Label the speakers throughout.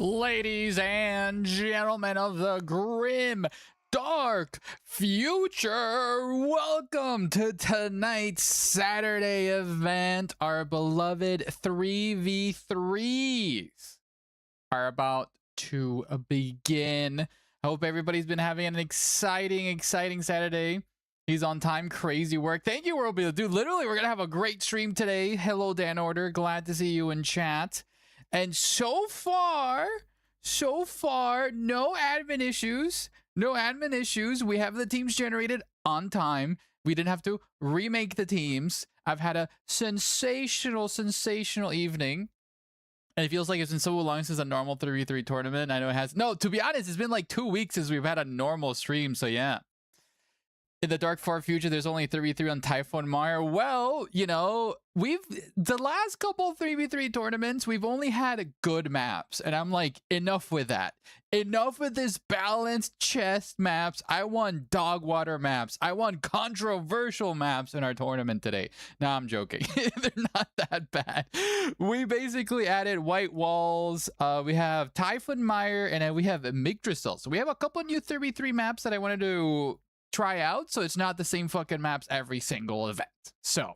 Speaker 1: Ladies and gentlemen of the grim, dark future, welcome to tonight's Saturday event. Our beloved 3v3s are about to begin. I hope everybody's been having an exciting Saturday. He's on time, crazy work. Thank you, World Beat. Dude, literally, we're going to have a great stream today. Hello, Dan Order. Glad to see you in chat. And so far, no admin issues. No admin issues. We have the teams generated on time. We didn't have to remake the teams. I've had a sensational evening. And it feels like it's been so long since a normal 3v3 tournament. I know it has. No, to be honest, it's been like 2 weeks since we've had a normal stream. So yeah. In the dark far future, there's only 3v3 on Typhoon Mire. Well, you know, the last couple 3v3 tournaments, we've only had good maps. And I'm like, enough with that. Enough with this balanced chest maps. I want dog water maps. I want controversial maps in our tournament today. No, I'm joking. They're not that bad. We basically added white walls. We have Typhoon Mire, and then we have Yggdrasil. So we have a couple new 3v3 maps that I wanted to try out, so it's not the same fucking maps every single event. So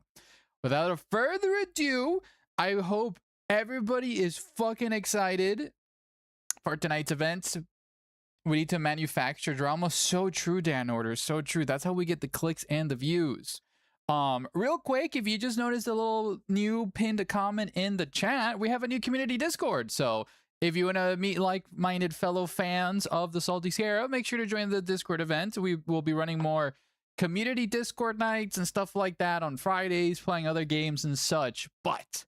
Speaker 1: without further ado, I hope everybody is fucking excited for tonight's events. We need to manufacture drama. So true, Dan Order. So true. That's how we get the clicks and the views. Real quick, if you just noticed a little new pinned comment in the chat, we have a new community Discord. So if you want to meet like-minded fellow fans of the Salty Scarab, make sure to join the Discord event. We will be running more community Discord nights and stuff like that on Fridays, playing other games and such. But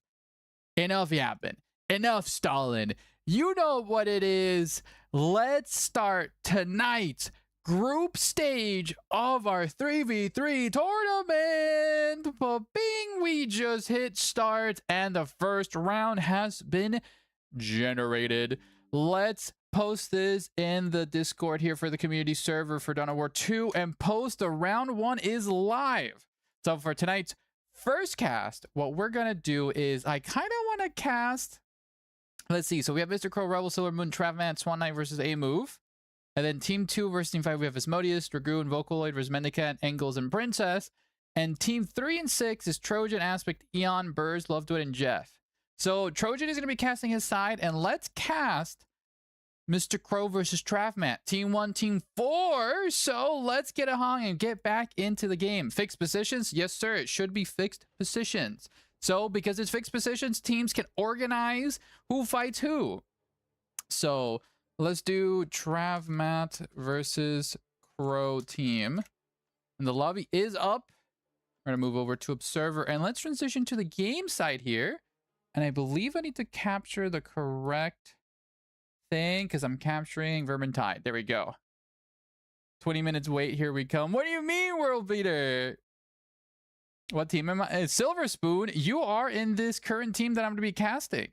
Speaker 1: enough yapping, enough stalling. You know what it is. Let's start tonight's group stage of our 3v3 tournament. Bing, we just hit start and the first round has been generated. Let's post this in the Discord here for the community server for Dawn of War 2 and post the round 1 is live. So for tonight's first cast, what we're gonna do is I kind of want to cast, let's see, so we have Mr. Crow, Rebel, Silver Moon, Travman, Swan Knight versus A Move, and then team 2 versus team 5 we have Asmodeus, Dragoon, Vocaloid versus Mendicat, Engels, and Princess, and team 3 and 6 is Trojan, Aspect, Eon, Burrs, Lovedoid, and Jeff. So Trojan is going to be casting his side, and let's cast Mr. Crow versus Travmat. Team 1, Team 4. So let's get a hung and get back into the game. Fixed positions? Yes, sir. It should be fixed positions. So because it's fixed positions, teams can organize who fights who. So let's do Travmat versus Crow team. And the lobby is up. We're going to move over to Observer, and let's transition to the game side here. And I believe I need to capture the correct thing because I'm capturing Vermintide. There we go. 20 minutes wait. Here we come. What do you mean, World Beater? What team am I? Silver Spoon, you are in this current team that I'm going to be casting.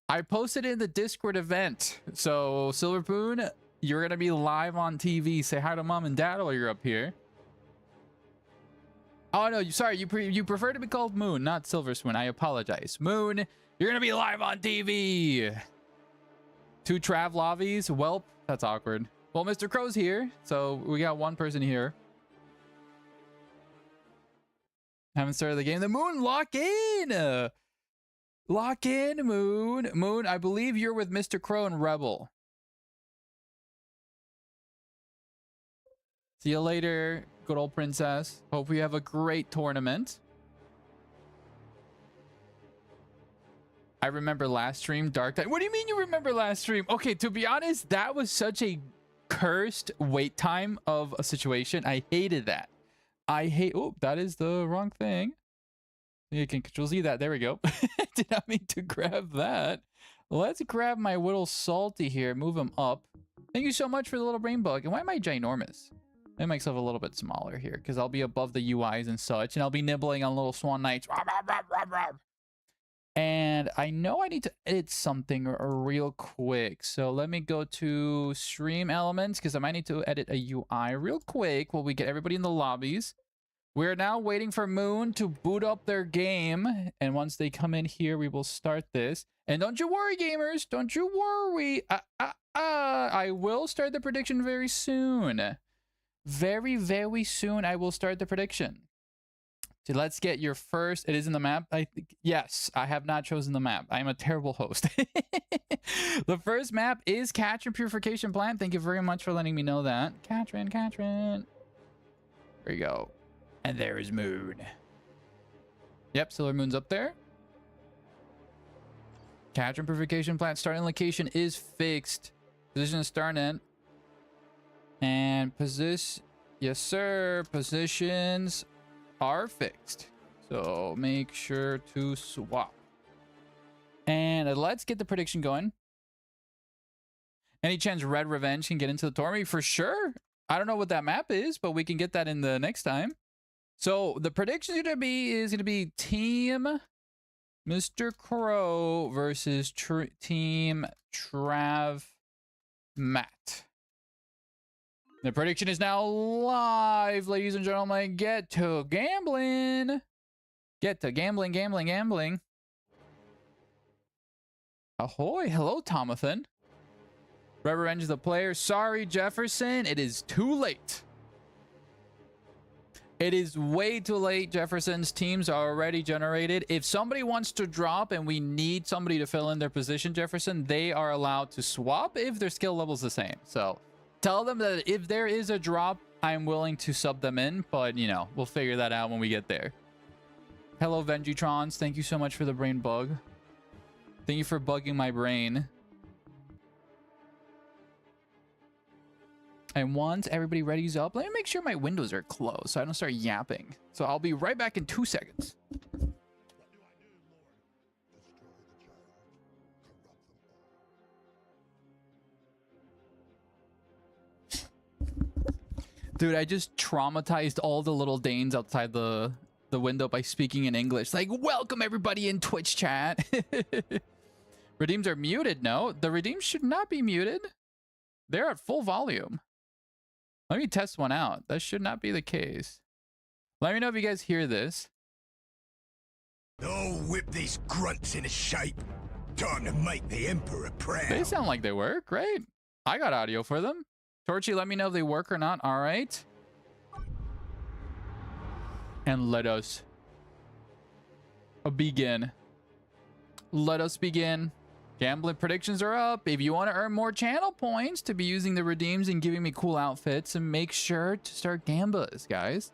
Speaker 1: I posted in the Discord event. So, Silver Spoon, you're going to be live on TV. Say hi to mom and dad while you're up here. Oh, no, sorry, you prefer to be called Moon, not Silver Spoon. I apologize. Moon, you're going to be live on TV. 2 Trav lobbies. Welp, that's awkward. Well, Mr. Crow's here, so we got one person here. Haven't started the game. The Moon, lock in. Lock in, Moon. Moon, I believe you're with Mr. Crow and Rebel. See you later, good old Princess. Hope we have a great tournament. I remember last stream, Dark Tide. What do you mean you remember last stream? Okay, to be honest, that was such a cursed wait time of a situation. I hated that. Oh, that is the wrong thing. You can Control Z that. There we go. Did not mean to grab that. Let's grab my little Salty here. Move him up. Thank you so much for the little brain bug. And why am I ginormous? Make myself a little bit smaller here because I'll be above the UIs and such, and I'll be nibbling on little Swan Knights. And I know I need to edit something real quick. So let me go to stream elements because I might need to edit a UI real quick while we get everybody in the lobbies. We're now waiting for Moon to boot up their game. And once they come in here, we will start this. And don't you worry, gamers. Don't you worry. I will start the prediction very soon. Very, very soon, I will start the prediction. So let's get your first. It is in the map. I think. Yes, I have not chosen the map. I am a terrible host. The first map is Katrin Purification Plant. Thank you very much for letting me know that. Katrin. There you go. And there is Moon. Yep, Silver Moon's up there. Katrin Purification Plant starting location is fixed. Position is start end. And position, yes sir, positions are fixed. So make sure to swap. And let's get the prediction going. Any chance Red Revenge can get into the tournament? For sure. I don't know what that map is, but we can get that in the next time. So the prediction is going to be Team Mr. Crow versus Team Trav Matt. The prediction is now live, ladies and gentlemen. Get to gambling. Get to gambling. Ahoy. Hello, Tomathan. Red Revenge is the player. Sorry, Jefferson. It is too late. It is way too late. Jefferson's teams are already generated. If somebody wants to drop and we need somebody to fill in their position, Jefferson, they are allowed to swap if their skill level is the same. So tell them that if there is a drop, I'm willing to sub them in. But, you know, we'll figure that out when we get there. Hello, Vengitrons. Thank you so much for the brain bug. Thank you for bugging my brain. And once everybody readies up, let me make sure my windows are closed so I don't start yapping. So I'll be right back in 2 seconds. Dude, I just traumatized all the little Danes outside the window by speaking in English. Like, welcome everybody in Twitch chat. Redeems are muted. No, the redeems should not be muted. They're at full volume. Let me test one out. That should not be the case. Let me know if you guys hear this.
Speaker 2: Oh, whip these grunts into shape. Time to make the Emperor proud.
Speaker 1: They sound like they work. Great. I got audio for them. Torchy, let me know if they work or not. All right. And let us begin. Let us begin. Gambling predictions are up. If you want to earn more channel points to be using the redeems and giving me cool outfits, and make sure to start gambas, guys.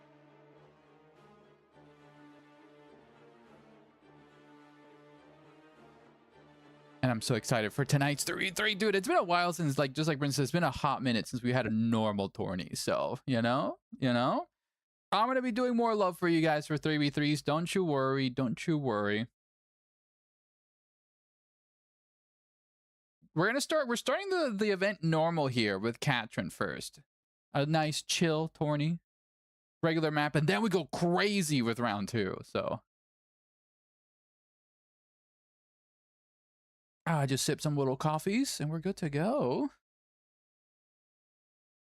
Speaker 1: And I'm so excited for tonight's 3v3. Dude, it's been a while since, like, just like Princess, it's been a hot minute since we had a normal tourney. So, you know, I'm going to be doing more love for you guys for 3v3s. Don't you worry. Don't you worry. We're starting the event normal here with Katrin first. A nice chill tourney. Regular map. And then we go crazy with round 2. So. Just sip some little coffees and we're good to go.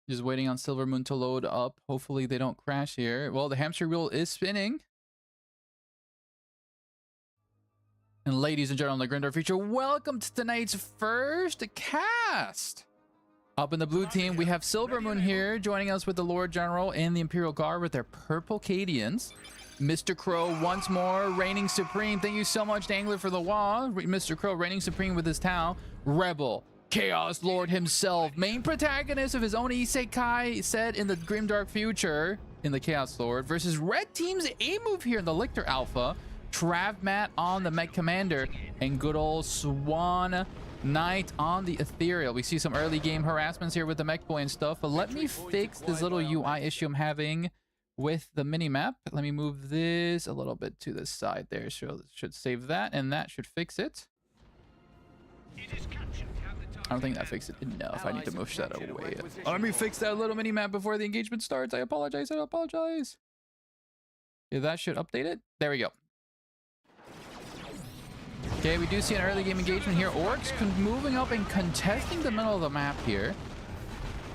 Speaker 1: Just waiting on Silver Moon to load up. Hopefully they don't crash here. Well, the hamster wheel is spinning. And ladies and gentlemen, the Grindr feature, welcome to tonight's first cast. Up in the blue team, we have Silver Moon here joining us with the Lord General and the Imperial Guard with their purple Cadians. Mr. Crow once more reigning supreme. Thank you so much, Dangler, for the wall. Mr. Crow reigning supreme with his Tau. Rebel, Chaos Lord himself, main protagonist of his own isekai set in the grimdark future in the Chaos Lord versus red team's A move here in the Lictor Alpha. Trav Matt on the Mech Commander and good old Swan Knight on the Ethereal. We see some early game harassments here with the Mech Boy and stuff, but let me fix this little UI issue I'm having with the mini map. Let me move this a little bit to the side there. So should save that, and that should fix it. I don't think that fixed it enough. I need to move that away. Let me fix that little mini map before the engagement starts. I apologize. I apologize. Yeah, that should update it. There we go. Okay, we do see an early game engagement here. Orcs moving up and contesting the middle of the map here.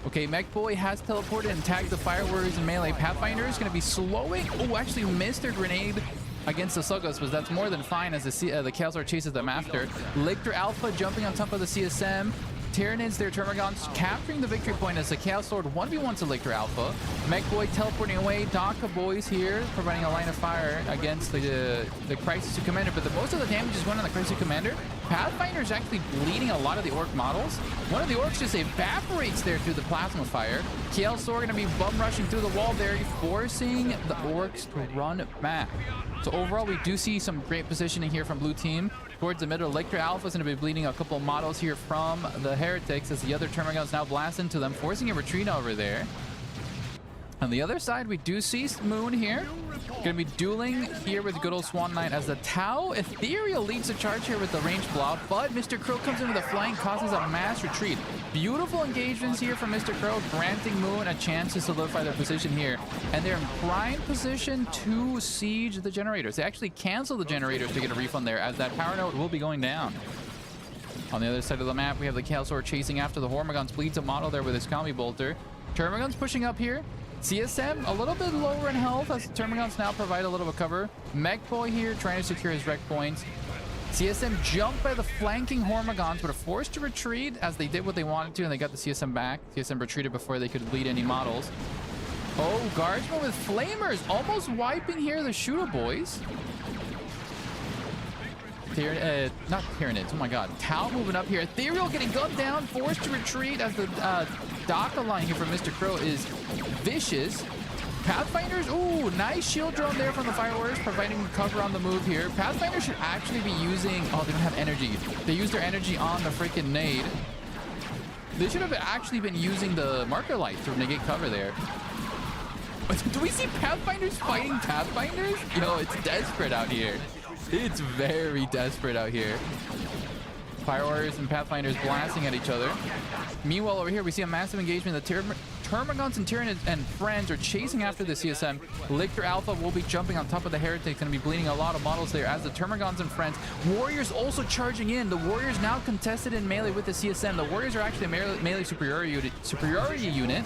Speaker 1: Okay, Mech Boy has teleported and tagged the Fire Warriors in melee. Pathfinder is going to be slowing. Oh, actually missed their grenade against the Suggos, but that's more than fine as the Chaos Lord chases them after. Lictor Alpha jumping on top of the CSM. Tyranids, their Termagants, capturing the victory point as the Chaos Lord 1v1 to Lictor Alpha. Mech Boy teleporting away. Daka Boys here, providing a line of fire against the Crisis 2 Commander, but most of the damage is going on the Crisis 2 Commander. Pathfinder is actually bleeding a lot of the Orc models. One of the Orcs just evaporates there through the Plasma Fire. Chaos Lord going to be bum rushing through the wall there, forcing the Orcs to run back. So overall, we do see some great positioning here from blue team. Towards the middle, Lictor Alpha is going to be bleeding a couple of models here from the Heretics as the other Termagants now blast into them, forcing a retreat over there. On the other side, we do see Moon here. Going to be dueling here with good old Swan Knight as the Tau Ethereal leads the charge here with the range block, but Mr. Crow comes in with a flank, causes a mass retreat. Beautiful engagements here from Mr. Crow, granting Moon a chance to solidify their position here. And they're in prime position to siege the generators. They actually cancel the generators to get a refund there, as that power node will be going down. On the other side of the map, we have the Chaos Lord chasing after the Hormagaunts, bleeds a model there with his Combi Bolter. Termagants pushing up here. CSM a little bit lower in health as the Termagants now provide a little bit of cover. Mech Boy here trying to secure his wreck points. CSM jumped by the flanking Hormagaunts, but are forced to retreat as they did what they wanted to and they got the CSM back. CSM retreated before they could lead any models. Oh, Guardsman with Flamers almost wiping here the Shooter Boys. Not Tyranids, oh my god. Tau moving up here. Ethereal getting gunned down, forced to retreat as the Daka line here from Mr. Crow is vicious. Pathfinders, ooh, nice shield drone there from the Fire Warriors, providing cover on the move here. Pathfinders should actually be using, oh, they don't have energy. They used their energy on the freaking nade. They should have actually been using the marker light to negate cover there. Do we see Pathfinders fighting Pathfinders? Yo, it's desperate out here. It's very desperate out here. Fire Warriors and Pathfinders blasting at each other. Meanwhile, over here, we see a massive engagement. The Termagants and Tyranids and friends are chasing after the CSM. Lictor Alpha will be jumping on top of the Heretics, going to be bleeding a lot of models there as the Termagants and friends. Warriors also charging in. The Warriors now contested in melee with the CSM. The Warriors are actually a melee superiority unit.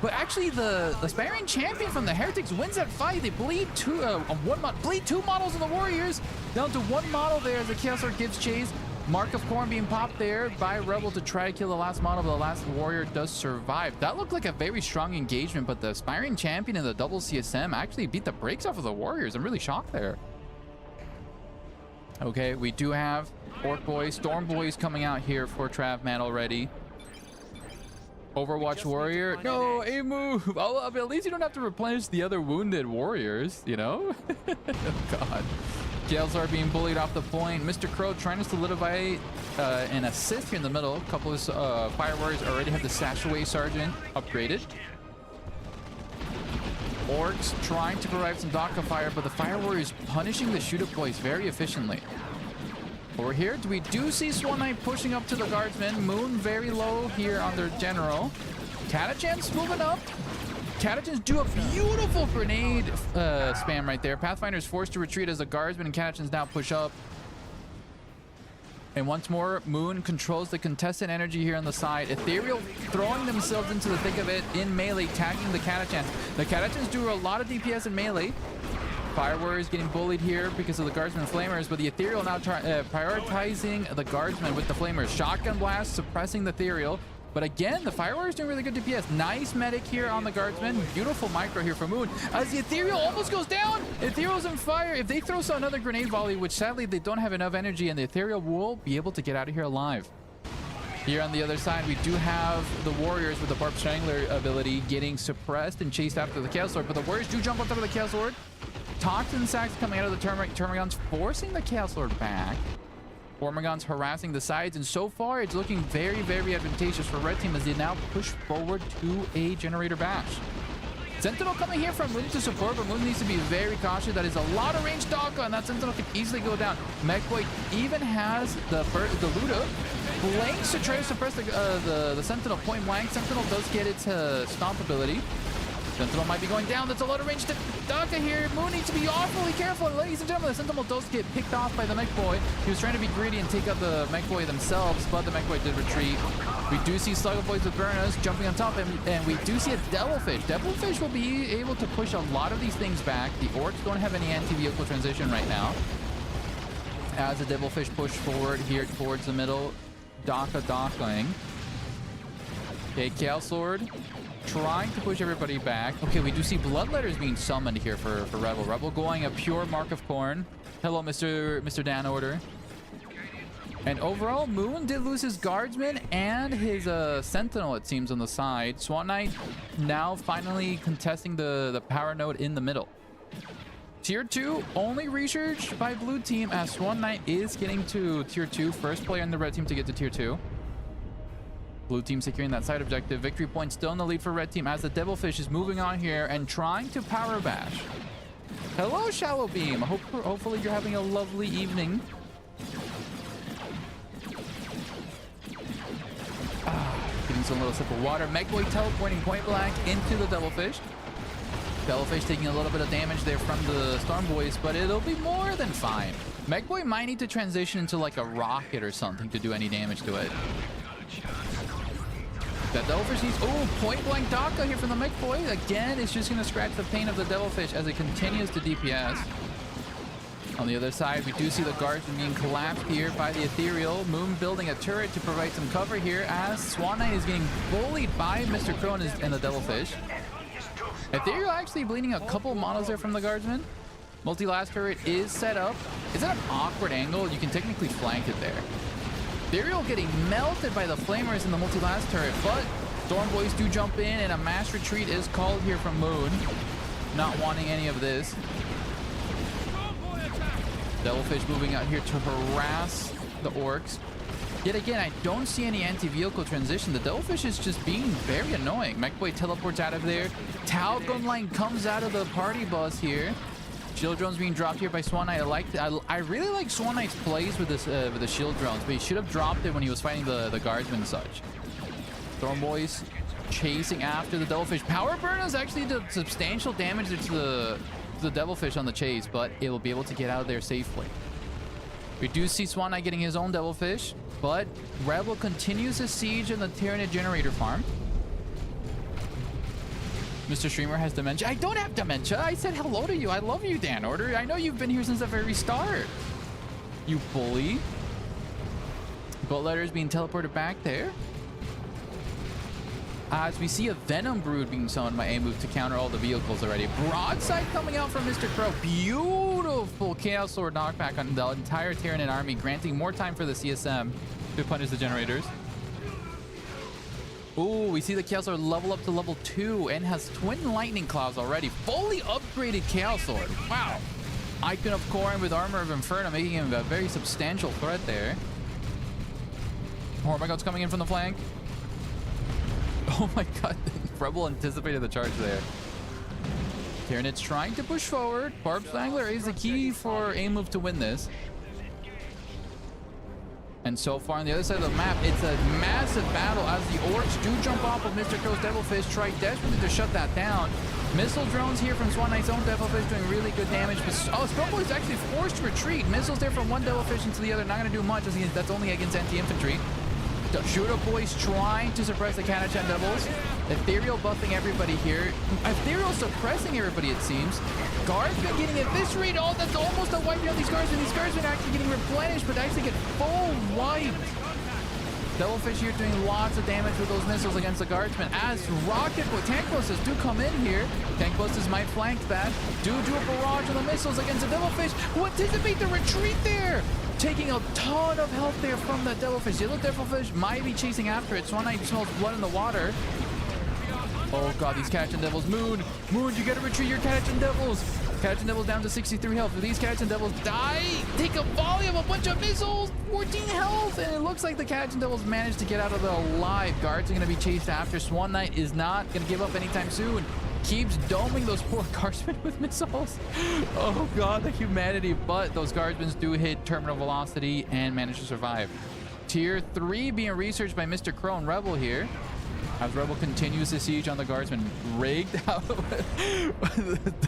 Speaker 1: But actually, the Aspiring Champion from the Heretics wins that fight. They bleed two models of the Warriors down to one model there as the Chaos Lord gives chase. Mark of Corn being popped there by Rebel to try to kill the last model, but the last warrior does survive. That looked like a very strong engagement, but the Aspiring Champion and the double CSM actually beat the brakes off of the Warriors. I'm really shocked there. Okay, we do have Orc Boys, Storm Boys coming out here for Travman already. Overwatch Warrior. No, a move. Oh, at least you don't have to replenish the other wounded warriors, you know? Oh, God. Chaos Lord being bullied off the point. Mr. Crow trying to solidify an assist here in the middle. A couple of Fire Warriors already have the Sash Away Sergeant upgraded. Orcs trying to provide some Daka fire, but the Fire Warriors punishing the Shooter Boys very efficiently. Over here, we do see Swan Knight pushing up to the Guardsman. Moon very low here on their General. Catachans moving up. Catachans do a beautiful grenade spam right there. Pathfinder's forced to retreat as the Guardsman and Catachans now push up. And once more, Moon controls the contested energy here on the side. Ethereal throwing themselves into the thick of it in melee, tagging the Catachans. The Catachans do a lot of DPS in melee. Fire Warriors getting bullied here because of the Guardsman Flamers, but the Ethereal now prioritizing the Guardsman with the Flamers. Shotgun blast suppressing the Ethereal. But again, the Fire Warriors doing really good DPS. Nice medic here on the Guardsman. Beautiful micro here for Moon. As the Ethereal almost goes down. Ethereal's on fire. If they throw another grenade volley, which sadly they don't have enough energy, and the Ethereal will be able to get out of here alive. Here on the other side, we do have the Warriors with the Barb Strangler ability getting suppressed and chased after the Chaos Lord. But the Warriors do jump on top of the Chaos Lord. Toxin sacks coming out of the Termagants, forcing the Chaos Lord back. Hormagaunts harassing the sides, and so far it's looking very, very advantageous for Red Team as they now push forward to a Generator Bash. Sentinel coming here from Moon to support, but Moon needs to be very cautious. That is a lot of range Daka, and that Sentinel can easily go down. Mechboy even has the Luda. Blanks to try to suppress the Sentinel point blank. Sentinel does get its Stomp ability. Sentinel might be going down. That's a lot of range to Daka here. Moon needs to be awfully careful. And ladies and gentlemen, the Sentinel does get picked off by the Mech Boy. He was trying to be greedy and take out the Mech Boy themselves, but the Mech Boy did retreat. We do see Slugger Boys with Burners jumping on top, and we do see a Devilfish. Devilfish will be able to push a lot of these things back. The Orcs don't have any anti-vehicle transition right now. As the Devilfish push forward here towards the middle, Dakaing. Okay, Chaos Lord trying to push everybody back. Okay, we do see Bloodletters being summoned here for Rebel. Rebel going a pure Mark of Corn. Hello, Mr. Dan Order. And overall, Moon did lose his Guardsman and his Sentinel, it seems, on the side. Swan Knight now finally contesting the power node in the middle. Tier 2 only researched by blue team as Swan Knight is getting to tier 2. First player in the red team to get to tier 2. Blue team securing that side objective. Victory point still in the lead for red team as the Devilfish is moving on here and trying to power bash. Hello, Shallow Beam. Hopefully you're having a lovely evening. Getting some little sip of water. Mechboy teleporting point blank into the Devilfish. Devilfish taking a little bit of damage there from the Storm Boys, but it'll be more than fine. Mechboy might need to transition into like a rocket or something to do any damage to it. That Devilfish needs... Oh, point blank Daka here from the Mechboy. Again, it's just going to scratch the pain of the Devilfish as it continues to DPS. On the other side, we do see the Guardsman being collapsed here by the Ethereal. Moon building a turret to provide some cover here as Swan Knight is getting bullied by Mr. Crow and the Devilfish. Ethereal actually bleeding a couple monos there from the Guardsman. Multi-last turret is set up. It's at an awkward angle. You can technically flank it there. Ethereal getting melted by the Flamers in the multi-last turret, but Storm Boys do jump in and a mass retreat is called here from Moon. Not wanting any of this. Devilfish moving out here to harass the Orcs. Yet again, I don't see any anti-vehicle transition. The Devilfish is just being very annoying. Mechboy teleports out of there. Tau Gunline comes out of the party bus here. Shield drones being dropped here by Swan Knight. I really like Swan Knight's plays with this with the shield drones, but he should have dropped it when he was fighting the Guardsmen and such. Storm Boys chasing after the Devilfish. Power Burn has actually done substantial damage to the Devilfish on the chase, but it will be able to get out of there safely. We do see Swan Knight getting his own Devilfish, but Rebel continues his siege in the Tyranid generator farm. Mr. Streamer has dementia. I don't have dementia. I said hello to you. I love you, Dan Order. I know you've been here since the very start. You bully. Gold letters being teleported back there. As we see a Venom Brood being summoned by A-Move to counter all the vehicles already. Broadside coming out from Mr. Crow. Beautiful Chaos Sword knockback on the entire Tyranid army, granting more time for the CSM to punish the generators. Ooh, we see the Chaos Sword level up to level 2 and has Twin Lightning Clouds already. Fully upgraded Chaos Sword. Wow. Icon of Corn with Armor of Inferno, making him a very substantial threat there. Hormagods coming in from the flank. Oh my god, Rebel anticipated the charge there. Tyranid's trying to push forward. Barb Strangler is the key for A-Move to win this. And so far on the other side of the map, it's a massive battle as the Orcs do jump off of Mr. Crow's Devilfish, try desperately to shut that down. Missile drones here from Swan Knight's own Devilfish doing really good damage. But Storm Boy is actually forced to retreat. Missiles there from one Devilfish into the other, not going to do much as that's only against anti-infantry. The Shooter Boys trying to suppress the Catachan Devils. Ethereal buffing everybody here. Ethereal suppressing everybody, it seems. Guardsmen getting eviscerated. Oh, that's almost a wipe on these Guardsmen. These Guardsmen actually getting replenished, but actually get full wiped. Devilfish here doing lots of damage with those missiles against the Guardsmen. As Rocket Boy, Tank Busters do come in here. Tank Busters might flank that. Do a barrage on the missiles against the Devilfish, who anticipate the retreat there. Taking a ton of health there from the Devilfish. The other Devilfish might be chasing after it. Swan Knight smells blood in the water. Oh god, these Catachan Devils. Moon, you gotta retreat your Catachan Devils. Catachan Devils down to 63 health. If these Catachan Devils die, take a volley of a bunch of missiles. 14 health. And it looks like the Catachan Devils managed to get out of there alive. Guards are gonna be chased after. Swan Knight is not gonna give up anytime soon. Keeps doming those poor Guardsmen with missiles. Oh god, the humanity. But those Guardsmen do hit terminal velocity and manage to survive. Tier 3 being researched by Mr. Crow and Rebel here. As Rebel continues the siege on the guardsman, rigged out.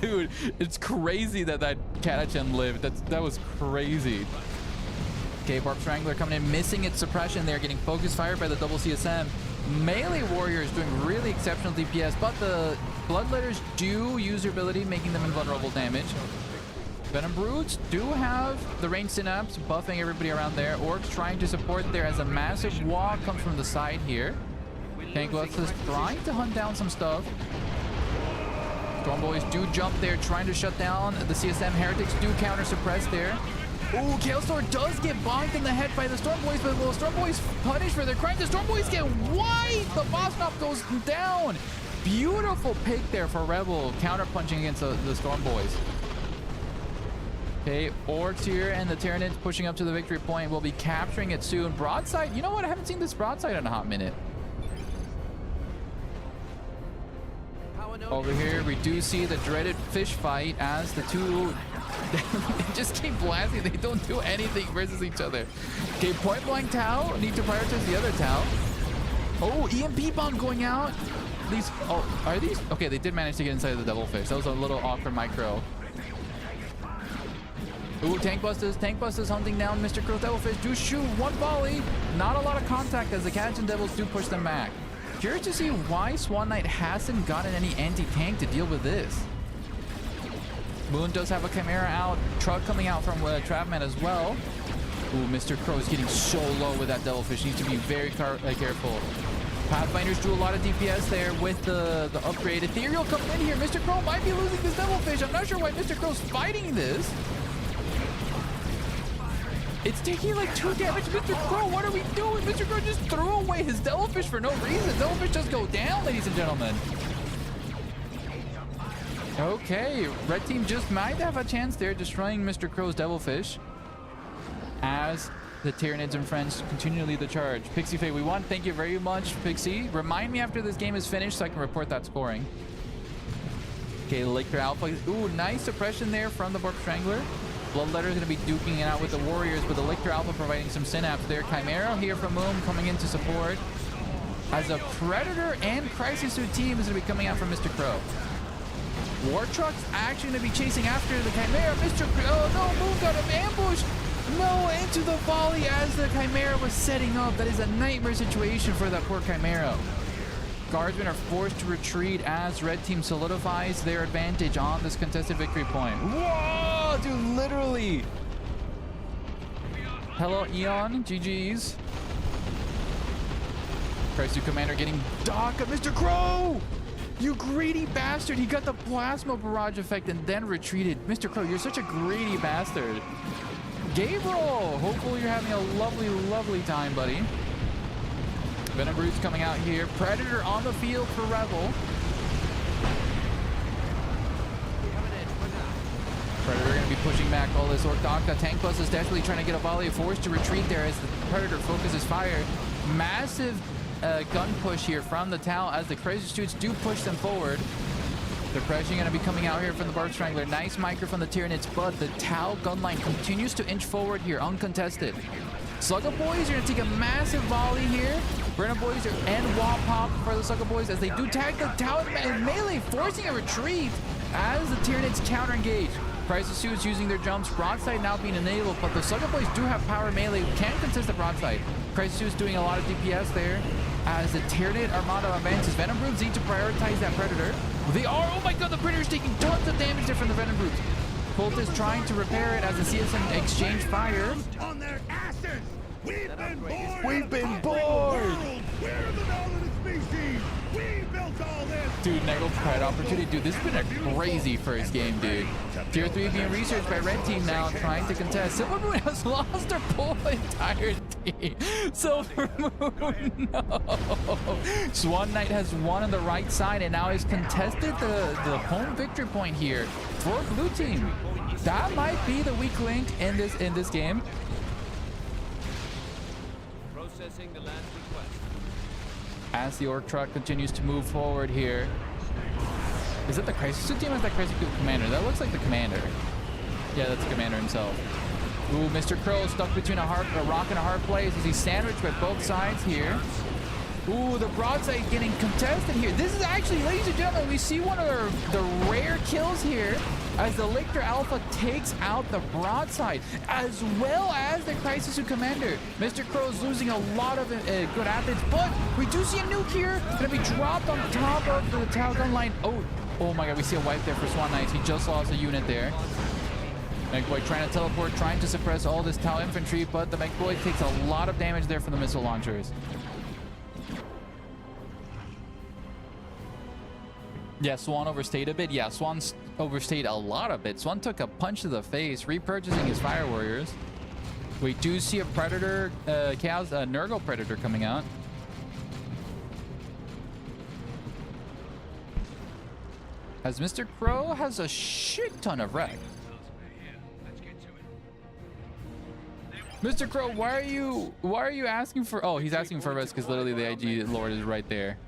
Speaker 1: Dude, it's crazy that Catachan lived. That was crazy. Okay, Barb Strangler coming in, missing its suppression there, getting focus fired by the double CSM. Melee warriors doing really exceptional DPS, but the Bloodletters do use their ability, making them invulnerable damage. Venom Brutes do have the range synapse, buffing everybody around there. Orcs trying to support there as a massive wall comes from the side here. Tankless is trying to hunt down some stuff. Storm Boys do jump there, trying to shut down the CSM. Heretics do counter suppress there. Ooh, Kaelstor does get bonked in the head by the Storm Boys, but will Storm Boys punish for their crime? The Storm Boys get wiped! The boss knock goes down! Beautiful pick there for Rebel, counter punching against the Storm Boys. Okay, Orcs here and the Tyranids pushing up to the victory point. We'll be capturing it soon. Broadside, you know what? I haven't seen this broadside in a hot minute. Over here, we do see the dreaded fish fight as the two they just keep blasting. They don't do anything versus each other. Okay, point blank Tau. Need to prioritize the other Tau. Oh, EMP bomb going out. These, oh, are these? Okay, they did manage to get inside of the Devilfish. That was a little awkward micro. Ooh, Tank Busters hunting down Mr. Crow's Devilfish. Do shoot one volley. Not a lot of contact as the Catachan Devils do push them back. Curious to see why Swan Knight hasn't gotten any anti-tank to deal with this. Moon does have a Chimera out. Truck coming out from Trapman as well. Ooh, Mr. Crow is getting so low with that Devilfish. Needs to be very careful. Pathfinders do a lot of DPS there with the upgrade. Ethereal coming in here. Mr. Crow might be losing this Devilfish. I'm not sure why Mr. Crow's fighting this. It's taking like 2 damage. Mr. Crow, what are we doing? Mr. Crow just threw away his Devilfish for no reason. Devilfish just go down, ladies and gentlemen. Okay, red team just might have a chance there, destroying Mr. Crow's Devilfish as the Tyranids and friends continue to lead the charge. Pixie Faye, we won. Thank you very much, Pixie. Remind me after this game is finished so I can report that scoring. Okay, Lictor Alpha. Ooh, nice suppression there from the Barb Strangler. Bloodletter is going to be duking it out with the Warriors, but the Lictor Alpha providing some synapse there. Chimera here from Moom coming in to support. As a Predator and Crisis Suit team is going to be coming out from Mr. Crow. War Truck's actually going to be chasing after the Chimera. Mr. Crow, oh no, Moom got him ambushed. No, into the volley as the Chimera was setting up. That is a nightmare situation for that poor Chimera. Guardsmen are forced to retreat as red team solidifies their advantage on this contested victory point. Whoa, dude, literally. Hello, Eon. GG's. Crisis Commander getting docked. Mr. Crow! You greedy bastard. He got the plasma barrage effect and then retreated. Mr. Crow, you're such a greedy bastard. Gabriel, hopefully you're having a lovely, lovely time, buddy. Venom Brutes coming out here. Predator on the field for Rebel. Predator going to be pushing back all this Orchdocta. Tank Plus is desperately trying to get a volley, forced to retreat there as the Predator focuses fire. Massive gun push here from the Tau as the Crazy Suits do push them forward. The pressure going to be coming out here from the Barb Strangler. Nice micro from the Tyranids, but the Tau gun line continues to inch forward here, uncontested. Slugger Boys are going to take a massive volley here. Brennan Boys and wall pop for the Slugger Boys as they do tag the Tau in melee, forcing a retreat as the Tyranids counter engage. Crisis Suits using their jumps. Broadside now being enabled, but the Slugger Boys do have power melee, can contest the Broadside. Crisis Suits doing a lot of DPS there as the Tyranid Armada advances. Venom Brutes need to prioritize that Predator. They are, oh my god, the Predator's taking tons of damage there from the Venom Brutes. Colt is trying to repair it as the CSM exchange fire.
Speaker 2: On their asses! We've been bored!
Speaker 1: We've been bored!
Speaker 2: We're the dominant species! We built all this!
Speaker 1: Dude, Neggle Pride opportunity. Dude, this has been a crazy first game, dude. Tier 3 being researched by red team now, trying to contest. Silver Moon has lost her whole entire team. Silver Moon, no. Swan Knight has won on the right side and now has contested the home victory point here for blue team. That might be the weak link in this game.
Speaker 3: Processing the last request.
Speaker 1: As the Orc Truck continues to move forward here. Is that the Crisis Suit team or is that Crisis Suit Commander? That looks like the Commander. Yeah, that's the Commander himself. Ooh, Mr. Crow stuck between a rock and a hard place as he's sandwiched by both sides here. Ooh, the broadside getting contested here. This is actually, ladies and gentlemen, we see one of the rare kills here as the Lictor Alpha takes out the broadside, as well as the Crisis Suit Commander. Mr. Crow's losing a lot of good athletes, but we do see a nuke here. Gonna be dropped on top of the Tau gun line. Oh my god, we see a wipe there for Swan Knights. He just lost a unit there. MechBoy trying to teleport, trying to suppress all this Tau infantry, but the MechBoy takes a lot of damage there from the missile launchers. Yeah, Swan overstayed a bit. Yeah, Swan overstayed a lot of it. Swan took a punch to the face, repurchasing his Fire Warriors. We do see a Predator, Chaos, Nurgle Predator coming out. As Mr. Crow has a shit ton of wreck. Mr. Crow, why are you asking for... Oh, he's asking for us because literally the IG Lord is right there.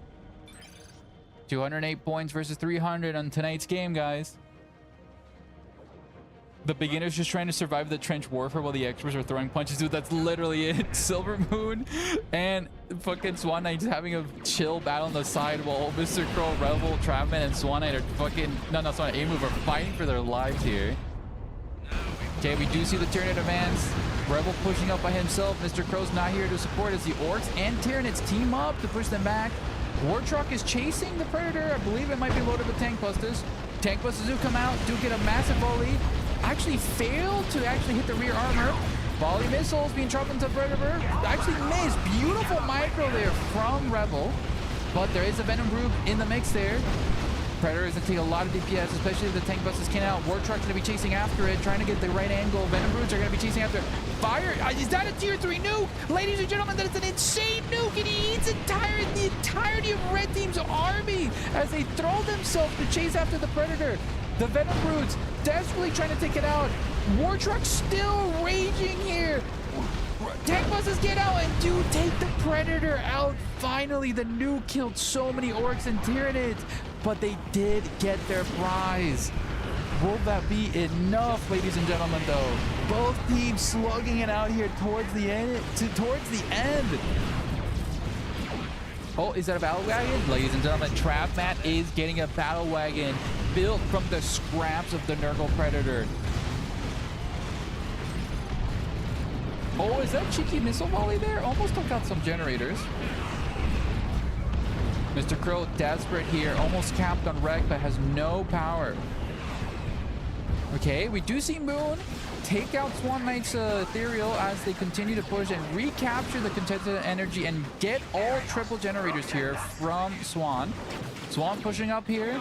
Speaker 1: 208 points versus 300 on tonight's game, guys. The beginners just trying to survive the trench warfare while the experts are throwing punches. Dude, that's literally it. Silver Moon and fucking Swan Knight just having a chill battle on the side while Mr. Crow, Rebel, Trapman, and Swan Knight are fucking... No, Swan Knight, A-Move are fighting for their lives here. Okay, we do see the Tyranid advance. Rebel pushing up by himself. Mr. Crow's not here to support as the Orcs and Tyranids team up to push them back. War Truck is chasing the Predator. I believe it might be loaded with Tank Busters. Tank Busters do come out, do get a massive volley. Actually failed to actually hit the rear armor. Volley missiles being dropped into Predator. Actually missed. Beautiful micro there from Rebel. But there is a Venom Group in the mix there. Predator is going to take a lot of DPS, especially if the Tank Busters can out. War Truck's going to be chasing after it, trying to get the right angle. Venom Brutes are going to be chasing after it. Fire! Is that a tier 3 nuke? Ladies and gentlemen, that is an insane nuke, and he eats the entirety of Red Team's army as they throw themselves to chase after the Predator. The Venom Brutes desperately trying to take it out. War Truck still raging here. Tank Busters get out and do take the Predator out. Finally, the nuke killed so many Orcs and Tyranids, but they did get their prize. Will that be enough, ladies and gentlemen, though? Both teams slugging it out here towards the end. Oh, is that a battle wagon? Ladies and gentlemen, Trapmat is getting a battle wagon built from the scraps of the Nurgle Predator. Oh, is that cheeky missile volley there? Almost took out some generators. Mr. Crow desperate here, almost capped on wreck, but has no power. Okay, we do see Moon take out Swan Knight's Ethereal as they continue to push and recapture the contested energy and get all triple generators here from Swan. Swan pushing up here.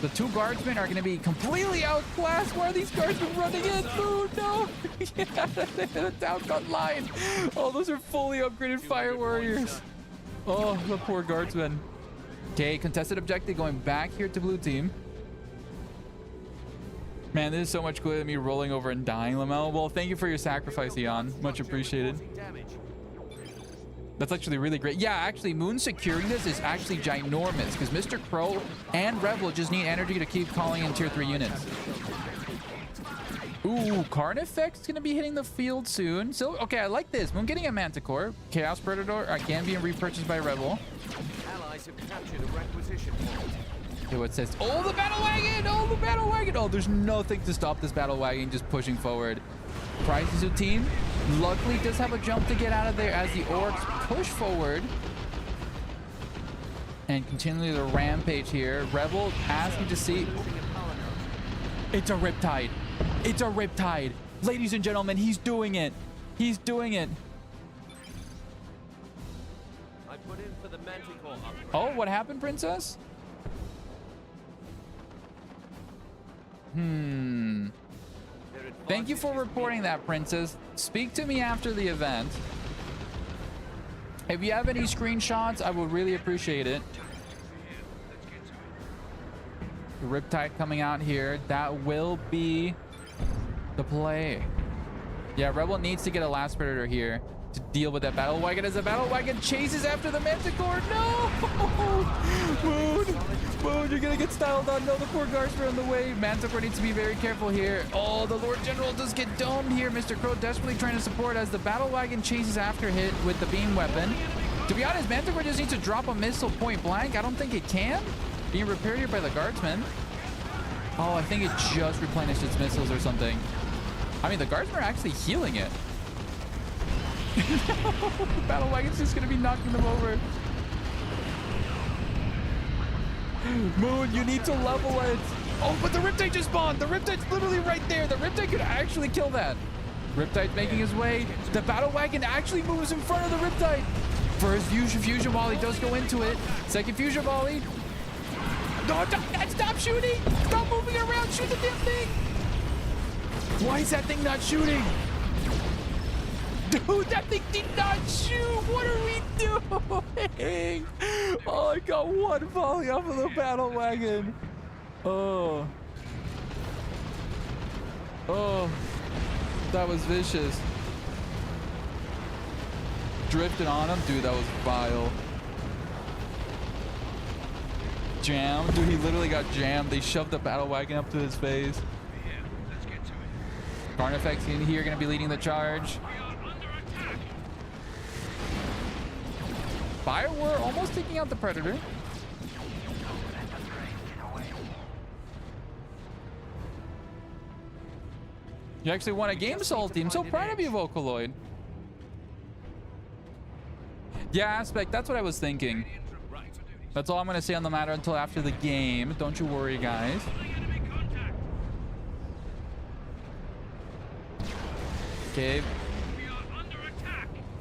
Speaker 1: The two guardsmen are going to be completely outclassed. Why are these guardsmen running in? Moon, no! Yeah, the down gun line. Oh, those are fully upgraded Fire Warriors. Oh, the poor guardsmen. Okay, contested objective going back here to blue team. Man, this is so much cooler than me rolling over and dying, Lamel. Well, thank you for your sacrifice, Eon. Much appreciated. That's actually really great. Yeah, actually, Moon securing this is actually ginormous because Mr. Crow and Rebel just need energy to keep calling in tier 3 units. Ooh, Carnifex is going to be hitting the field soon. So, okay, I like this. Moon getting a Manticore. Chaos Predator again being repurchased by Rebel.
Speaker 3: Allies have captured a requisition point.
Speaker 1: Okay, what says? Oh, the battle wagon! Oh, the battle wagon! Oh, there's nothing to stop this battle wagon just pushing forward. Crisis team luckily does have a jump to get out of there as the Orcs push forward. And continually the rampage here. Rebel asking to see. It's a Riptide. It's a Riptide. Ladies and gentlemen, he's doing it. He's doing it.
Speaker 3: I put in for the Manticore upgrade.
Speaker 1: Oh, what happened, Princess? Thank you for reporting that, Princess. Speak to me after the event. If you have any screenshots, I would really appreciate it. The Riptide coming out here. That will be the play. Yeah, Rebel needs to get a last Predator here to deal with that battle wagon as the battle wagon chases after the Manticore. No! Moon, you're gonna get styled on. No, the poor guards are on the way. Manticore needs to be very careful here. Oh, the Lord General does get domed here. Mr. Crow desperately trying to support as the battle wagon chases after hit with the beam weapon. To be honest, Manticore just needs to drop a missile point blank. I don't think it can. Being repaired here by the guardsman. Oh, I think it just replenished its missiles or something. I mean, the guardsmen are actually healing it. The battle wagon's just going to be knocking them over. Moon, you need to level it. Oh, but the Riptide just spawned. The Riptide's literally right there. The Riptide could actually kill that. Riptide's making his way. The battle wagon actually moves in front of the Riptide. First fusion volley does go into it. Second fusion volley. No, stop shooting. Stop moving around. Shoot the damn thing. Why is that thing not shooting? Dude, that thing did not shoot. What are we doing? Oh, I got one volley off of the battle wagon. Oh. Oh. That was vicious. Drifted on him. Dude, that was vile. Jammed. Dude, he literally got jammed. They shoved the battle wagon up to his face. Carnifex in here going to be leading the charge. Biowar almost taking out the Predator. You actually won a game, Salty. I'm so proud of you, Vocaloid. Yeah, Aspect, that's what I was thinking. That's all I'm going to say on the matter until after the game. Don't you worry, guys. Okay.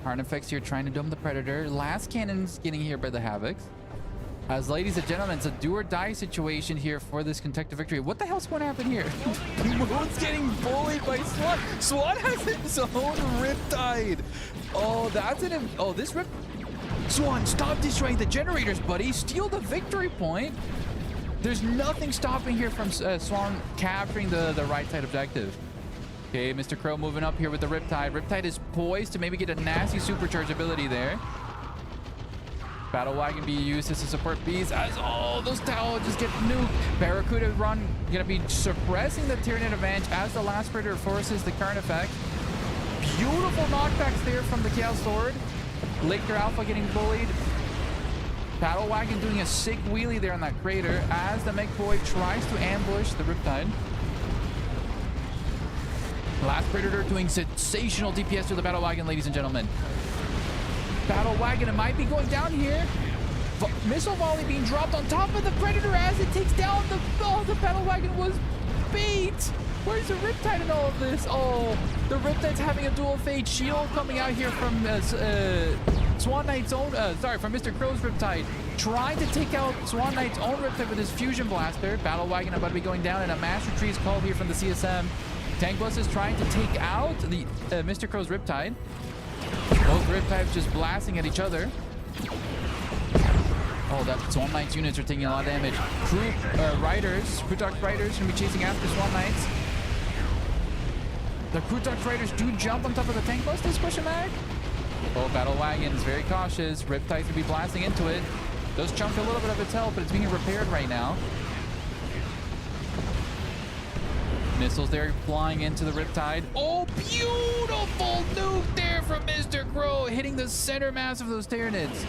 Speaker 1: Carnifex here trying to dome the Predator. Last cannon's getting here by the Havocs. As ladies and gentlemen, it's a do or die situation here for this contested victory. What the hell's going to happen here? Moon's getting bullied by Swan. Swan has its own Riptide. Oh, that's an... Oh, this Rip... Swan, stop destroying the generators, buddy. Steal the victory point. There's nothing stopping here from Swan capturing the right side objective. Okay, Mr. Crow moving up here with the Riptide. Riptide is poised to maybe get a nasty supercharge ability there. Battle Wagon being used as a support bees as all those towels just get nuked. Barracuda run gonna be suppressing the Tyranid advantage as the last Predator forces the Carnifex. Beautiful knockbacks there from the Chaos Sword. Lictor Alpha getting bullied. Battle Wagon doing a sick wheelie there on that crater as the Mech Boy tries to ambush the Riptide. Last Predator doing sensational DPS to the Battle Wagon, ladies and gentlemen. Battle Wagon, it might be going down here. Missile volley being dropped on top of the Predator as it takes down the... Oh, the Battle Wagon was bait. Where's the Riptide in all of this? Oh, the Riptide's having a dual fate shield coming out here from Swan Knight's own... from Mr. Crow's Riptide. Trying to take out Swan Knight's own Riptide with his Fusion Blaster. Battle Wagon about to be going down, and a Master Tree is called here from the CSM. Tank Bus is trying to take out the Mr. Crow's Riptide. Both Riptides just blasting at each other. Oh, that Swan Knight's units are taking a lot of damage. Crew Dark Riders gonna be chasing after Swan Knights. The Crew Dark Riders do jump on top of the Tank Busters, question mark. Oh, Battle Wagon is very cautious. Riptide's gonna be blasting into it. Does chunk a little bit of its health, but it's being repaired right now. Missiles there flying into the Riptide. Oh, beautiful nuke there from Mr. Crow, hitting the center mass of those Tyranids.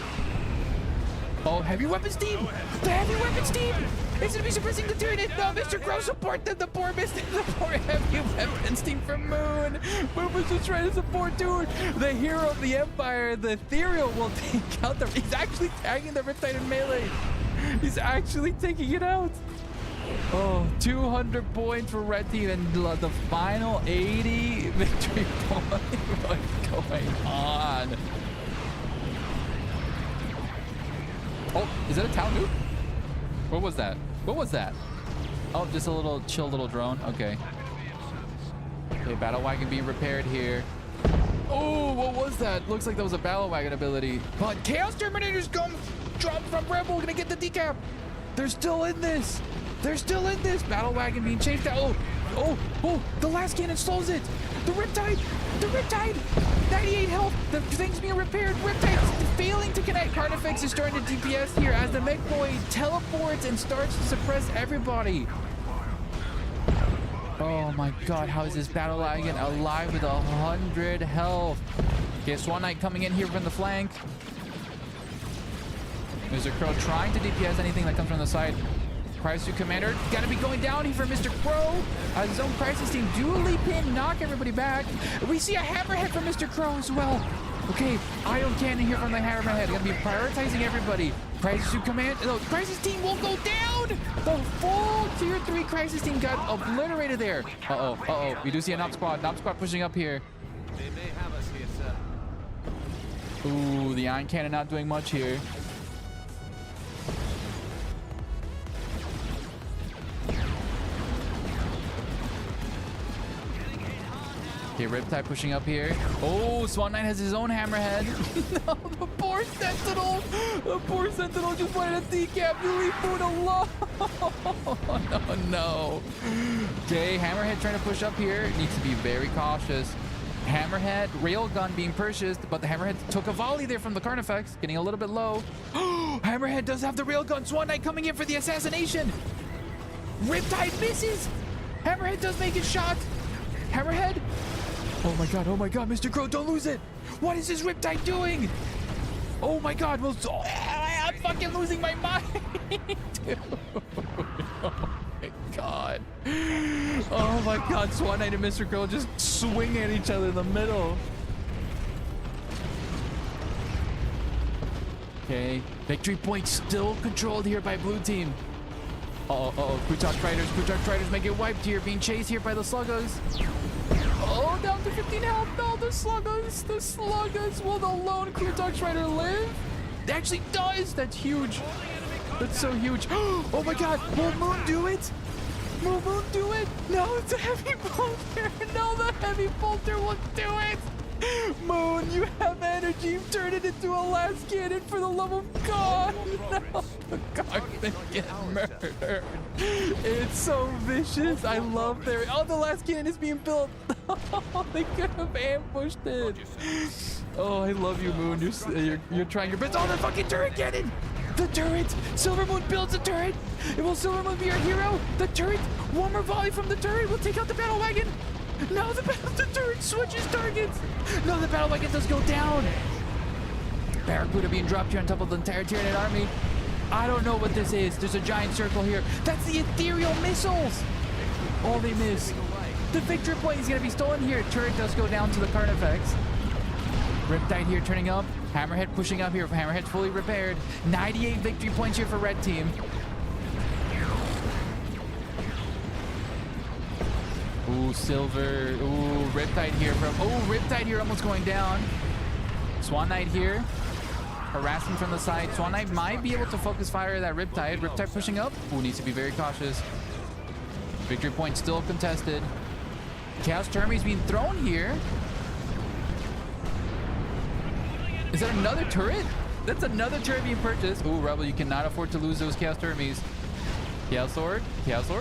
Speaker 1: Oh, heavy weapons team! The heavy weapons team is gonna be suppressing the Tyranid. No, Mr. Crow, support them. The poor heavy weapons team from Moon. Moon was just trying to support, dude. The hero of the Empire, the Ethereal, will take out the... He's actually tagging the Riptide in melee. He's actually taking it out. Oh, 200 points for Red Team and the final 80 victory point. What's going on? Oh, is that a town nuke? What was that? What was that? Oh, just a little chill little drone. Okay. Okay, Battle Wagon being repaired here. Oh, what was that? Looks like that was a Battle Wagon ability. But Chaos Terminators come drop from Rebel. Gonna get the decap. They're still in this. They're still in this. Battle Wagon being chased out. Oh, the last cannon slows it. The Riptide. 98 health. The thing's being repaired. Riptide's failing to connect. Carnifex is starting to DPS here as the Mech Boy teleports and starts to suppress everybody. Oh my god, how is this Battle Wagon alive with 100 health? Okay, Swan Knight coming in here from the flank. Mr. Crow trying to DPS anything that comes from the side. Crisis Commander, gotta be going down here for Mr. Crow. His own Crisis team do leap in, knock everybody back. We see a Hammerhead from Mr. Crow as well. Okay, Ion Cannon here from the Hammerhead. Gonna be prioritizing everybody. Crisis Command, no, Crisis team will go down. The full tier 3 Crisis team got obliterated there. Uh-oh. We do see a Knob Squad. Knob Squad pushing up here.
Speaker 3: They may have us here, sir.
Speaker 1: Ooh, the Ion Cannon not doing much here. Okay, Riptide pushing up here. Oh, Swan Knight has his own Hammerhead. No, the poor Sentinel. The poor Sentinel just wanted a decap to leave Moon alone. Oh, no. Okay, Hammerhead trying to push up here. Needs to be very cautious. Hammerhead, Railgun being purchased, but the Hammerhead took a volley there from the Carnifex, getting a little bit low. Hammerhead does have the Railgun. Swan Knight coming in for the assassination. Riptide misses. Hammerhead does make his shot. Hammerhead. Oh my god, Mr. Crow, don't lose it. What is this Riptide doing? Oh my god, I'm fucking losing my mind. Oh my god. Oh my god, Swan Knight and Mr. Crow just swing at each other in the middle. Okay, victory point still controlled here by blue team. Kutok Riders may get wiped here, being chased here by the Sluggers. Oh, down to 15 health. No, the Sluggers. Will the lone Kutok Rider live? It actually does. That's huge. That's so huge. Oh my god, will Moon do it? Will Moon do it? No, it's a heavy bolter. No, the heavy bolter will do it. Moon, you have energy. Turn it into a last cannon for the love of God. No, the Guardsmen get murdered. It's so vicious. I love their... Oh, the last cannon is being built. They could have ambushed it. Oh, I love you, Moon. You're trying your best. Oh, the fucking turret cannon. The turret. Silver Moon builds a turret. Will Silver Moon be our hero? The turret. One more volley from the turret will take out the battle wagon. No, the turret switches targets. No, the battle wagon does go down. Barracuda being dropped here on top of the entire Tyranid army. I don't know what this is. There's a giant circle here. That's the ethereal missiles. Oh, they miss. The victory point is going to be stolen here. Turret does go down to the Carnifex. Riptide here turning up. Hammerhead pushing up here. Hammerhead's fully repaired. 98 victory points here for red team. Ooh, Silver. Ooh, Riptide here from... Oh, Riptide here almost going down. Swan Knight here. Harassing from the side. Swan Knight might be able to focus fire at that Riptide. Riptide pushing up. Ooh, needs to be very cautious. Victory point still contested. Chaos Termies being thrown here. Is that another turret? That's another turret being purchased. Ooh, Rebel, you cannot afford to lose those Chaos Termies. Chaos Lord,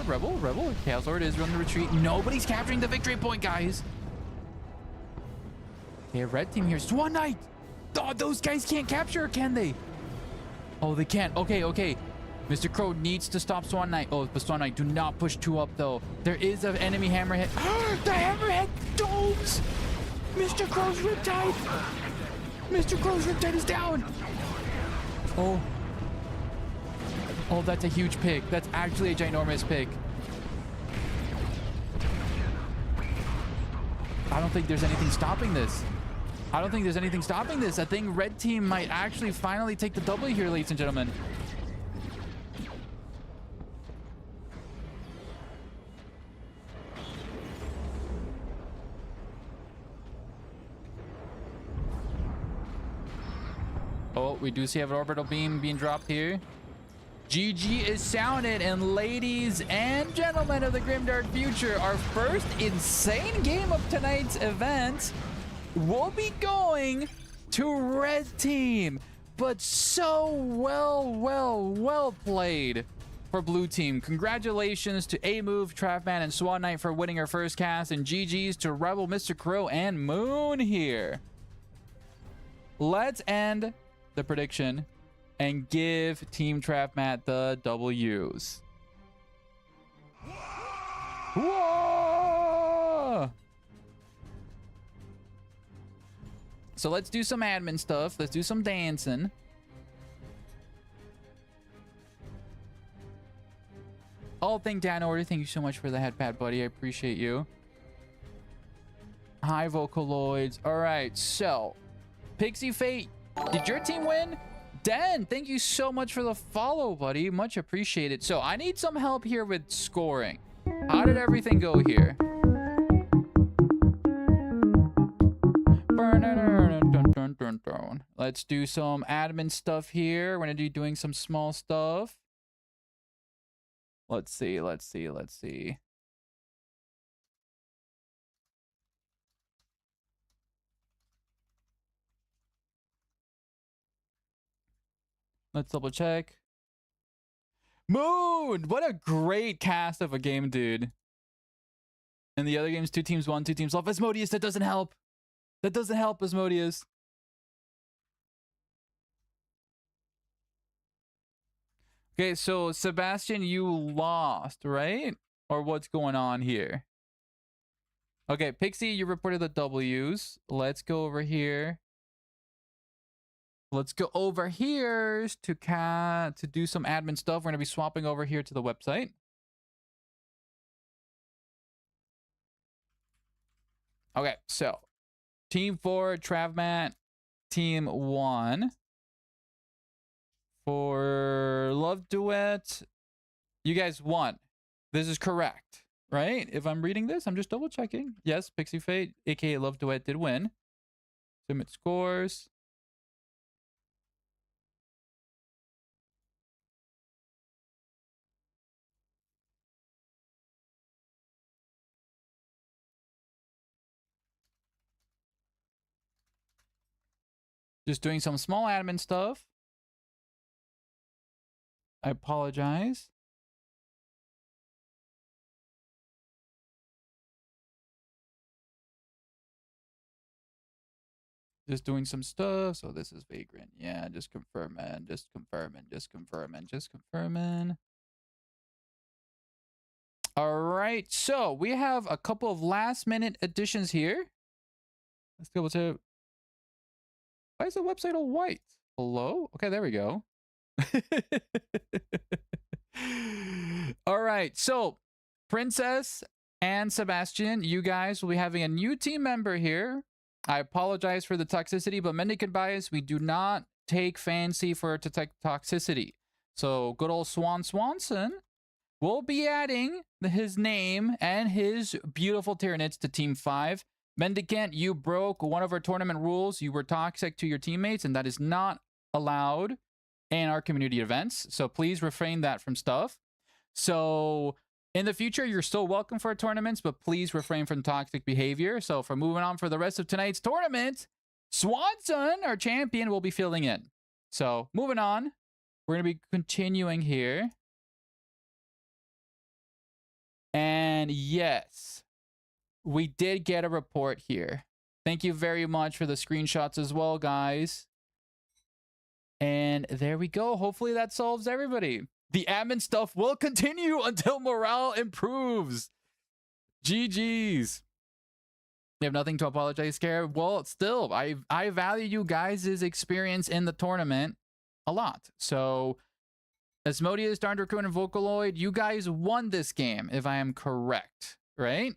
Speaker 1: Rebel. Chaos Lord is running the retreat. Nobody's capturing the victory point, guys. Okay, red team here. Swan Knight. Oh, those guys can't capture, can they? Oh, they can't. Okay. Mr. Crow needs to stop Swan Knight. Oh, but Swan Knight, do not push 2 up, though. There is an enemy Hammerhead. The Hammerhead domes. Mr. Crow's Riptide. Mr. Crow's Riptide is down. Oh, that's a huge pick. That's actually a ginormous pick. I don't think there's anything stopping this. I think red team might actually finally take the W here, ladies and gentlemen. Oh, we do see an orbital beam being dropped here. GG is sounded, and ladies and gentlemen of the Grimdark Future, our first insane game of tonight's event will be going to red team, but so well played for blue team. Congratulations to A-Move, Trapman, and Swan Knight for winning our first cast, and GG's to Rebel, Mr. Crow, and Moon here. Let's end the prediction and give Team Trapmat the W's. Whoa! So let's do some admin stuff. Let's do some dancing. Oh, thank Dan Order. Thank you so much for the headpad, buddy. I appreciate you. Hi, Vocaloids. All right, so Pixie Fate, did your team win? Dan, thank you so much for the follow, buddy. Much appreciated. So I need some help here with scoring. How did everything go here? Let's do some admin stuff here. We're gonna be doing some small stuff. Let's see. Let's double check. Moon! What a great cast of a game, dude. And the other games, 2 teams won, 2 teams lost. Asmodeus, that doesn't help. That doesn't help, Asmodeus. Okay, so Sebastian, you lost, right? Or what's going on here? Okay, Pixie, you reported the W's. Let's go over here. Let's go over here to do some admin stuff. We're going to be swapping over here to the website. Okay, so Team 4, Travmat. Team 1. For Love Duet, you guys won. This is correct, right? If I'm reading this, I'm just double checking. Yes, Pixie Fate, aka Love Duet, did win. Submit scores. Just doing some small admin stuff. I apologize. Just doing some stuff. So this is Vagrant. Yeah, just confirming. Just confirming. All right. So we have a couple of last minute additions here. Let's go to. Why is the website all white? Hello? Okay, there we go. All right. So Princess and Sebastian, you guys will be having a new team member here. I apologize for the toxicity, but Mendicant Bias, we do not take fancy for toxicity. So good old Swanson will be adding his name and his beautiful Tyranids to Team 5. Mendicant, you broke one of our tournament rules. You were toxic to your teammates, and that is not allowed in our community events. So please refrain that from stuff. So in the future, you're still welcome for tournaments, but please refrain from toxic behavior. So for moving on for the rest of tonight's tournament, Swanson, our champion, will be filling in. So moving on, we're going to be continuing here. And yes, we did get a report here. Thank you very much for the screenshots as well, guys. And there we go. Hopefully that solves everybody. The admin stuff will continue until morale improves. GG's. You have nothing to apologize, Scarab. Well, still, I value you guys' experience in the tournament a lot. So, Asmodeus, Darn Raccoon, and Vocaloid, you guys won this game, if I am correct, right?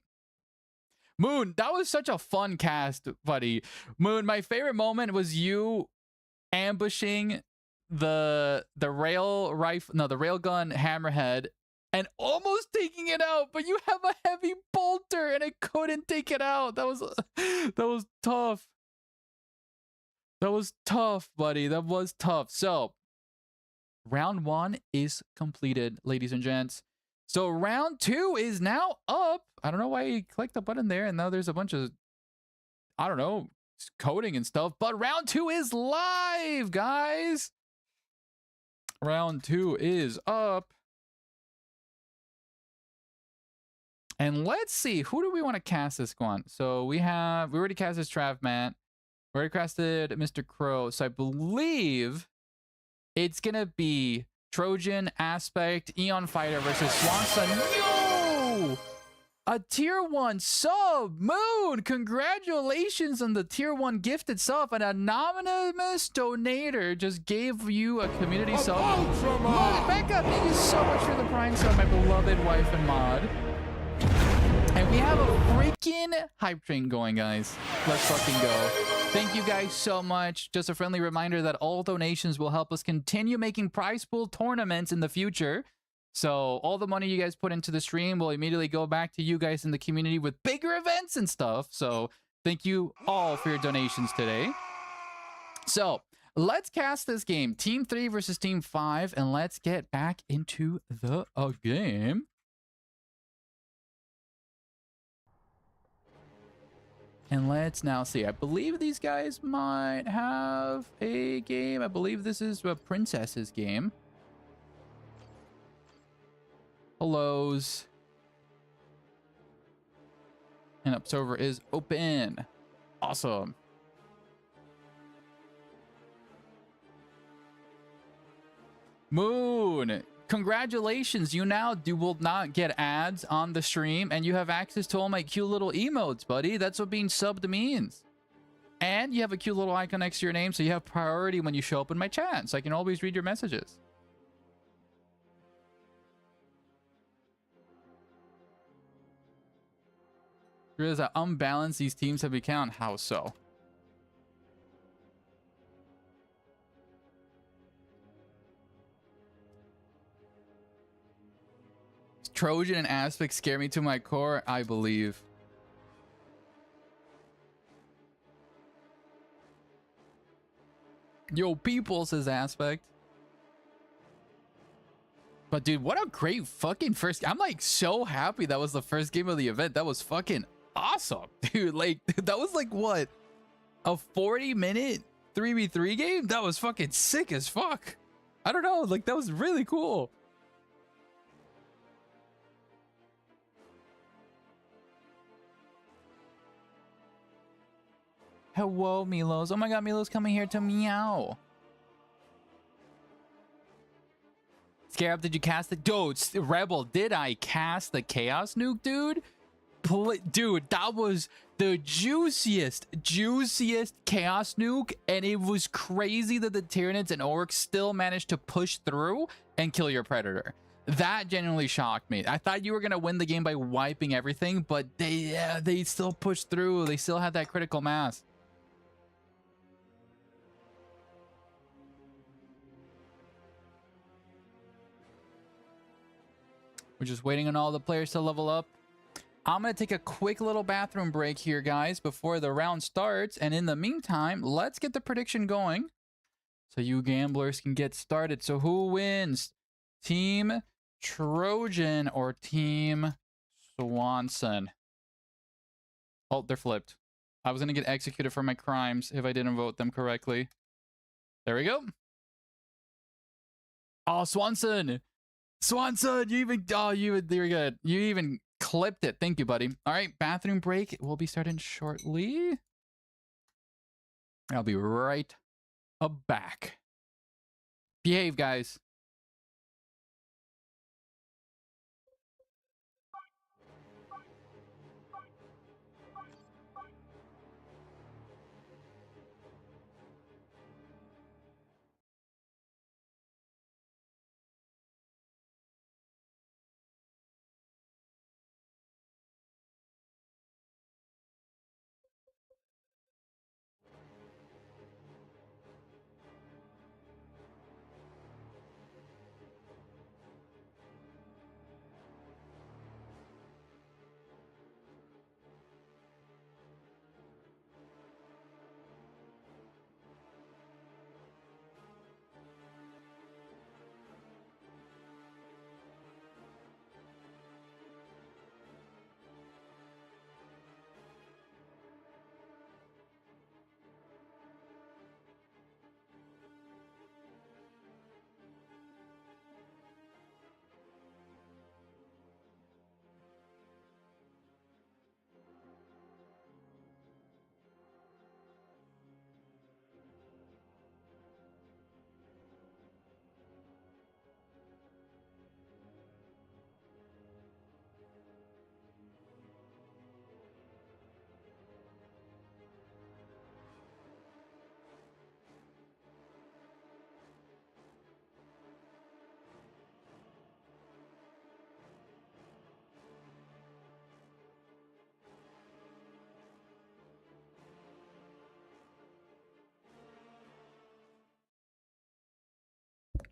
Speaker 1: Moon, that was such a fun cast, buddy. Moon, my favorite moment was you ambushing the railgun hammerhead and almost taking it out, but you have a heavy bolter and it couldn't take it out. That was tough. That was tough, buddy. That was tough. So round 1 is completed, ladies and gents. So round 2 is now up. I don't know why you clicked the button there and now there's a bunch of, I don't know, coding and stuff, but round 2 is live, guys. Round 2 is up. And let's see, who do we want to cast this one? So we already cast this Travmat. We already casted Mr. Crow. So I believe it's gonna be Trojan, Aspect, Eon Fighter versus Swanson. Yo! A tier 1 sub. Moon, congratulations on the tier 1 gift itself. An anonymous donator just gave you a community sub. Moon, Becca, thank you so much for the prime sub, my beloved wife and mod. And we have a freaking hype train going, guys. Let's fucking go. Thank you guys so much. Just a friendly reminder that all donations will help us continue making prize pool tournaments in the future. So all the money you guys put into the stream will immediately go back to you guys in the community with bigger events and stuff. So thank you all for your donations today. So let's cast this game. Team 3 versus Team 5. And let's get back into the game. And let's now see. I believe these guys might have a game. I believe this is a princess's game. Hellos. And observer is open. Awesome. Moon, congratulations. You now will not get ads on the stream, and you have access to all my cute little emotes, buddy. That's what being subbed means. And you have a cute little icon next to your name, so you have priority when you show up in my chat, so I can always read your messages. Realize how unbalanced these teams have become. How so? Trojan and Aspect scare me to my core, I believe. Yo, people, says Aspect. But dude, what a great fucking first. I'm like so happy that was the first game of the event. That was fucking awesome, dude. Like, that was like what? A 40-minute 3v3 game? That was fucking sick as fuck. I don't know, like that was really cool. Hello, Milos. Oh my god, Milos coming here to meow. Scarab, did you cast the... Dude, Rebel, did I cast the Chaos Nuke, dude? Dude, that was the juiciest Chaos Nuke, and it was crazy that the Tyranids and Orcs still managed to push through and kill your Predator. That genuinely shocked me. I thought you were going to win the game by wiping everything, but they still pushed through. They still had that critical mass. We're just waiting on all the players to level up. I'm going to take a quick little bathroom break here, guys, before the round starts. And in the meantime, let's get the prediction going so you gamblers can get started. So who wins? Team Trojan or Team Swanson? Oh, they're flipped. I was going to get executed for my crimes if I didn't vote them correctly. There we go. Oh, Swanson. Swanson, you even... Oh, you're good. You even clipped it. Thank you, buddy. All right, bathroom break. We'll be starting shortly. I'll be right back. Behave, guys.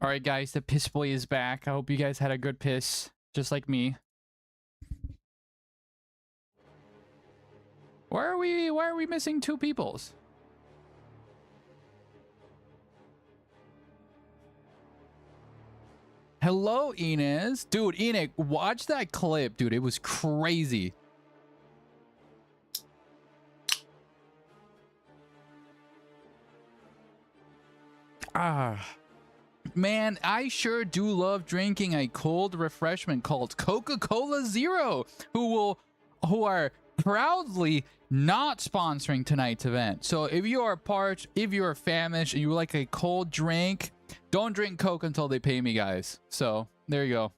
Speaker 1: All right, guys, the piss boy is back. I hope you guys had a good piss, just like me. Why are we missing 2 peoples? Hello, Inez. Dude, Enoch, watch that clip, dude. It was crazy. Man, I sure do love drinking a cold refreshment called Coca-Cola Zero, who are proudly not sponsoring tonight's event. So if you are parched, if you are famished, and you like a cold drink, don't drink Coke until they pay me, guys. So there you go.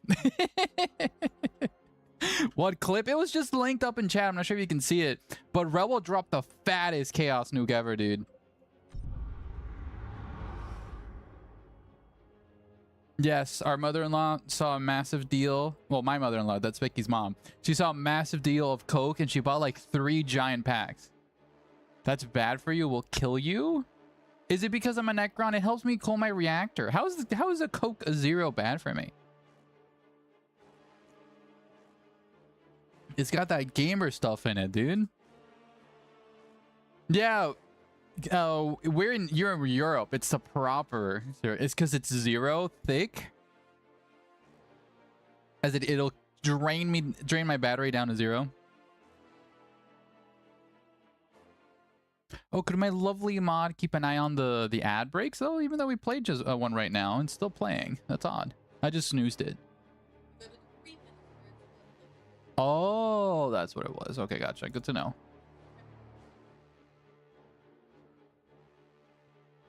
Speaker 1: What clip? It was just linked up in chat. I'm not sure if you can see it, but Rebel dropped the fattest chaos nuke ever, dude. Yes, our mother-in-law saw a massive deal. Well, my mother-in-law, that's Vicky's mom. She saw a massive deal of Coke and she bought like 3 giant packs. That's bad for you, will kill you? Is it because I'm a Necron? It helps me cool my reactor. How is a Coke Zero bad for me? It's got that gamer stuff in it, dude. Yeah. You're in Europe. It's the proper zero. It's because it's 0 thick. As it'll drain my battery down to 0. Oh, could my lovely mod keep an eye on the ad breaks though? Even though we played just one right now and still playing. That's odd. I just snoozed it. Oh, that's what it was. Okay, gotcha. Good to know.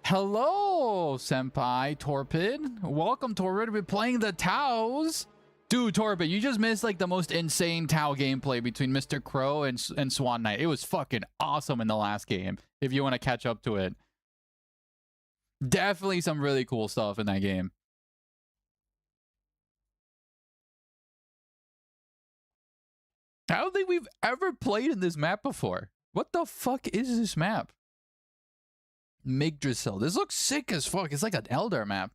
Speaker 1: Hello, Senpai Torpid. Welcome, Torpid. We're playing the Taos. Dude, Torpid, you just missed like the most insane Tao gameplay between Mr. Crow and Swan Knight. It was fucking awesome in the last game, if you want to catch up to it. Definitely some really cool stuff in that game. I don't think we've ever played in this map before. What the fuck is this map? Migdrasil. This looks sick as fuck. It's like an Eldar map.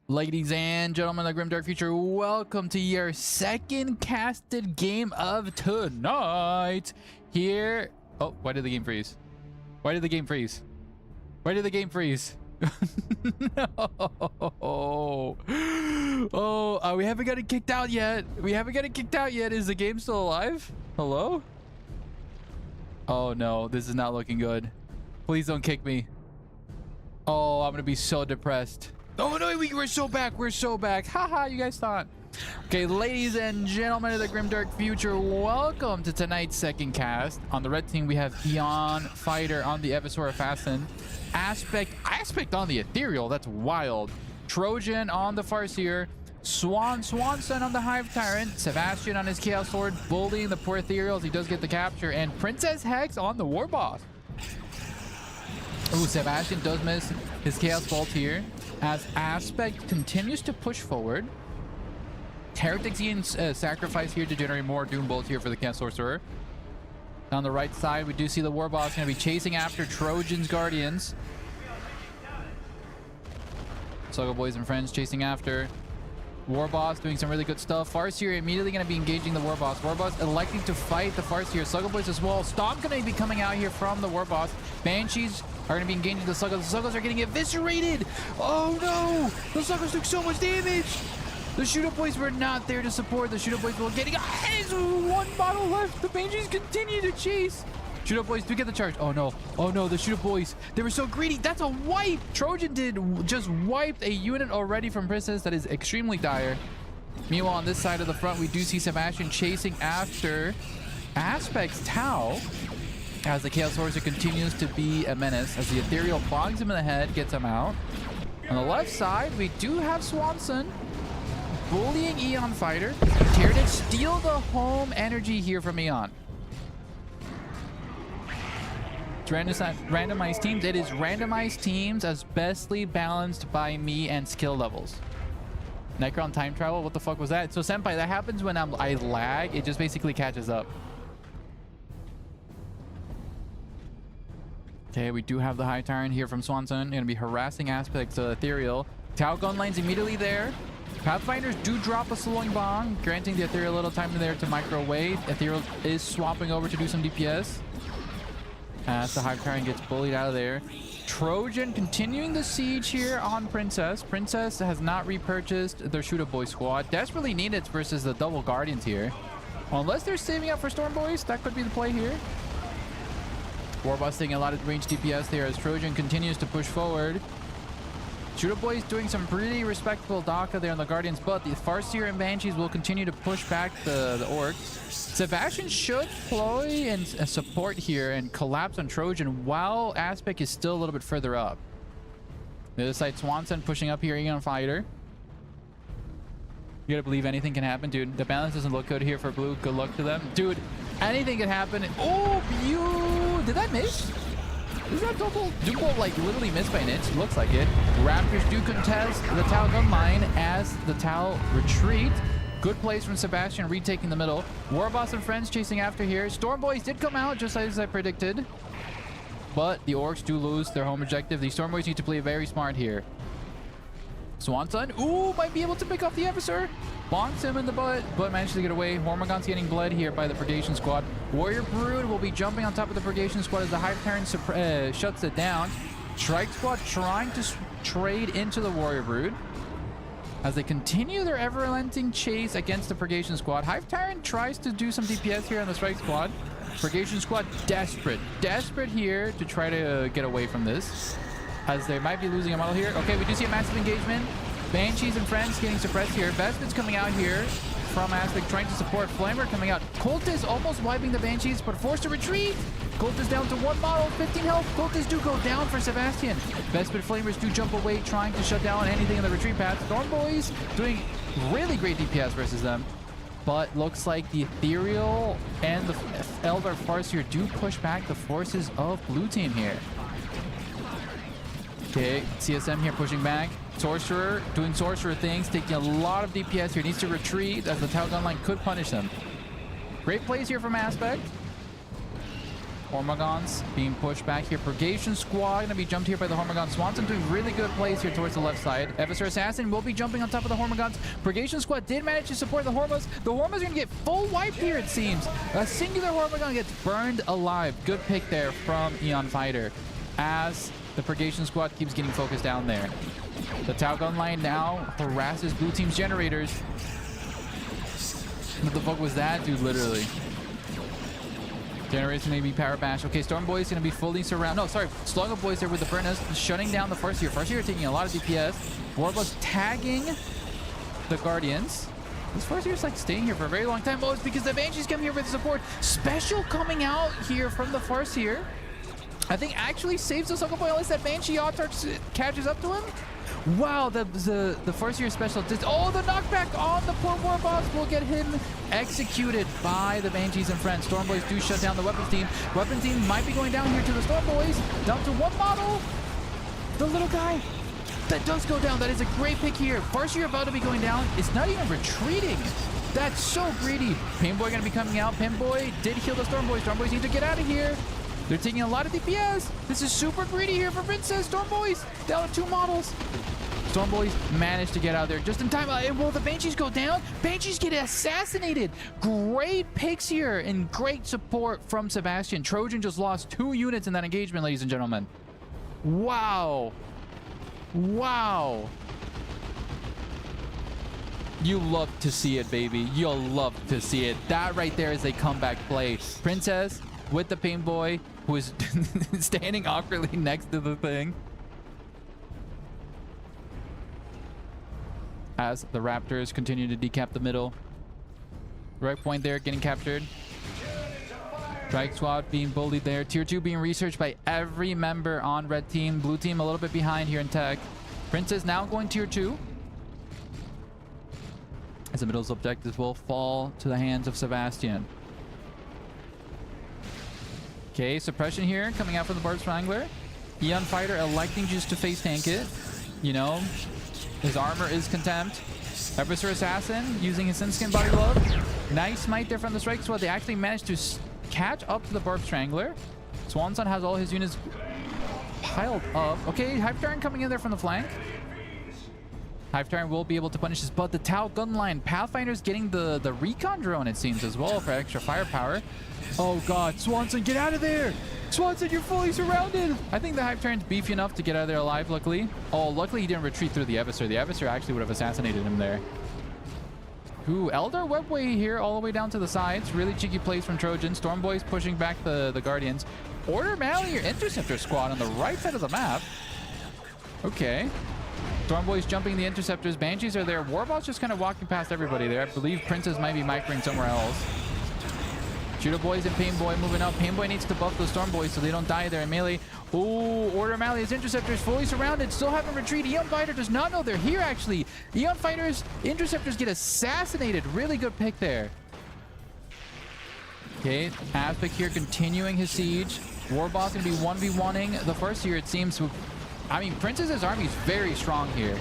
Speaker 1: Ladies and gentlemen of the Grimdark Future, welcome to your second casted game of tonight. Here... Oh, why did the game freeze? Why did the game freeze? Why did the game freeze? No. Oh, we haven't got it kicked out yet. We haven't got it kicked out yet. Is the game still alive? Hello? Oh no, this is not looking good. Please don't kick me. Oh, I'm gonna be so depressed. Oh no, we're so back. We're so back. Haha, you guys thought. Okay, ladies and gentlemen of the Grimdark Future, welcome to tonight's second cast. On the red team, we have Eon Fighter on the Evisora Fasten. Aspect on the Ethereal. That's wild. Trojan on the Farseer. Swanson on the Hive Tyrant. Sebastian on his Chaos Sword, bullying the poor Ethereals. He does get the capture. And Princess Hex on the War Boss. Ooh, Sebastian does miss his Chaos Bolt here. As Aspect continues to push forward. Heretics being sacrifice here to generate more Doom Bolts here for the Chaos Sorcerer. On the right side, we do see the War Boss going to be chasing after Trojan's Guardians. Sluggo Boys and Friends chasing after. War Boss doing some really good stuff. Farseer immediately going to be engaging the War Boss. War Boss electing to fight the Farseer. Sluggo Boys as well. Stomp going to be coming out here from the War Boss. Banshees are going to be engaging the Sluggos. The Sluggos are getting eviscerated. Oh no! The Sluggos took so much damage. The Shooter Boys were not there to support. The Shooter Boys were getting... There's one bottle left. The Banshees continue to chase. Shooter Boys do get the charge. Oh no. Oh no, the Shooter Boys. They were so greedy. That's a wipe. Trojan just wiped a unit already from Princess. That is extremely dire. Meanwhile, on this side of the front, we do see Sebastian chasing after Aspect's Tau. As the Chaos Sorcerer continues to be a menace. As the Ethereal bongs him in the head, gets him out. On the left side, we do have Swanson bullying Eon Fighter. Tyranid steal the home energy here from Eon. It's randomized teams. It is randomized teams as bestly balanced by me and skill levels. Necron time travel. What the fuck was that? So Senpai, that happens when I lag. It just basically catches up. Okay, we do have the High Tyrant here from Swanson. Going to be harassing aspects of Ethereal. Tau gun line's immediately there. Pathfinders do drop a slowing bomb, granting the Ethereal a little time there to microwave. Ethereal is swapping over to do some DPS. As the Hive Tyrant gets bullied out of there. Trojan continuing the siege here on Princess. Princess has not repurchased their Shooter Boy squad. Desperately need it versus the double Guardians here. Unless they're saving up for Storm Boys, that could be the play here. Warboss taking a lot of range DPS there as Trojan continues to push forward. Shooter Boys doing some pretty respectable Daka there on the Guardians, but the Farseer and Banshees will continue to push back the Orcs. Sebastian should deploy and support here and collapse on Trojan while Aspect is still a little bit further up. The other side, Swanson pushing up here, Eon Fighter. You gotta believe anything can happen, dude. The balance doesn't look good here for blue. Good luck to them. Dude, anything can happen. Oh, you... Did that miss? Is that double? Duple, like, literally missed by an inch. Looks like it. Raptors do contest the Tau gun line as the Tau retreat. Good plays from Sebastian, retaking the middle. Warboss and friends chasing after here. Storm Boys did come out, just as I predicted. But the Orcs do lose their home objective. The Storm Boys need to play very smart here. Swanson, ooh, might be able to pick off the Officer. Bonks him in the butt, but managed to get away. Hormagon's getting bled here by the Purgation Squad. Warrior Brood will be jumping on top of the Purgation Squad as the Hive Tyrant shuts it down. Strike Squad trying to trade into the Warrior Brood as they continue their ever-relenting chase against the Purgation Squad. Hive Tyrant tries to do some DPS here on the Strike Squad. Purgation Squad desperate here to try to get away from this, as they might be losing a model here. Okay, we do see a massive engagement. Banshees and friends getting suppressed here. Vestment's coming out here from Aspect, trying to support. Flamer coming out. Cultist almost wiping the Banshees, but forced to retreat. Cultist down to one model, 15 health. Cultists do go down for Sebastian. Vestment Flamers do jump away, trying to shut down anything in the retreat path. Storm Boys doing really great DPS versus them. But looks like the Ethereal and the Eldar Farseer do push back the forces of blue team here. Okay, CSM here pushing back. Sorcerer doing sorcerer things, taking a lot of DPS here. Needs to retreat as the Tau gun line could punish them. Great plays here from Aspect. Hormagons being pushed back here. Purgation Squad gonna be jumped here by the Hormagon. Swanson doing really good plays here towards the left side. Eviscer Assassin will be jumping on top of the Hormagons. Purgation Squad did manage to support the Hormas. The Hormas are gonna get full wipe here, it seems. A singular Hormagon gets burned alive. Good pick there from Eon Fighter as the Purgation Squad keeps getting focused down there. The Tau gun line now harasses blue team's generators. What the fuck was that, dude? Literally. Generators maybe power bash. Okay, Storm Boys gonna be fully surrounded. No, sorry, Slugger Boys there with the Furnace, shutting down the Farseer. Farseer taking a lot of DPS. Warboss tagging the Guardians. This Farseer's like staying here for a very long time. Oh, it's because the Banshees come here with support. Special coming out here from the Farseer. I think actually saves the Slugger Boy unless that Banshee Autarch catches up to him. Wow, the Farseer special did. Oh, the knockback on the poor Warboss will get him executed by the Banshees and friends. Storm Boys do shut down the weapons team. Weapons team might be going down here to the Storm Boys. Down to one model. The little guy. That does go down. That is a great pick here. Farseer about to be going down. It's not even retreating. That's so greedy. Pinboy gonna be coming out. Pinboy did heal the Storm Boys. Storm Boys need to get out of here. They're taking a lot of DPS. This is super greedy here for Princess. Storm Boys down to two models. Storm Boys managed to get out there just in time. Will the Banshees go down? Banshees get assassinated. Great picks here and great support from Sebastian. Trojan just lost 2 units in that engagement, ladies and gentlemen. Wow. Wow. You love to see it, baby. You'll love to see it. That right there is a comeback play. Princess with the Pain Boy, who is standing awkwardly next to the thing. As the Raptors continue to decap the middle. Right point there, getting captured. Strike Squad being bullied there. Tier 2 being researched by every member on red team. Blue team a little bit behind here in tech. Princess now going tier 2. As the middle's objectives will fall to the hands of Sebastian. Okay, suppression here coming out from the Barbed Strangler. Eon Fighter electing just to face tank it. You know, his armor is contempt. Eviscer Assassin using his Sin-Skin Body Glove. Nice smite there from the Strike Squad. They actually managed to catch up to the Barbed Strangler. Swanson has all his units piled up. Okay, Hive Tyrant coming in there from the flank. Hive Tyrant will be able to punish this, but the Tau gun line. Pathfinder's getting the recon drone, it seems, as well for extra firepower. Oh god, Swanson, get out of there! Swanson, you're fully surrounded! I think the Hive Tyrant's beefy enough to get out of there alive, luckily. Oh, luckily he didn't retreat through the Eviscer. The Eviscer actually would have assassinated him there. Ooh, Eldar Webway here all the way down to the sides. Really cheeky plays from Trojan. Storm Boys pushing back the Guardians. Order Mally, your Interceptor squad on the right side of the map. Okay. Storm Boys jumping the Interceptors. Banshees are there. Warball's just kind of walking past everybody there. I believe Princess might be microing somewhere else. Shooter Boys and Pain Boy moving up. Pain Boy needs to buff those Storm Boys so they don't die there in melee. Ooh, Order Mally, his Interceptors fully surrounded. Still haven't retreated. Eon Fighter does not know they're here, actually. Eon Fighters, Interceptors get assassinated. Really good pick there. Okay, Aspect here continuing his siege. Warboss going to be 1v1ing the first here, it seems. I mean, Princess's army is very strong here.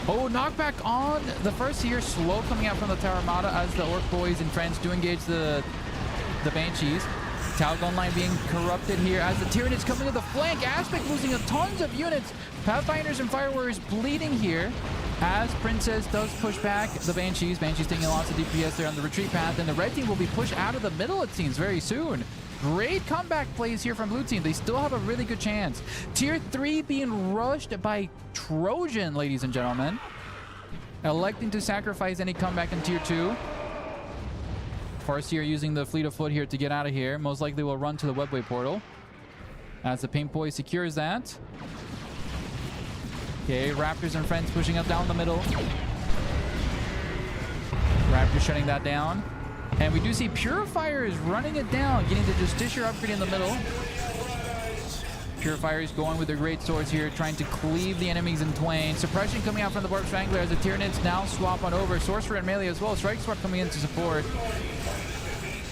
Speaker 1: Oh, knockback on the first here. Slow coming out from the Tower Armada as the Orc Boys and friends do engage the Banshees. Tau gun line being corrupted here as the Tyranids coming to the flank. Aspect losing tons of units. Pathfinders and Fire Warriors bleeding here as Princess does push back the Banshees. Banshees taking lots of DPS there on the retreat path, and the red team will be pushed out of the middle, it seems, very soon. Great comeback plays here from blue team. They still have a really good chance. Tier 3 being rushed by Trojan, ladies and gentlemen. Electing to sacrifice any comeback in Tier 2. Farseer using the fleet of foot here to get out of here. Most likely will run to the Webway portal as the Pain Boy secures that. Okay, Raptors and friends pushing up down the middle. Raptors shutting that down. And we do see Purifiers running it down, getting the Justiciar upgrade in the middle. Purifiers going with their great swords here, trying to cleave the enemies in twain. Suppression coming out from the Barb Strangler as the Tyranids now swap on over. Sorcerer and melee as well. Strike Sword coming in to support.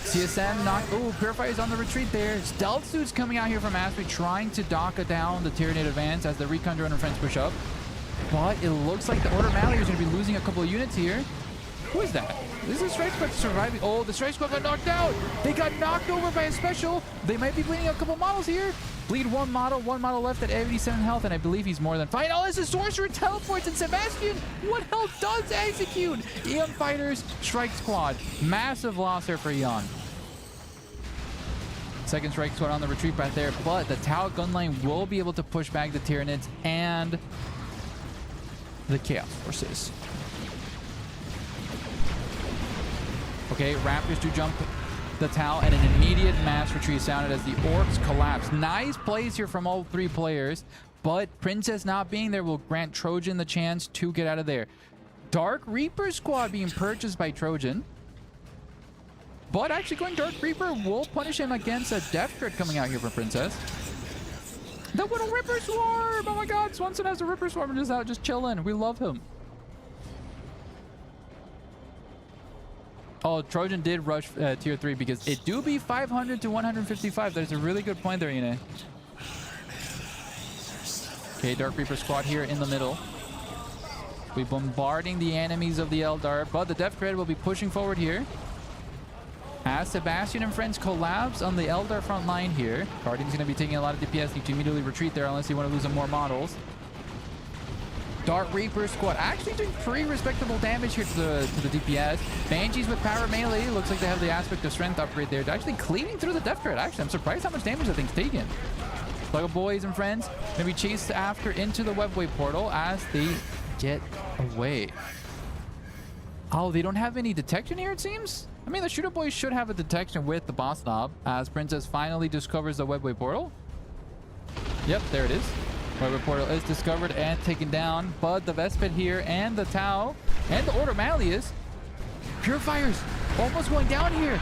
Speaker 1: CSM knock. Oh, Purifiers on the retreat there. Stealth Suits coming out here from Aspect, trying to dock down the Tyranid advance as the Recon Drone and friends push up. But it looks like the Order Mally is going to be losing a couple of units here. Who is that? This is the Strike Squad surviving. Oh, the Strike Squad got knocked out. They got knocked over by a special. They might be bleeding a couple models here. Bleed one model left at 87 health, and I believe he's more than fine. Oh, this is Sorcerer teleports, and Sebastian, what health does execute? Eon Fighters, Strike Squad. Massive loss there for Eon. Second Strike Squad on the retreat path there, but the Tau gunline will be able to push back the Tyranids and the Chaos Forces. Okay, Raptors do jump the Tau, and an immediate mass retreat sounded as the Orcs collapse. Nice plays here from all three players, but Princess not being there will grant Trojan the chance to get out of there. Dark Reaper squad being purchased by Trojan, but actually going Dark Reaper will punish him against a Death Crit coming out here from Princess. The little Ripper Swarm! Oh my god, Swanson has a Ripper Swarm just out, just chilling. We love him. Oh, Trojan did rush tier 3 because it do be 500 to 155. There's a really good point there, Ine. Okay, Dark Reaper squad here in the middle. We're bombarding the enemies of the Eldar, but the Death Crit will be pushing forward here. As Sebastian and friends collapse on the Eldar front line here. Guardian's going to be taking a lot of DPS. Need to immediately retreat there unless you want to lose some more models. Dark Reaper squad actually doing pretty respectable damage here to the DPS. Banshees with power melee. Looks like they have the aspect of strength upgrade there. They're actually cleaving through the Death Crit. Actually, I'm surprised how much damage that thing's taken. Sluggo Boys and friends gonna be chased after into the Webway portal as they get away. Oh, they don't have any detection here, it seems? I mean, the Shooter Boys should have a detection with the boss knob as Princess finally discovers the Webway portal. Yep, there it is. Webway portal is discovered and taken down, but the Vespid here and the Tau and the Order Malleus. Purifiers almost going down here.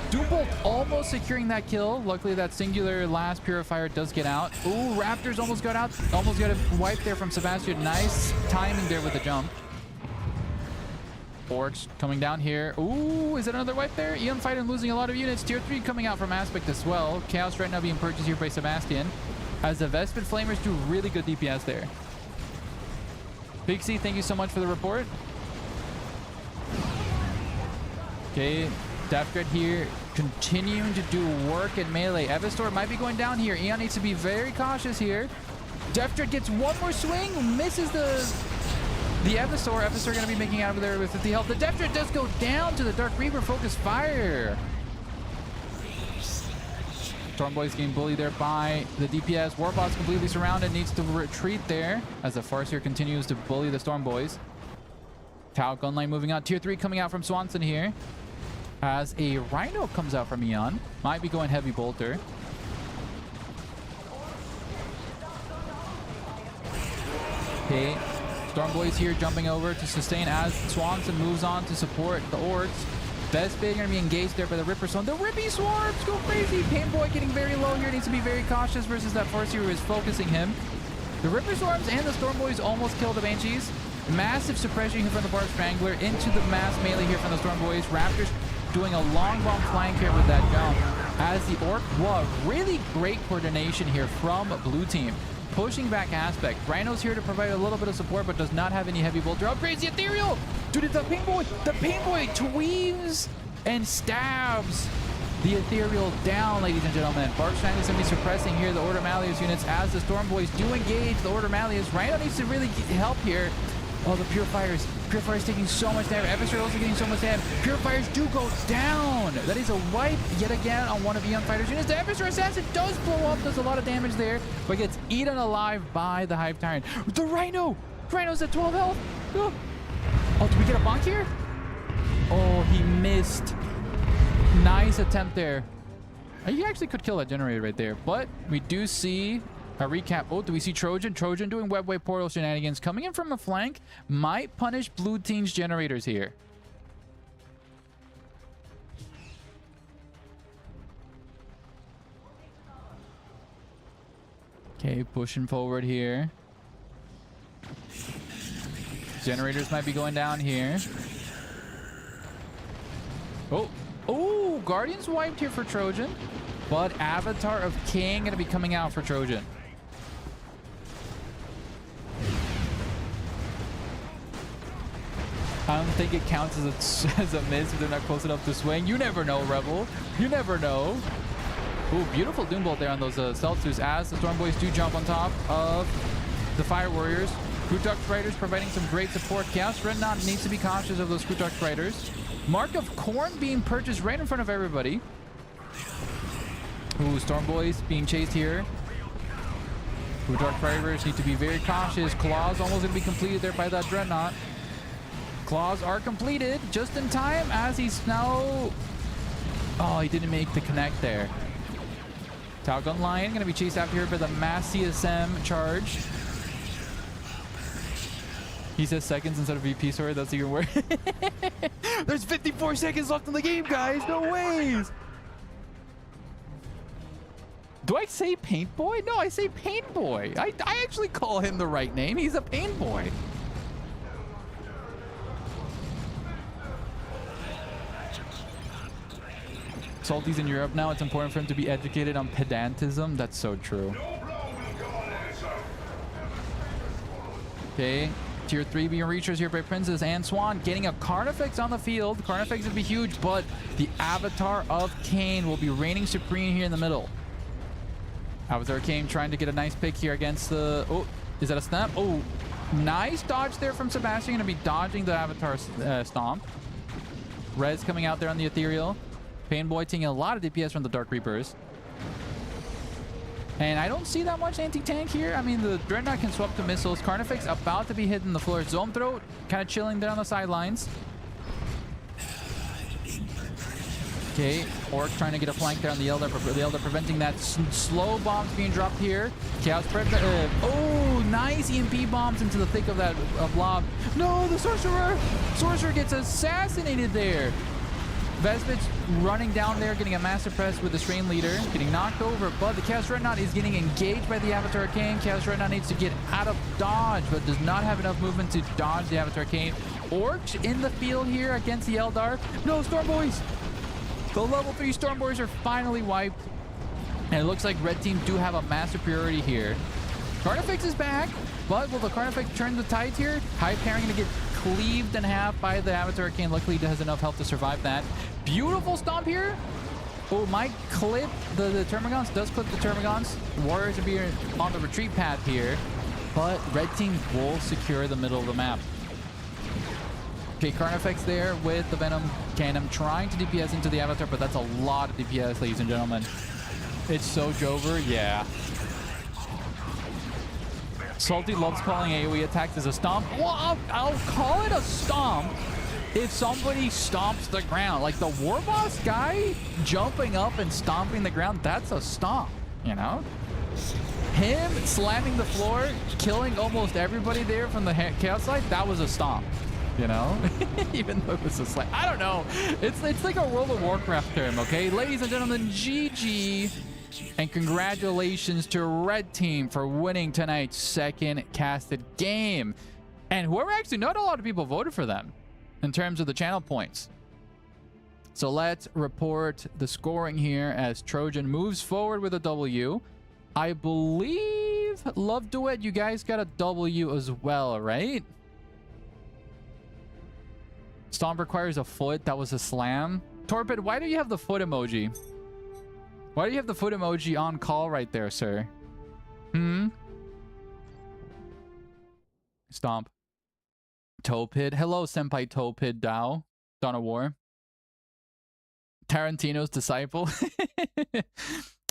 Speaker 1: Doombolt almost securing that kill. Luckily, that singular last Purifier does get out. Ooh, Raptors almost got out. Almost got a wipe there from Sebastian. Nice timing there with the jump. Orcs coming down here. Ooh, is it another wipe there? Eon Fighter losing a lot of units. Tier 3 coming out from Aspect as well. Chaos right now being purchased here by Sebastian. As the Vespid Flamers do really good DPS there. Big C, thank you so much for the report. Okay, Death Dread here continuing to do work in melee. Evistor might be going down here. Eon needs to be very cautious here. Death Dread gets one more swing, misses the Evistor. Evistor going to be making out of there with 50 health. The Death Dread does go down to the Dark Reaper. Focus fire. Stormboy's getting bullied there by the DPS. Warbot's completely surrounded, needs to retreat there as the Farseer continues to bully the Stormboys. Tau Gunline moving out. Tier 3 coming out from Swanson here. As a Rhino comes out from Eon. Might be going Heavy Bolter. Okay, Stormboy's here jumping over to sustain as Swanson moves on to support the Orcs. Vespid going to be engaged there by the Ripper Swarm. The Rippy Swarms go crazy. Painboy getting very low here. Needs to be very cautious versus that Farseer who is focusing him. The Ripper Swarms and the Stormboys almost kill the Banshees. Massive suppression here from the Barb Strangler into the mass melee here from the Stormboys. Raptors doing a long bomb flank here with that jump. As the Orc, wow, really great coordination here from Blue Team. Pushing back Aspect. Rhino's here to provide a little bit of support, but does not have any heavy bolter upgrades. The Ethereal! Dude, the Painboy tweaves and stabs the Ethereal down, ladies and gentlemen. Barb Strangler is going to be suppressing here the Order Malleus units as the Stormboys do engage the Order Malleus. Rhino needs to really help here. Oh, the Purifiers. Purifiers taking so much damage. Eviscer also getting so much damage. Purifiers do go down. That is a wipe yet again on one of Eon Fighter's units. The Eviscer Assassin does blow up. Does a lot of damage there, but gets eaten alive by the Hive Tyrant. The Rhino. Rhino's at 12 health. Oh, did we get a bonk here? Oh, he missed. Nice attempt there. He actually could kill that generator right there, but we do see a recap. Oh, do we see Trojan? Trojan doing webway portal shenanigans coming in from a flank. Might punish Blue Team's generators here. Okay, pushing forward here. Generators might be going down here. Oh, Guardians wiped here for Trojan. But Avatar of King going to be coming out for Trojan. I don't think it counts as a miss if they're not close enough to swing. You never know, Rebel. You never know. Ooh, beautiful Doombolt there on those Celtics as the Stormboys do jump on top of the Fire Warriors. Kutuk Riders providing some great support. Chaos Redknot needs to be cautious of those Kutuk Riders. Mark of Corn being purchased right in front of everybody. Ooh, Stormboys being chased here. Kutuk Riders need to be very cautious. Claws almost going to be completed there by that Dreadnought. Claws are completed just in time as he's now... Oh, he didn't make the connect there. Talgon Lion going to be chased after here by the mass CSM charge. He says seconds instead of VP, sorry, that's even worse. There's 54 seconds left in the game, guys. No ways. Do I say Paint Boy? No, I say Paint Boy. I actually call him the right name. He's a Paint Boy. Salty's in Europe now. It's important for him to be educated on pedantism. That's so true. Okay. Tier 3 being reachers here by Princess and Swan. Getting a Carnifex on the field. Carnifex would be huge, but the Avatar of Cain will be reigning supreme here in the middle. Avatar of Cain trying to get a nice pick here against the... Oh, is that a snap? Oh, nice dodge there from Sebastian. Going to be dodging the Avatar stomp. Rez coming out there on the Ethereal. Painboy taking a lot of DPS from the Dark Reapers. And I don't see that much anti-tank here. I mean, the Dreadnought can swap to missiles. Carnifex about to be hitting the floor. Zone Throat kind of chilling there on the sidelines. Okay, Orc trying to get a flank there on the Elder. The Elder preventing that. Slow bombs being dropped here. Chaos spread. Oh, nice EMP bombs into the thick of that blob. No, the Sorcerer! Sorcerer gets assassinated there. Vespid's running down there, getting a massive press with the Strain Leader, getting knocked over, but the Chaos Dreadnought is getting engaged by the Avatar King. Chaos Dreadnought needs to get out of dodge, but does not have enough movement to dodge the Avatar King. Orcs in the field here against the Eldar. No, Stormboys! The level 3 Stormboys are finally wiped. And it looks like Red Team do have a massive priority here. Carnifex is back, but will the Carnifex turn the tides here? Hive Carrying going to get cleaved in half by the Avatar Arcane. Luckily, he has enough health to survive that. Beautiful stomp here. Oh, might clip the Termagants. Does clip the Termagants. Warriors are being on the retreat path here. But red team will secure the middle of the map. Okay, Carnifex there with the Venom Cannon trying to DPS into the Avatar, but that's a lot of DPS, ladies and gentlemen. It's so Jover, yeah. Salty loves calling AoE attacks as a stomp. Well, I'll call it a stomp if somebody stomps the ground. Like the War Boss guy jumping up and stomping the ground, that's a stomp, you know? Him slamming the floor, killing almost everybody there from the Chaos side, that was a stomp. You know, even though it was a slam. I don't know. It's like a World of Warcraft term, okay? Ladies and gentlemen, GG. And congratulations to Red Team for winning tonight's second casted game. And whoever actually, not a lot of people voted for them in terms of the channel points. So let's report the scoring here as Trojan moves forward with a W. I believe Love Duet, you guys got a W as well, right? Stomp requires a foot. That was a slam. Torpid, why do you have the foot emoji? Why do you have the foot emoji on call right there, sir? Stomp. Topid. Hello, Senpai Topid Dao. Dawn of War. Tarantino's disciple.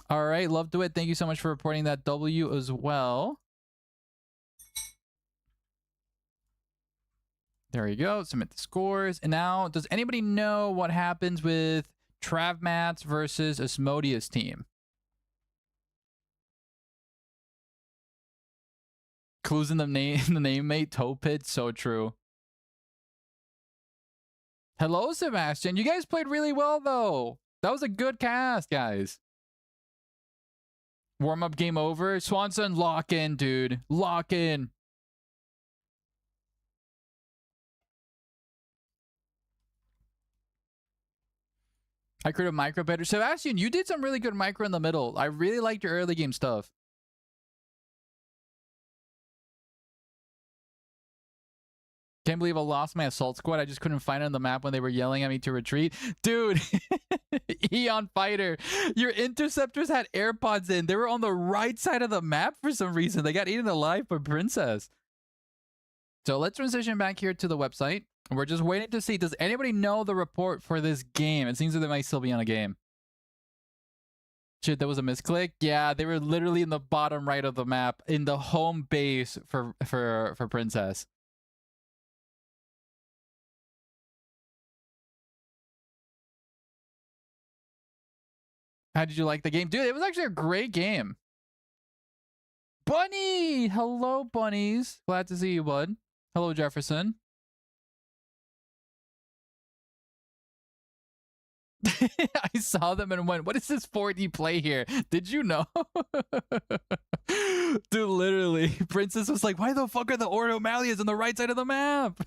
Speaker 1: All right, Love to it. Thank you so much for reporting that W as well. There you go. Submit the scores. And now, does anybody know what happens with Travmats versus Asmodeus team? Clues in the name mate. Topid. So true. Hello, Sebastian. You guys played really well, though. That was a good cast, guys. Warm-up game over. Swanson, lock in, dude. Lock in. I could have micro better. Sebastian, you did some really good micro in the middle. I really liked your early game stuff. Can't believe I lost my assault squad. I just couldn't find it on the map when they were yelling at me to retreat. Dude, Eon Fighter, your interceptors had AirPods in. They were on the right side of the map for some reason. They got eaten alive by Princess. So let's transition back here to the website. We're just waiting to see, does anybody know the report for this game? It seems that they might still be on a game. Shit, that was a misclick. Yeah, they were literally in the bottom right of the map, in the home base for Princess. How did you like the game? Dude, it was actually a great game. Bunny! Hello, bunnies. Glad to see you, bud. Hello, Jefferson. I saw them and went, what is this 4D play here? Did you know? Dude, literally. Princess was like, why the fuck are the Ordomalias on the right side of the map?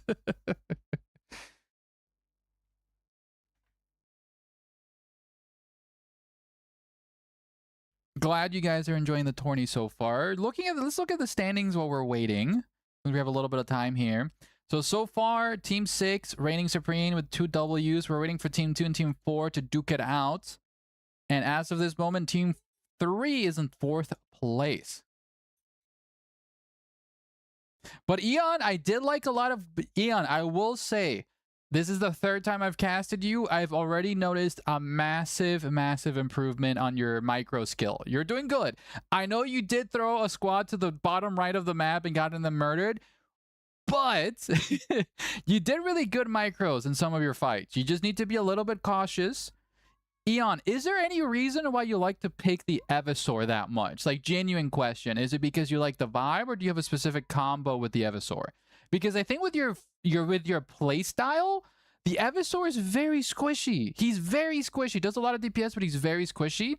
Speaker 1: Glad you guys are enjoying the tourney so far. Let's look at the standings while we're waiting. We have a little bit of time here. So far, Team 6 reigning supreme with 2 Ws. We're waiting for Team 2 and Team 4 to duke it out. And as of this moment, Team 3 is in 4th place. But Eon, I did like a lot of... Eon, I will say, this is the 3rd time I've casted you. I've already noticed a massive, massive improvement on your micro skill. You're doing good. I know you did throw a squad to the bottom right of the map and got them murdered. But you did really good micros in some of your fights. You just need to be a little bit cautious. Eon, is there any reason why you like to pick the Evisaur that much? Like, genuine question. Is it because you like the vibe, or do you have a specific combo with the Evisaur? Because I think with your play style, the Evisaur is very squishy. He's very squishy. Does a lot of DPS, but he's very squishy.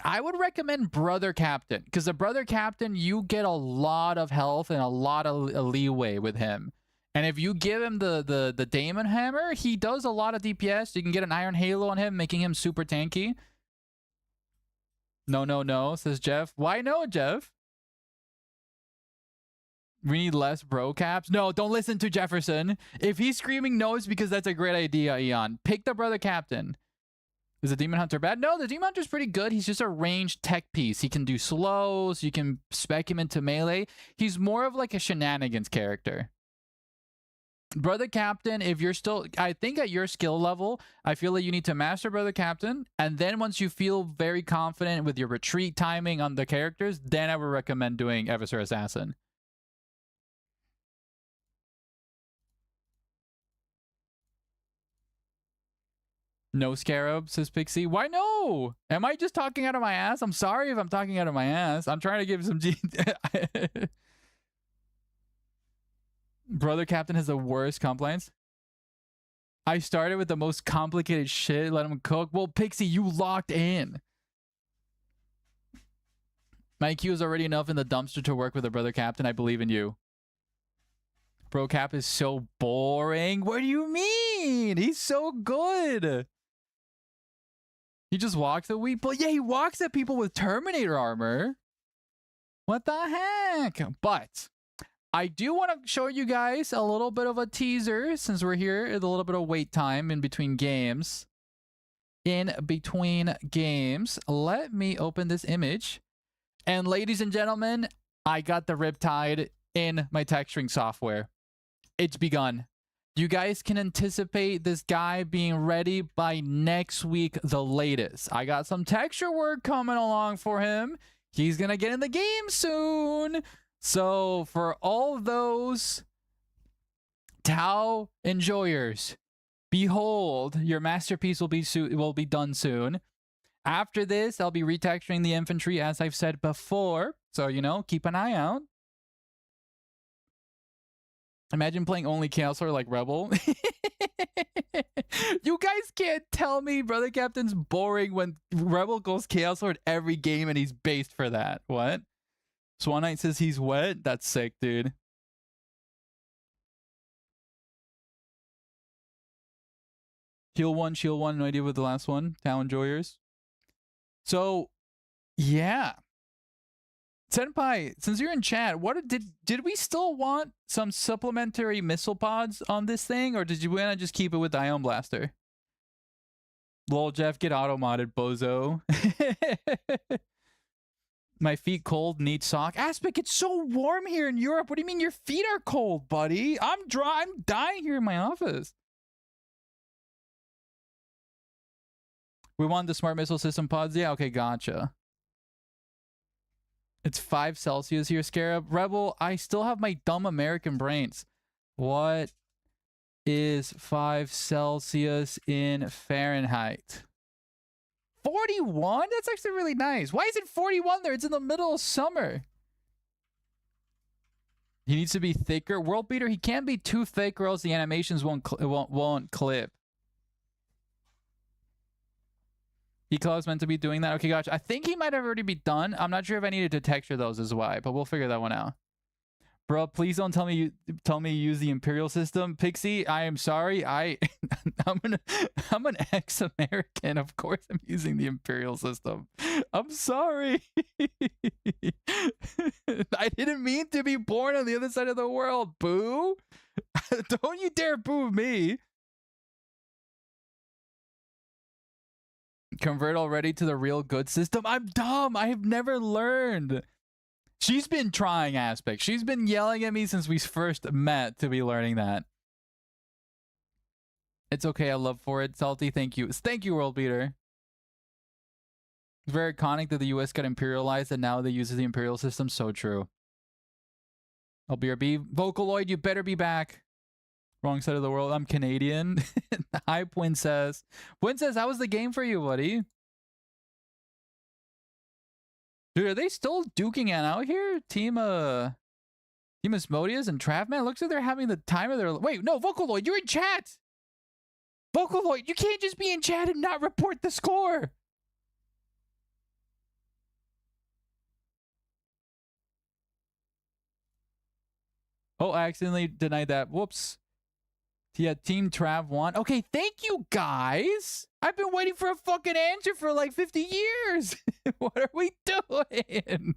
Speaker 1: I would recommend Brother Captain, because the Brother Captain, you get a lot of health and a lot of leeway with him. And if you give him the Daemon Hammer, he does a lot of DPS. You can get an Iron Halo on him, making him super tanky. No, says Jeff. Why no, Jeff? We need less bro caps. No, don't listen to Jefferson. If he's screaming no, it's because that's a great idea, Eon. Pick the brother captain. Is the Demon Hunter bad? No, the Demon Hunter's pretty good. He's just a ranged tech piece. He can do slows. You can spec him into melee. He's more of like a shenanigans character. Brother Captain, if you're still... I think at your skill level, I feel like you need to master Brother Captain. And then once you feel very confident with your retreat timing on the characters, then I would recommend doing Eversor Assassin. No Scarab, says Pixie. Why no? Am I just talking out of my ass? I'm sorry if I'm talking out of my ass. I'm trying to give some... Brother Captain has the worst complaints. I started with the most complicated shit. Let him cook. Well, Pixie, you locked in. My IQ is already enough in the dumpster to work with a Brother Captain. I believe in you. Bro Cap is so boring. What do you mean? He's so good. He just walks at weak. But yeah, he walks at people with Terminator armor. What the heck? But I do want to show you guys a little bit of a teaser since we're here. It's a little bit of wait time in between games. Let me open this image. And ladies and gentlemen, I got the Riptide in my texturing software. It's begun. You guys can anticipate this guy being ready by next week, the latest. I got some texture work coming along for him. He's going to get in the game soon. So for all those Tau enjoyers, behold, your masterpiece will be done soon. After this, I'll be retexturing the infantry, as I've said before. So, you know, keep an eye out. Imagine playing only Chaos Lord like Rebel. You guys can't tell me Brother Captain's boring when Rebel goes Chaos Lord every game and he's based for that. What? Swan Knight says he's wet? That's sick, dude. Shield 1, no idea what the last one. Town Enjoyers. So, yeah. Senpai, since you're in chat, what did we still want some supplementary missile pods on this thing, or did you want to just keep it with the Ion Blaster? Lol, Jeff, get auto-modded, bozo. My feet cold, need sock. Aspic, it's so warm here in Europe. What do you mean your feet are cold, buddy? I'm dying here in my office. We want the smart missile system pods. Yeah, okay, gotcha. It's 5 Celsius here, Scarab. Rebel, I still have my dumb American brains. What is 5 Celsius in Fahrenheit? 41? That's actually really nice. Why is it 41 there? It's in the middle of summer. He needs to be thicker. World Beater, he can't be too thick or else the animations won't clip. Eclaw's meant to be doing that. Okay, gotcha. I think he might have already been done. I'm not sure if I needed to texture those as why, but we'll figure that one out. Bro, please don't tell me you use the Imperial system. Pixie, I am sorry. I'm an ex-American. Of course I'm using the Imperial system. I'm sorry. I didn't mean to be born on the other side of the world, boo. Don't you dare boo me. Convert already to the real good system? I'm dumb. I have never learned. She's been trying aspects. She's been yelling at me since we first met to be learning that. It's okay. I love for it. Salty, thank you. Thank you, World Beater. It's very iconic that the US got imperialized and now they use the Imperial system. So true. LBRB. Vocaloid, you better be back. Wrong side of the world. I'm Canadian. Hi, Princess. Princess, how was the game for you, buddy? Dude, are they still duking it out here? Team Asmodeus and Travman? Looks like they're having the time of their... Wait, no, Vocaloid, you're in chat! Vocaloid, you can't just be in chat and not report the score! Oh, I accidentally denied that. Whoops. Yeah, Team Trav won. Okay, thank you guys. I've been waiting for a fucking answer for like 50 years. What are we doing?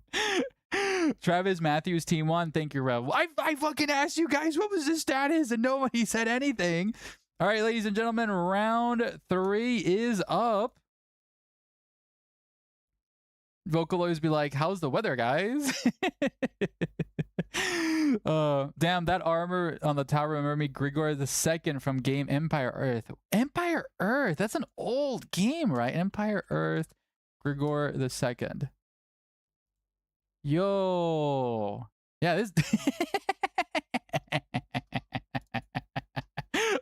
Speaker 1: Travis Matthews, team 1. Thank you, Rev. I fucking asked you guys what was the status and nobody said anything. All right, ladies and gentlemen, round 3 is up. Vocaloids be like, how's the weather, guys? Damn, that armor on the tower remember me, Grigor the Second from game Empire Earth. Empire Earth, that's an old game, right? Empire Earth, Grigor the Second. Yo. Yeah, this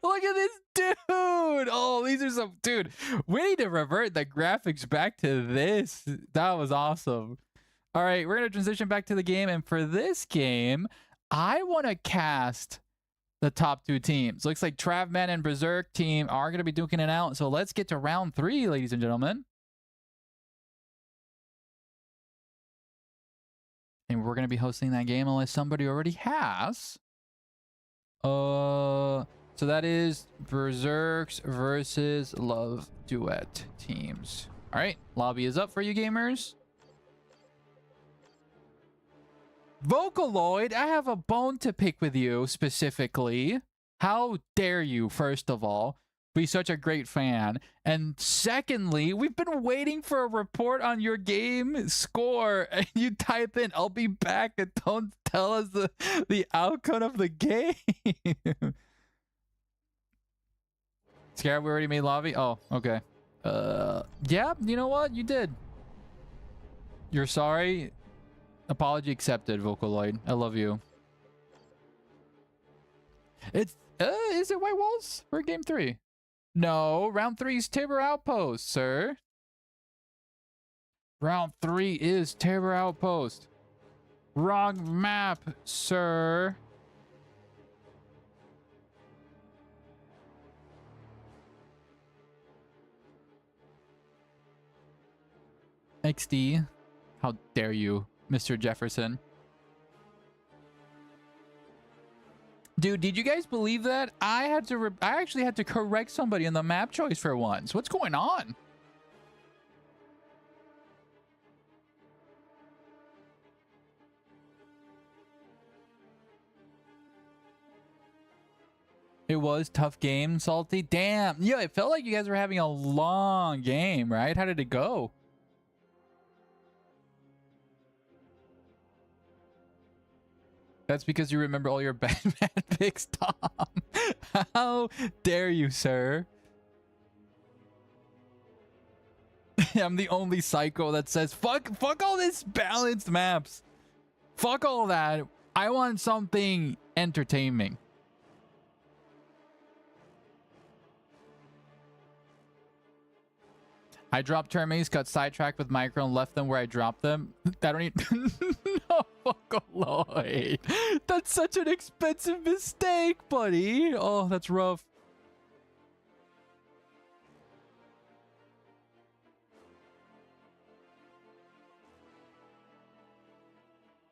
Speaker 1: look at this dude. Oh, these are some dude. We need to revert the graphics back to this. That was awesome. All right, we're gonna transition back to the game, and for this game, I want to cast the top 2 teams. Looks like Travman and Berserk team are gonna be duking it out. So let's get to round 3, ladies and gentlemen. And we're gonna be hosting that game unless somebody already has. So that is Berserks versus Love Duet teams. All right, lobby is up for you gamers. Vocaloid, I have a bone to pick with you specifically. How dare you, first of all, be such a great fan. And secondly, we've been waiting for a report on your game score. And you type in, I'll be back, and don't tell us the outcome of the game. Scarab, we already made lobby? Oh, okay. Yeah, you know what? You did. You're sorry. Apology accepted, Vocaloid. I love you. It's, is it White Walls for game 3? No, round 3 is Tabor Outpost, sir. Round 3 is Tabor Outpost. Wrong map, sir. XD. How dare you, Mr. Jefferson. Dude, did you guys believe that? I actually had to correct somebody in the map choice for once. What's going on? It was tough game, Salty. Damn. Yeah, it felt like you guys were having a long game, right? How did it go? That's because you remember all your Batman picks, Tom. How dare you, sir? I'm the only psycho that says, fuck all this balanced maps. Fuck all that. I want something entertaining. I dropped Termes, got sidetracked with Micro, and left them where I dropped them. I don't even... No, fuck Lloyd. That's such an expensive mistake, buddy. Oh, that's rough.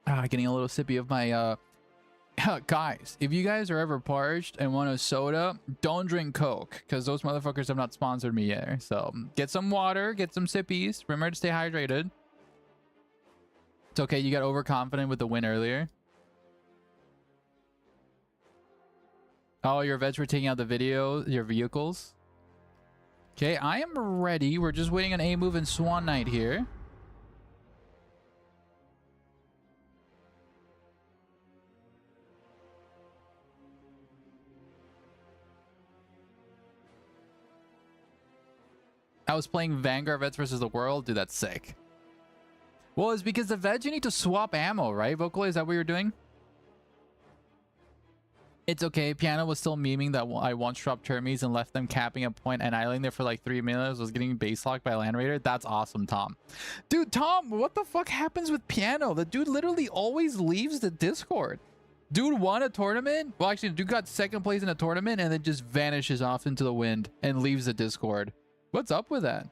Speaker 1: Getting a little sippy of my... Guys, if you guys are ever parched and want a soda, don't drink Coke, because those motherfuckers have not sponsored me yet. So get some water, get some sippies. Remember to stay hydrated. It's okay, you got overconfident with the win earlier. Oh, your vets were taking out the video, your vehicles. Okay, I am ready. We're just waiting on A-Move and Swan Knight here. I was playing Vanguard Vets versus the World. Dude, that's sick. Well, it's because the Veg, you need to swap ammo, right? Vocally, is that what you're doing? It's okay. Piano was still memeing that I once dropped Termes and left them capping a point and idling there for like 3 minutes. Was getting base locked by Land Raider. That's awesome, Tom. Dude, Tom, what the fuck happens with Piano? The dude literally always leaves the Discord. Dude won a tournament. Well, actually, dude got second place in a tournament and then just vanishes off into the wind and leaves the Discord. What's up with that?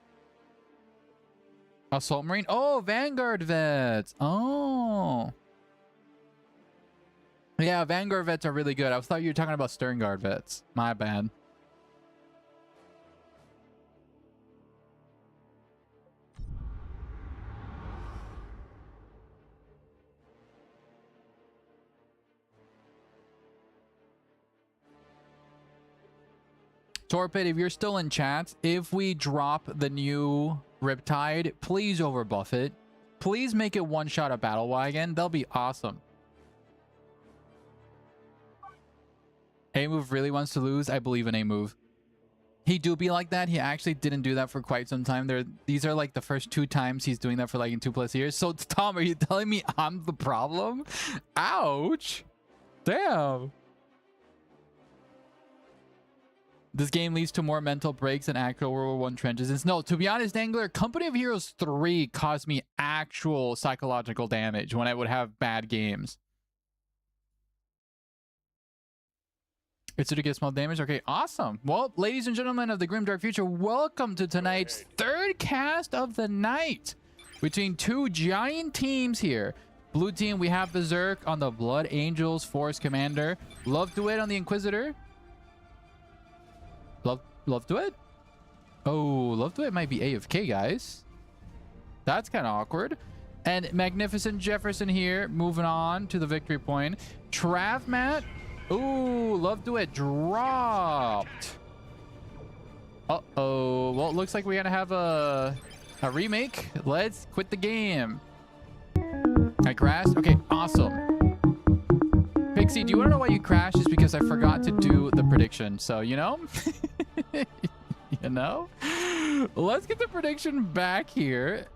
Speaker 1: Assault Marine? Oh, Vanguard Vets. Oh. Yeah, Vanguard Vets are really good. I thought you were talking about Sternguard Vets. My bad. Torpid, if you're still in chat, if we drop the new Riptide, please overbuff it. Please make it one shot a battle wagon. That'll be awesome. A-Move really wants to lose. I believe in A-Move. He do be like that. He actually didn't do that for quite some time. These are like the first 2 times he's doing that for like in 2+ years. So Tom, are you telling me I'm the problem? Ouch. Damn. This game leads to more mental breaks than actual World War I trenches. No, to be honest, Angler, Company of Heroes 3 caused me actual psychological damage when I would have bad games. It's to get small damage. Okay, awesome. Well, ladies and gentlemen of the Grim Dark Future, welcome to tonight's 3rd cast of the night between 2 giant teams here. Blue team, we have Berserk on the Blood Angels Force Commander. Love to it on the Inquisitor. Love to it. Oh, Love to it might be AFK, guys. That's kind of awkward. And Magnificent Jefferson here, moving on to the victory point. Trav Matt. Ooh, Love to it dropped. Uh-oh. Well, it looks like we're gonna have a remake. Let's quit the game. I crashed. Okay, awesome. Pixie, do you want to know why you crashed? It's because I forgot to do the prediction. So, you know? You know? Let's get the prediction back here.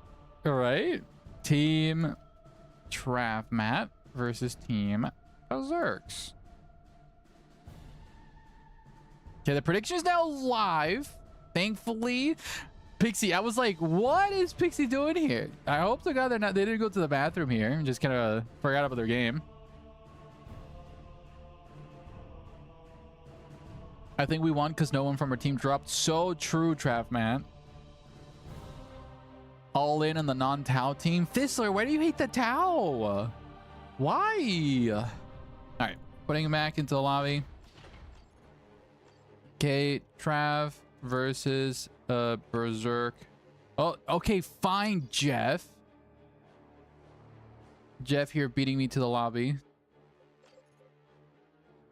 Speaker 1: All right. Team Trav Matt versus Team Berserks. Okay, the prediction is now live. Thankfully, Pixie, I was like, what is Pixie doing here? I hope to God they didn't go to the bathroom here and just kind of forgot about their game. I think we won because no one from our team dropped. So true, Trav, man. All in on the non-Tau team. Fizzler, why do you hate the Tau? Why? All right, putting him back into the lobby. Okay, Trav versus Berserk. Oh, okay, fine, Jeff. Jeff here beating me to the lobby.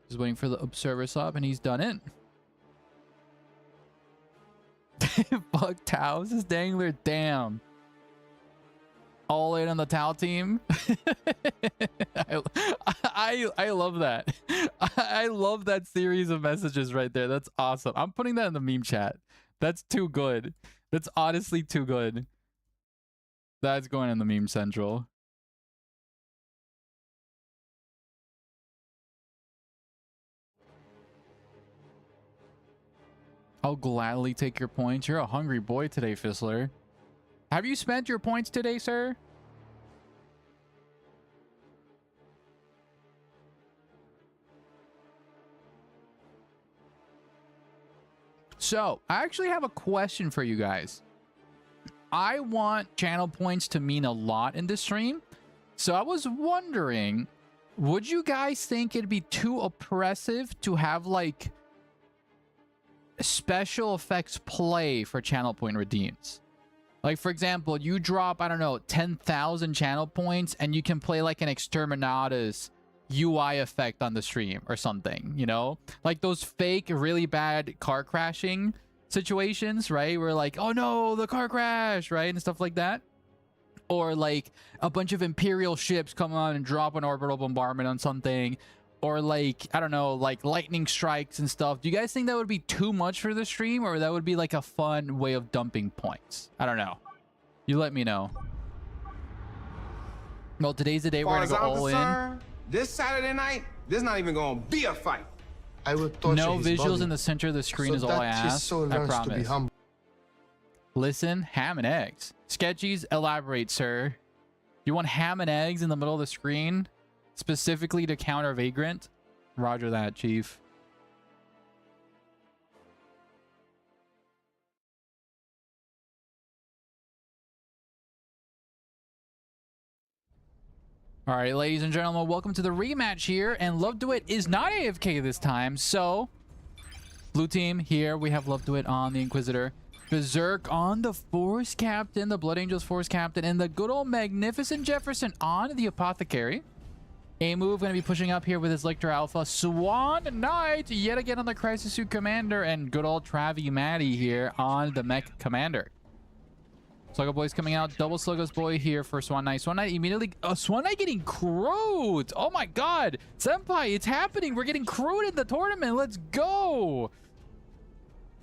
Speaker 1: Just waiting for the observer sub, and he's done it. Fuck Tau. This is Dangler. Damn. All in on the Tau team. I love that. I love that series of messages right there. That's awesome. I'm putting that in the meme chat. That's too good. That's honestly too good. That's going in the meme central. I'll gladly take your points. You're a hungry boy today, Fizzler. Have you spent your points today, sir? So, I actually have a question for you guys. I want channel points to mean a lot in this stream. So, I was wondering, would you guys think it'd be too oppressive to have, like, special effects play for channel point redeems? Like, for example, you drop, I don't know, 10,000 channel points and you can play like an Exterminatus UI effect on the stream or something, you know? Like those fake, really bad car crashing situations, right? Where like, oh no, the car crash, right? And stuff like that. Or like a bunch of Imperial ships come on and drop an orbital bombardment on something. Or like, I don't know, like lightning strikes and stuff. Do you guys think that would be too much for the stream, or that would be like a fun way of dumping points? I don't know. You let me know. Well, today's the day we're gonna go all in.
Speaker 4: This Saturday night, there's not even gonna be a fight.
Speaker 5: I will torture
Speaker 1: no
Speaker 5: his
Speaker 1: visuals
Speaker 5: body,
Speaker 1: in the center of the screen
Speaker 5: so
Speaker 1: is all I
Speaker 5: that his
Speaker 1: ask.
Speaker 5: soul
Speaker 1: I
Speaker 5: learns to be
Speaker 1: promise.
Speaker 5: humble.
Speaker 1: Listen, ham and eggs. Sketchies, elaborate, sir. You want ham and eggs in the middle of the screen? Specifically to counter Vagrant? Roger that, Chief. All right, ladies and gentlemen, welcome to the rematch here. And Love Do It is not AFK this time. So, blue team here, we have Love Do It on the Inquisitor. Berserk on the Force Captain, the Blood Angels Force Captain, and the good old Magnificent Jefferson on the Apothecary. A move going to be pushing up here with his Lictor Alpha. Swan Knight yet again on the Crisis Suit Commander, and good old Travi Matty here on the Mech Commander. Sluggo Boy's coming out. Double Sluggo's Boy here for Swan Knight. Swan Knight immediately... Swan Knight getting crewed. Oh my god. Senpai, it's happening. We're getting crewed in the tournament. Let's go.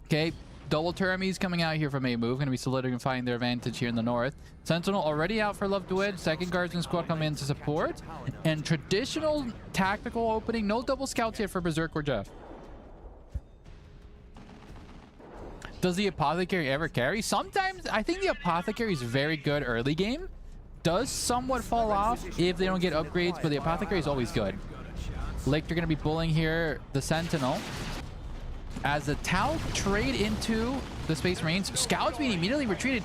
Speaker 1: Okay. Double Termies coming out here from A move. Going to be solidifying their advantage here in the north. Sentinel already out for Love Duet. Second Guardsman Squad come in to support. And traditional tactical opening. No double scouts yet for Berserk or Jeff. Does the Apothecary ever carry? Sometimes. I think the Apothecary is very good early game. Does somewhat fall off if they don't get upgrades, but the Apothecary is always good. Lictor going to be bullying here the Sentinel. As the Tau trade into the Space Marines, Scouts being immediately retreated.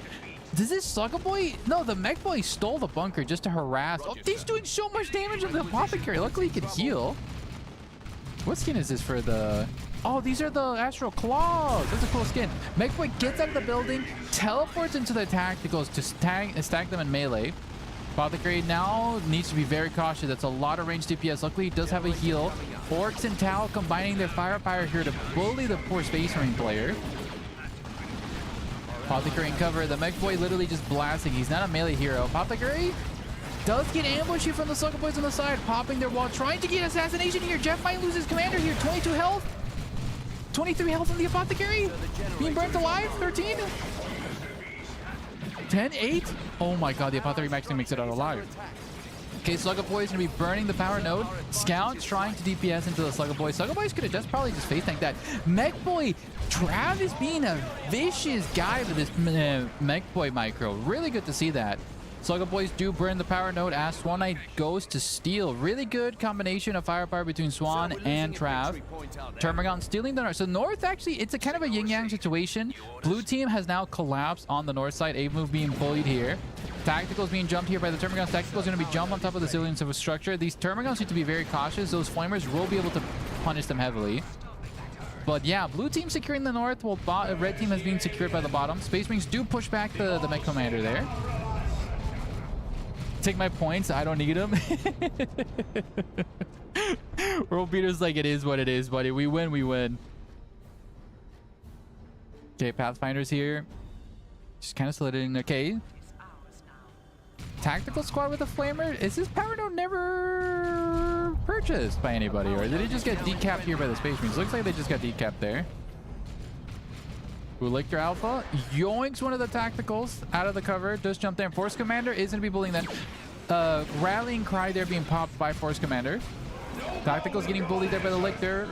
Speaker 1: Does this Sluggo Boy? No, the Mech Boy stole the bunker just to harass. Oh, he's doing so much damage on the Apothecary. Luckily, he can heal. What skin is this for the... Oh, these are the Astral Claws. That's a cool skin. Mech Boy gets out of the building, teleports into the tacticals to stack them in melee. Apothecary now needs to be very cautious. That's a lot of range DPS. Luckily, he does have a heal. Orcs and Tau combining their firepower here to bully the poor Space Marine player. Apothecary in cover. The Mech Boy literally just blasting. He's not a melee hero. Apothecary does get ambushed here from the Sluggo Boys on the side, popping their wall, trying to get assassination here. Jeff might lose his commander here. 22 health. 23 health on the Apothecary. Being burnt alive. 13. 10, 8. Oh my god, the Apothecary actually makes it out alive. Okay, Sluggo Boy is going to be burning the power node. Scouts trying to DPS into the Sluggo Boy. Sluggo Boys could have just probably just face tanked that. Mech Boy, Travis being a vicious guy with this Mech Boy micro. Really good to see that. Sluggo Boys do burn the power node as Swan Knight goes to steal. Really good combination of firepower between Swan and Trav. Termagon stealing the north. So north actually, it's a kind of a yin-yang situation. Blue team has now collapsed on the north side. A move being bullied here. Tacticals being jumped here by the Termagons. Tacticals going to be jumped on top of the Zillions of a structure. These Termagons need to be very cautious. Those Flamers will be able to punish them heavily. But yeah, blue team securing the north while red team has been secured by the bottom. Space Marines do push back the Mech Commander there. Take my points. I don't need them. World Beater's like, it is what it is, buddy. We win, we win. Okay, Pathfinder's here. Just kind of slid in. Okay. Tactical squad with a flamer. Is this power node never purchased by anybody? Or did it just get decapped here by the Space Marines? Looks like they just got decapped there. Lictor Alpha yoinks one of the tacticals out of the cover. Does jump there. Force Commander is going to be bullying them. Rallying Cry there being popped by Force Commander. Tacticals getting bullied there by the Lictor.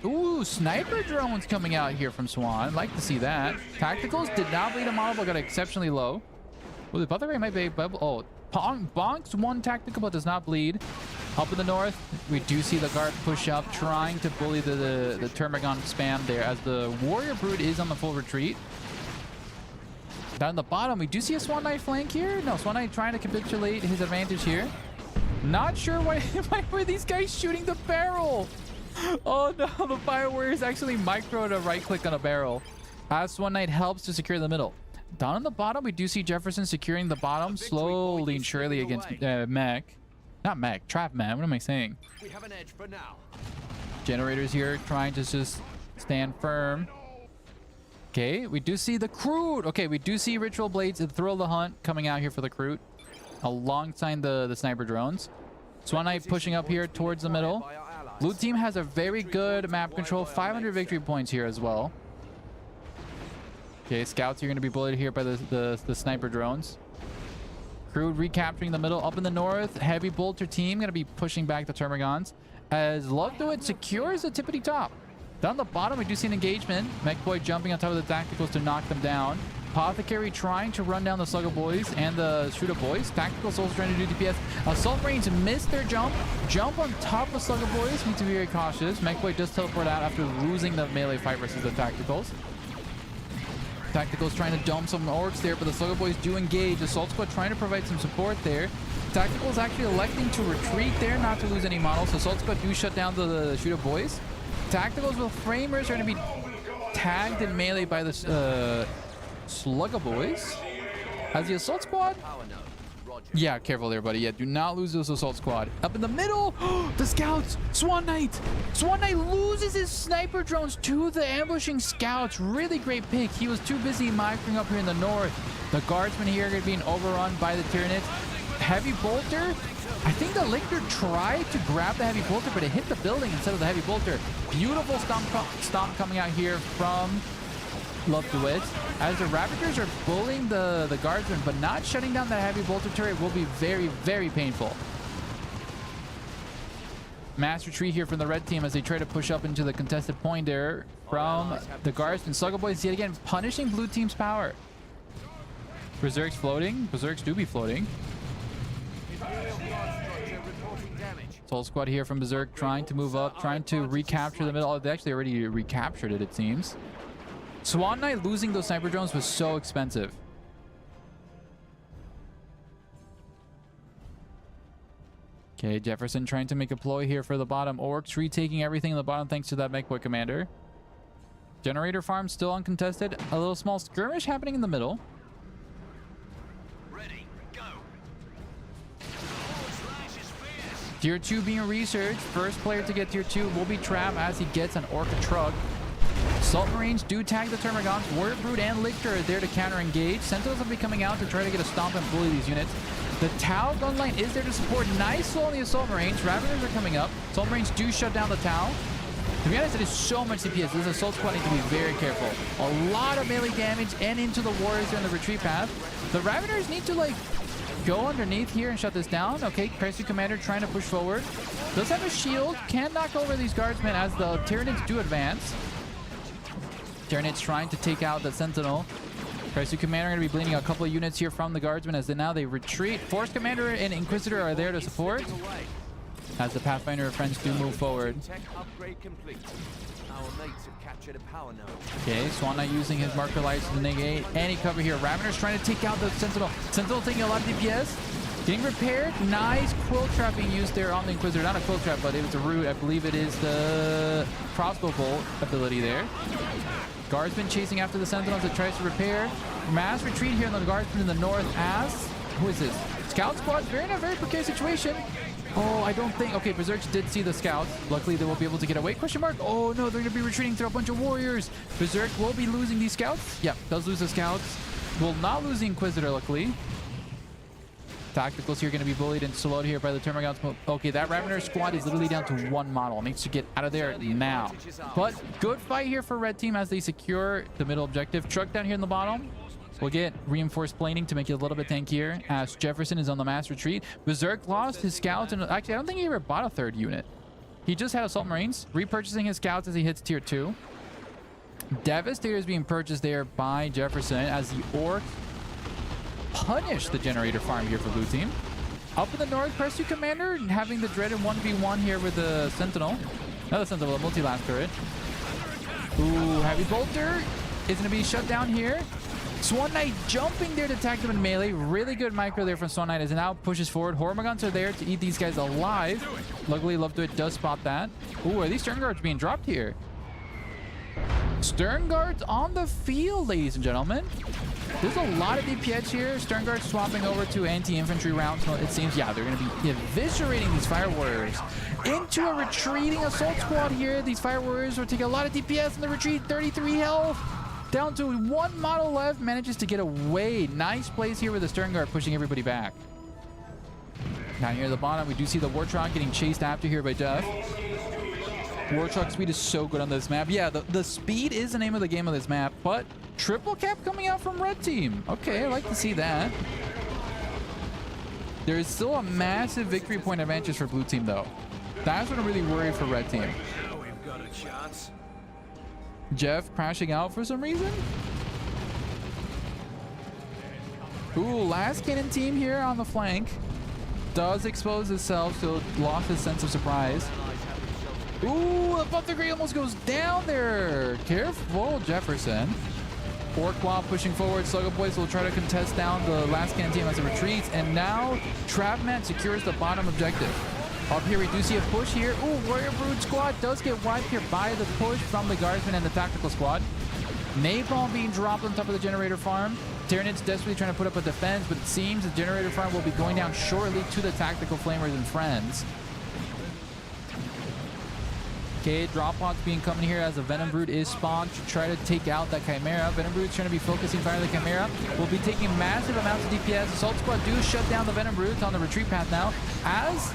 Speaker 1: Ooh, sniper drones coming out here from Swan. Like to see that. Tacticals did not bleed a model, but got exceptionally low. Well, the Apothecary might be bubble. Oh, bonks one tactical, but does not bleed. Up in the north, we do see the guard push up, trying to bully the Termagon spam there, as the Warrior Brood is on the full retreat. Down in the bottom, we do see a Swan Knight flank here. No, Swan Knight trying to capitulate his advantage here. Not sure why were these guys shooting the barrel. Oh no, the Fire Warriors actually microed a right click on a barrel. As Swan Knight helps to secure the middle. Down in the bottom, we do see Jefferson securing the bottom slowly and surely against Mech. Not Mech, Trap Man. What am I saying?
Speaker 3: We have an edge for now.
Speaker 1: Generators here trying to just stand firm. Okay, we do see the Crude. Okay, we do see Ritual Blades and Thrill the Hunt coming out here for the Crude alongside the sniper drones. Swan Knight pushing up here towards the middle. Blue team has a very good map control. 500 victory points here as well. Okay, scouts are going to be bullied here by the sniper drones. Crude recapturing the middle. Up in the north, heavy bolter team going to be pushing back the Termagons as Love Do It secures the tippity top. Down the bottom, we do see an engagement. Mech Boy jumping on top of the tacticals to knock them down. Apothecary trying to run down the Sluggo Boys and the Shooter Boys. Tactical Souls trying to do DPS. Assault Marines missed their jump. Jump on top of Sluggo Boys. Need to be very cautious. Mech Boy does teleport out after losing the melee fight versus the Tacticals. Tacticals trying to dump some orcs there, but the Sluggo Boys do engage. Assault Squad trying to provide some support there. Tacticals actually electing to retreat there, not to lose any models. Assault Squad do shut down the Shooter Boys. Tacticals with Framers are going to be tagged in melee by the Sluggo Boys. As the Assault Squad
Speaker 3: Roger.
Speaker 1: Yeah, careful there, buddy. Yeah, do not lose this assault squad. Up in the middle, the scouts. Swan Knight. Swan Knight loses his sniper drones to the ambushing scouts. Really great pick. He was too busy micring up here in the north. The guardsmen here are being overrun by the Tyranids. Heavy bolter. I think the Lictor tried to grab the heavy bolter, but it hit the building instead of the heavy bolter. Beautiful stomp coming out here from Love to It. As the Ravagers are bullying the guardsmen, but not shutting down that heavy bolter turret will be very, very painful. Mass retreat here from the red team as they try to push up into the contested point there from the guardsmen. Slugger Boys yet again punishing blue team's power. Berserk's floating. Berserks do be floating. Soul Squad here from Berserk trying to move up, trying to recapture the middle. Oh, they actually already recaptured it, it seems. Swan Knight losing those sniper drones was so expensive. Okay, Jefferson trying to make a ploy here for the bottom. Orcs retaking everything in the bottom thanks to that Mechboy commander. Generator farm still uncontested. A little small skirmish happening in the middle.
Speaker 3: Ready, go.
Speaker 1: Tier 2 being researched. First player to get tier 2 will be Trav as he gets an Orca truck. Salt Marines do tag the Termagants. Warrior Brood and Lictor are there to counter engage. Sentinels will be coming out to try to get a stomp and bully these units. The Tau gun line is there to support. Nice slow on the Assault Marines. Ravagers are coming up. Assault Marines do shut down the Tau. To be honest, it is so much CPS. This Assault Squad needs to be very careful. A lot of melee damage and into the Warriors in the retreat path. The Ravagers need to like go underneath here and shut this down. Okay, Crescent Commander trying to push forward. Does have a shield. Can knock over these guardsmen as the Tyranids do advance. Tyranids trying to take out the Sentinel. Crescent Commander going to be bleeding a couple of units here from the guardsmen as now they retreat. Force Commander and Inquisitor are there to support as the Pathfinder friends do move forward.
Speaker 3: Tech upgrade complete. Our mates have captured a power node.
Speaker 1: Okay, Swan Knight using his marker lights to negate any cover here. Ravener's trying to take out the Sentinel. Sentinel taking a lot of DPS. Getting repaired. Nice quill trap being used there on the Inquisitor. Not a quill trap, but it was a root. I believe it is the crossbow bolt ability there. Guardsman chasing after the Sentinels that tries to repair. Mass retreat here in the Guardsman in the north as... Who is this? Scout Squad. Very in a very precarious situation. Oh, I don't think... Okay, Berserks did see the Scouts. Luckily, they will be able to get away. Question mark. Oh, no, they're going to be retreating through a bunch of Warriors. Berserk will be losing these Scouts. Yep, does lose the Scouts. Will not lose the Inquisitor, luckily. Tacticals here going to be bullied and slowed here by the Termagants. Okay, that Ravener squad is literally down to one model. Needs to get out of there now. But good fight here for red team as they secure the middle objective. Truck down here in the bottom. We'll get reinforced planing to make it a little bit tankier as Jefferson is on the mass retreat. Berserk lost his scouts, and actually, I don't think he ever bought a third unit. He just had Assault Marines, repurchasing his scouts as he hits tier 2. Devastator is being purchased there by Jefferson as the Orc punish the generator farm here for blue team. Up in the north, Pressu Commander having the dreaded 1v1 here with the Sentinel. Another Sentinel, a multi-last turret. Ooh, Heavy Bolter is going to be shut down here. Swan Knight jumping there to attack them in melee. Really good micro there from Swan Knight as it now pushes forward. Hormagons are there to eat these guys alive. Luckily, Love to It does spot that. Ooh, are these Stern Guards being dropped here? Stern Guards on the field, ladies and gentlemen. There's a lot of DPS here. Stern Guards swapping over to anti-infantry rounds. Well, it seems, yeah, they're going to be eviscerating these Fire Warriors. Into a retreating Assault Squad here. These Fire Warriors will take a lot of DPS in the retreat. 33 health. Down to one model left. Manages to get away. Nice plays here with the Stern Guard pushing everybody back. Down here at the bottom, we do see the Wartruck getting chased after here by Jeff. Wartruck speed is so good on this map. Yeah, the speed is the name of the game on this map, but triple cap coming out from red team. Okay, I like to see that. There is still a massive victory point advantage for blue team, though. That's what I'm really worried for red team.
Speaker 3: Now we've got a chance.
Speaker 1: Jeff crashing out for some reason. Ooh, last cannon team here on the flank. Does expose itself, so lost his sense of surprise. Ooh, above the green almost goes down there. Careful, Jefferson. Orquab pushing forward. Slugger Boys will try to contest down the last cannon team as it retreats. And now Travman secures the bottom objective. Up here, we do see a push here. Ooh, Warrior Brood squad does get wiped here by the push from the Guardsmen and the Tactical squad. Napalm being dropped on top of the generator farm. Tyranids desperately trying to put up a defense, but it seems the generator farm will be going down shortly to the tactical flamers and friends. Okay, drop pods being coming here as a Venom Brood is spawned to try to take out that Chimera. Venom Brood's trying to be focusing fire on the Chimera. Will be taking massive amounts of DPS. Assault Squad do shut down the Venom Broods on the retreat path now, as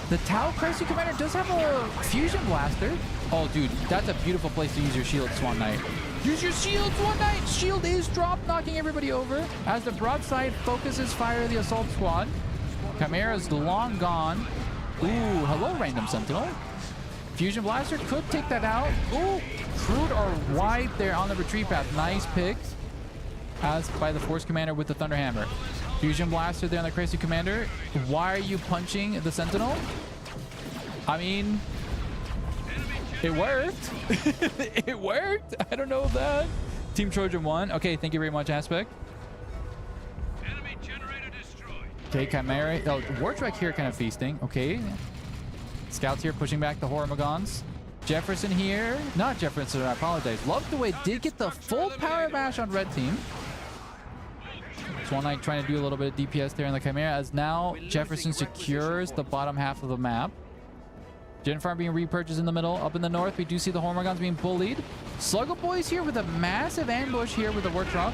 Speaker 1: the Tau Crazy Commander does have a Fusion Blaster. Oh, dude, that's a beautiful place to use your shield, Swan Knight. Use your shield, Swan Knight! Shield is dropped, knocking everybody over as the broadside focuses fire the Assault Squad. Chimera's long gone. Ooh, hello, Random Sentinel. Fusion Blaster could take that out. Ooh, Crude are wide there on the retreat path. Nice pick as by the Force Commander with the Thunder Hammer. Fusion Blaster there on the Crazy Commander. Why are you punching the Sentinel? I mean, it worked. It worked. I don't know that. Team Trojan won. Okay, thank you very much, Aspect.
Speaker 3: Enemy generator destroyed.
Speaker 1: Okay, Chimera. Oh, Wartrek here kind of feasting. Okay. Scouts here pushing back the Hormigons. Jefferson here. Not Jefferson, I apologize. Love the way did get the full power bash on red team. Swan Knight trying to do a little bit of DPS there in the Chimera, as now Jefferson secures the bottom half of the map. Gen Farm being repurchased in the middle. Up in the north, we do see the Hormigons being bullied. Sluggo Boys here with a massive ambush here with the Wartrok.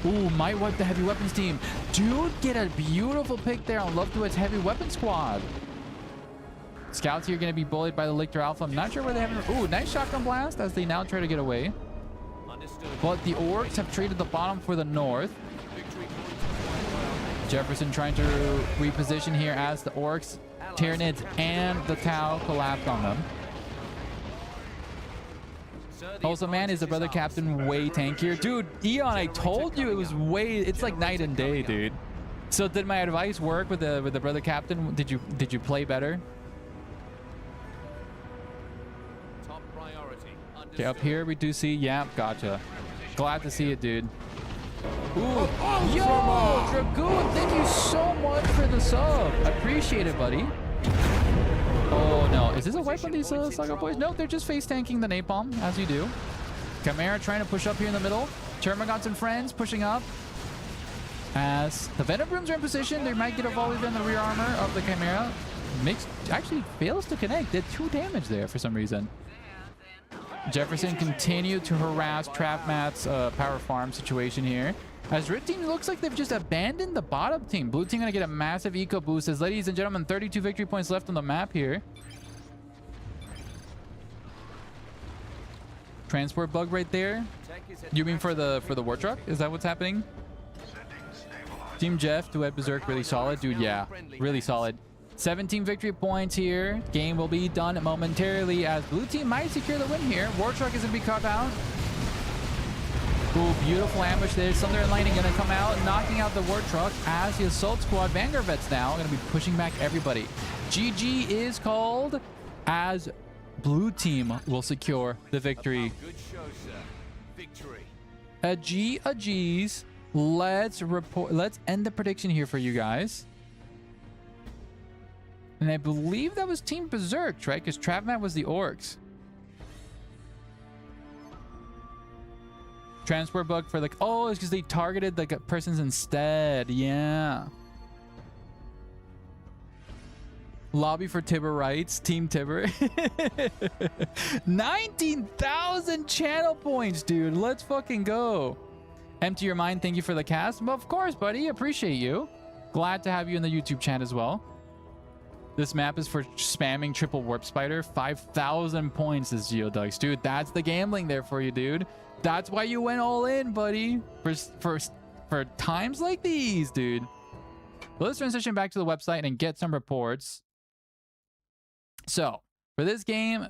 Speaker 1: Ooh, might wipe the heavy weapons team. Dude, get a beautiful pick there on Love Duet's heavy weapon squad. Scouts here going to be bullied by the Lictor Alpha. I'm not sure where they have... Ooh, nice shotgun blast as they now try to get away. But the Orcs have traded the bottom for the north. Jefferson trying to reposition here as the Orcs, Tyranids, and the Tau collapsed on them. Also, man, is the brother captain way tankier? Dude, Eon, I told you it was way... It's like night and day, dude. So did my advice work with the brother captain? Did you play better? Okay, up here we do see, yeah, gotcha. Glad to see it, dude. Ooh, yo, Dragoon, thank you so much for the sub. I appreciate it, buddy. Oh no, is this a wipe on these Sluggo Boys? No, they're just face tanking the napalm, as you do. Chimera trying to push up here in the middle. Termagants and friends pushing up. As the Venom Brooms are in position, they might get a volley in the rear armor of the Chimera. Actually fails to connect. Did 2 damage there for some reason. Jefferson continued to harass Trap Mat's power farm situation here. As red team looks like they've just abandoned the bottom team. Blue team gonna get a massive eco boost. As ladies and gentlemen, 32 victory points left on the map here. Transport bug right there. You mean for the Wartrok? Is that what's happening? Team Jeff, Duet Berserk, really solid. Dude, yeah, really solid. 17 victory points here. Game will be done momentarily as blue team might secure the win here. Wartrok is going to be cut out. Ooh, beautiful ambush there. Thunder and Lightning going to come out, knocking out the Wartrok as the Assault Squad Vanguard vets now going to be pushing back everybody. GG is called as blue team will secure the victory.
Speaker 3: Good show, sir. Victory.
Speaker 1: A G's. Let's end the prediction here for you guys. And I believe that was Team Berserk, right? Because Travmat was the Orcs. Transport bug for the... Oh, it's because they targeted the persons instead. Yeah. Lobby for Tibber rights. Team Tibber. 19,000 channel points, dude. Let's fucking go. Empty your mind. Thank you for the cast. Well, of course, buddy. Appreciate you. Glad to have you in the YouTube chat as well. This map is for spamming triple warp spider. 5,000 points is Geoducks. Dude, that's the gambling there for you, dude. That's why you went all in, buddy. For times like these, dude. Well, let's transition back to the website and get some reports. So, for this game,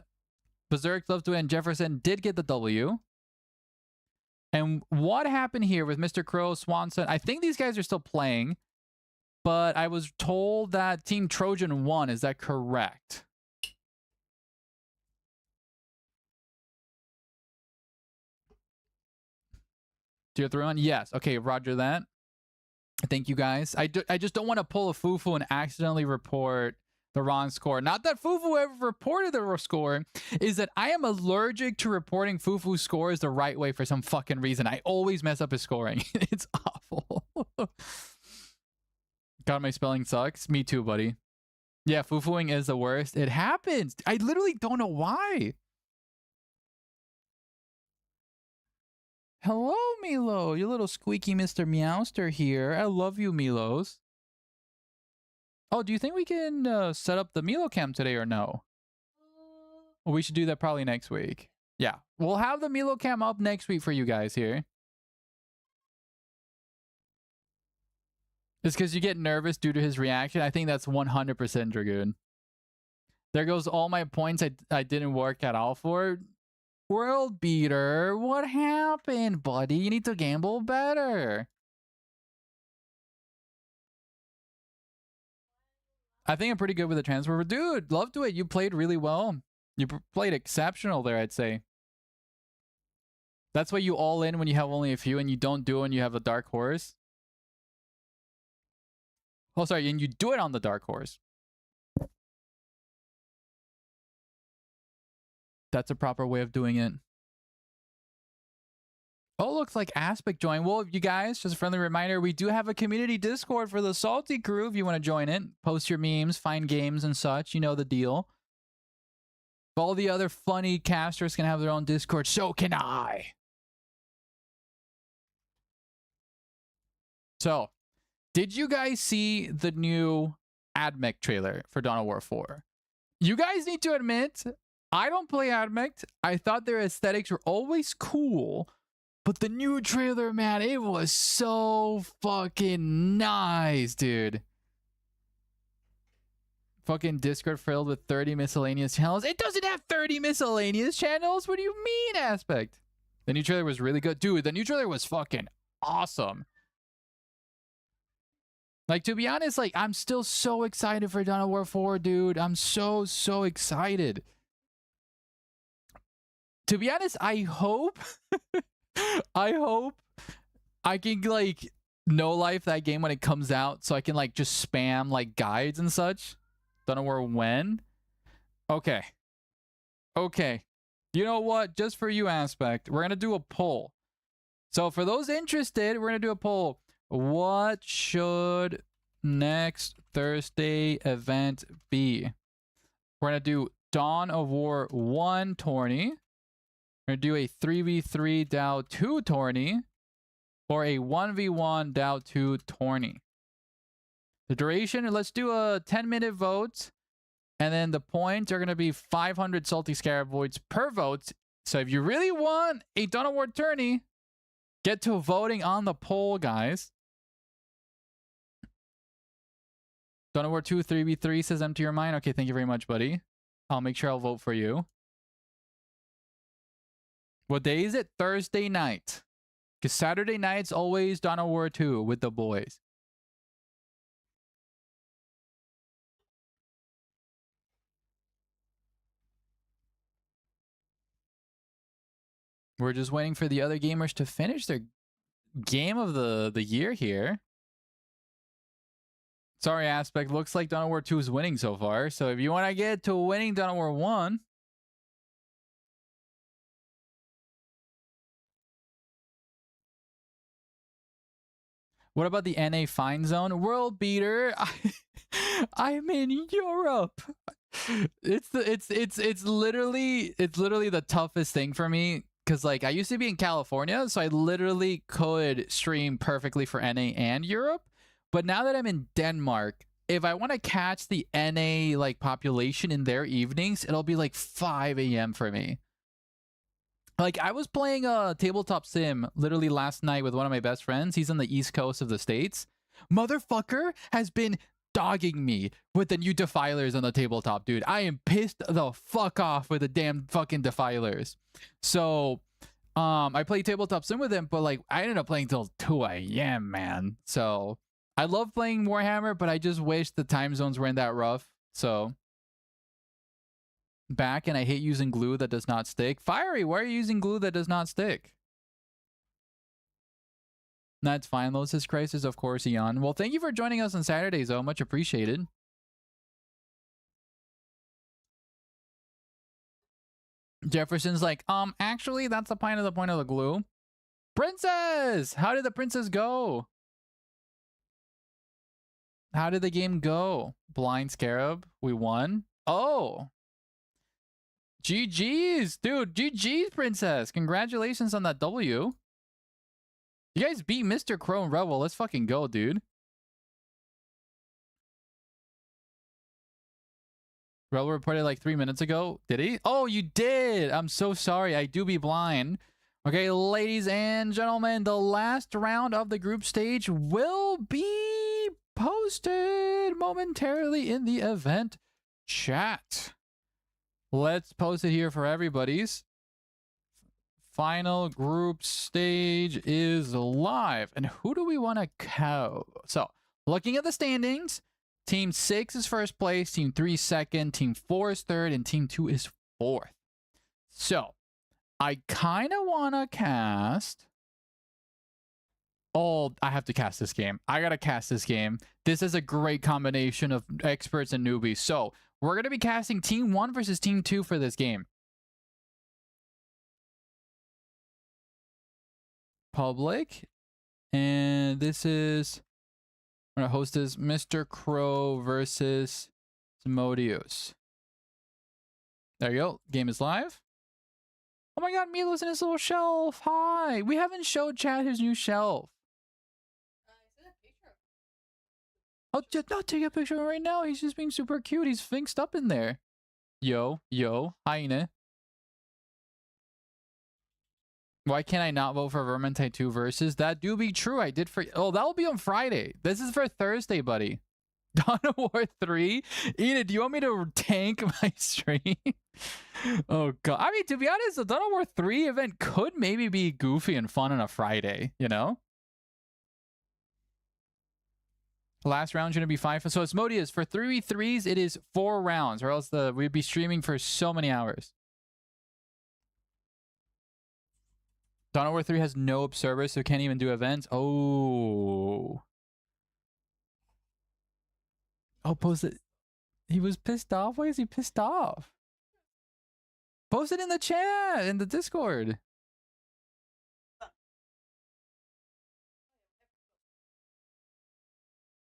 Speaker 1: Berserk, Love to and Jefferson did get the W. And what happened here with Mr. Crow, Swanson? I think these guys are still playing. But I was told that Team Trojan won. Is that correct? Tier 3 on? Yes. Okay, roger that. Thank you, guys. I just don't want to pull a foo-foo and accidentally report the wrong score. Not that Fufu ever reported the score, is that I am allergic to reporting Fufu's scores the right way for some fucking reason. I always mess up his scoring. It's awful. God, my spelling sucks. Me too, buddy. Yeah, Fufuing is the worst. It happens. I literally don't know why. Hello, Milo. You little squeaky Mr. Meowster here. I love you, Milos. Oh, do you think we can set up the Milo cam today or no? Well, we should do that probably next week. Yeah, we'll have the Milo cam up next week for you guys here. It's because you get nervous due to his reaction. I think that's 100% Dragoon. There goes all my points I didn't work at all for. World beater, what happened, buddy? You need to gamble better. I think I'm pretty good with the transfer. But dude, love to it. You played really well. You played exceptional there, I'd say. That's why you all in when you have only a few and you don't do it when you have a dark horse. Oh, sorry, and you do it on the dark horse. That's a proper way of doing it. Oh, looks like Aspect joined. Well, you guys, just a friendly reminder, we do have a community Discord for the Salty crew if you want to join it. Post your memes, find games and such. You know the deal. All the other funny casters can have their own Discord. So can I. So, did you guys see the new AdMech trailer for Dawn of War 4? You guys need to admit, I don't play AdMech. I thought their aesthetics were always cool. But the new trailer, man, it was so fucking nice, dude. Fucking Discord filled with 30 miscellaneous channels. It doesn't have 30 miscellaneous channels. What do you mean, Aspect? The new trailer was really good. Dude, the new trailer was fucking awesome. Like, to be honest, like, I'm still so excited for Dawn of War 4, dude. I'm so excited. To be honest, I hope... I hope I can, like, no-life that game when it comes out so I can, like, just spam, like, guides and such. Don't know where when. Okay. Okay. You know what? Just for you, Aspect, we're going to do a poll. So for those interested, we're going to do a poll. What should next Thursday event be? We're going to do Dawn of War 1 tourney. We're going to do a 3v3 DAO 2 tourney. Or a 1v1 DAO 2 tourney. The duration, let's do a 10-minute vote. And then the points are going to be 500 Salty Scarab votes per vote. So if you really want a Dawn of War tourney, get to voting on the poll, guys. Dawn of War 2 3v3 says empty your mind. Okay, thank you very much, buddy. I'll make sure I'll vote for you. What day is it? Thursday night. Because Saturday night's always Dawn of War 2 with the boys. We're just waiting for the other gamers to finish their game of the year here. Sorry, Aspect. Looks like Dawn of War 2 is winning so far. So if you want to get to winning Dawn of War 1... What about the NA Fine Zone? World beater. I'm in Europe. It's literally the toughest thing for me. Because, like, I used to be in California, so I literally could stream perfectly for NA and Europe. But now that I'm in Denmark, if I want to catch the NA, like, population in their evenings, it'll be, like, 5 a.m. for me. Like, I was playing a tabletop sim literally last night with one of my best friends. He's on the East Coast of the States. Motherfucker has been dogging me with the new defilers on the tabletop, dude. I am pissed the fuck off with the damn fucking defilers. So, I played tabletop sim with him, but, like, I ended up playing till 2 a.m., man. So, I love playing Warhammer, but I just wish the time zones weren't that rough. So... back, and I hate using glue that does not stick. Fiery, why are you using glue that does not stick? That's fine. Losis Crisis, of course, Eon. Well, thank you for joining us on Saturdays, though. Much appreciated. Jefferson's like, actually, that's the point of the glue. Princess! How did the princess go? How did the game go? Blind Scarab. We won. Oh. GG's, dude. GG's, princess. Congratulations on that W. You guys beat Mr. Crow and Rebel. Let's fucking go, dude. Rebel reported like 3 minutes ago. Did he? Oh, you did. I'm so sorry. I do be blind. Okay, ladies and gentlemen, the last round of the group stage will be posted momentarily in the event chat. Let's post it here for everybody's. Final group stage is live. And who do we want to go? So, looking at the standings, Team 6 is first place, Team 3 is second, Team 4 is third, and Team 2 is fourth. So, I kind of want to cast... Oh, I have to cast this game. I got to cast this game. This is a great combination of experts and newbies. So, we're going to be casting Team 1 versus Team 2 for this game. Public. And this is... I'm going to host this Mr. Crow versus Simodius. There you go. Game is live. Oh my god, Milo's in his little shelf. Hi. We haven't showed chat his new shelf. I'll take a picture of him right now. He's just being super cute. He's finxed up in there. Yo. Hyena. Why can't I not vote for Vermintide 2 versus? That do be true. I did for... Oh, that will be on Friday. This is for Thursday, buddy. Dawn of War 3? Enid, do you want me to tank my stream? Oh, God. I mean, to be honest, the Dawn of War 3 event could maybe be goofy and fun on a Friday, you know? Last round going to be 5. So it's Modius. For 3v3s, it is 4 rounds, or else we'd be streaming for so many hours. Dawn of War 3 has no observers, so can't even do events. Oh. Oh, post it. He was pissed off? Why is he pissed off? Post it in the chat, in the Discord.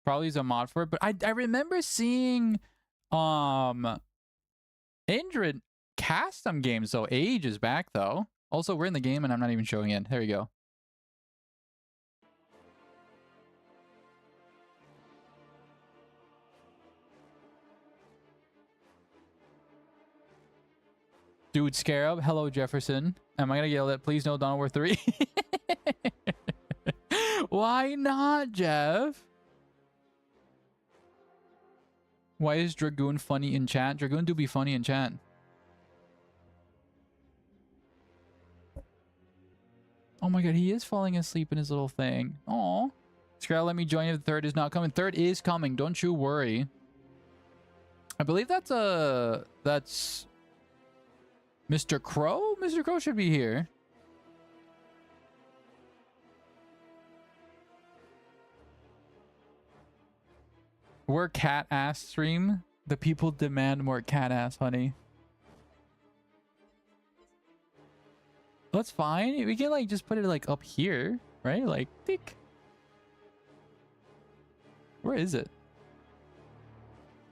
Speaker 1: Probably is a mod for it, but I remember seeing Indrid cast some games though, ages back though. Also, we're in the game and I'm not even showing it. There you go. Dude, Scarab. Hello, Jefferson. Am I gonna yell at please no Dawn of War 3? Why not, Jeff? Why is Dragoon funny in chat? Dragoon do be funny in chat. Oh my god, he is falling asleep in his little thing. Aw. Scarab, let me join you. The third is not coming. Third is coming. Don't you worry. I believe that's Mr. Crow? Mr. Crow should be here. We're cat ass stream. The people demand more cat ass, honey. That's fine. We can like just put it like up here, right? Like tick. Where is it?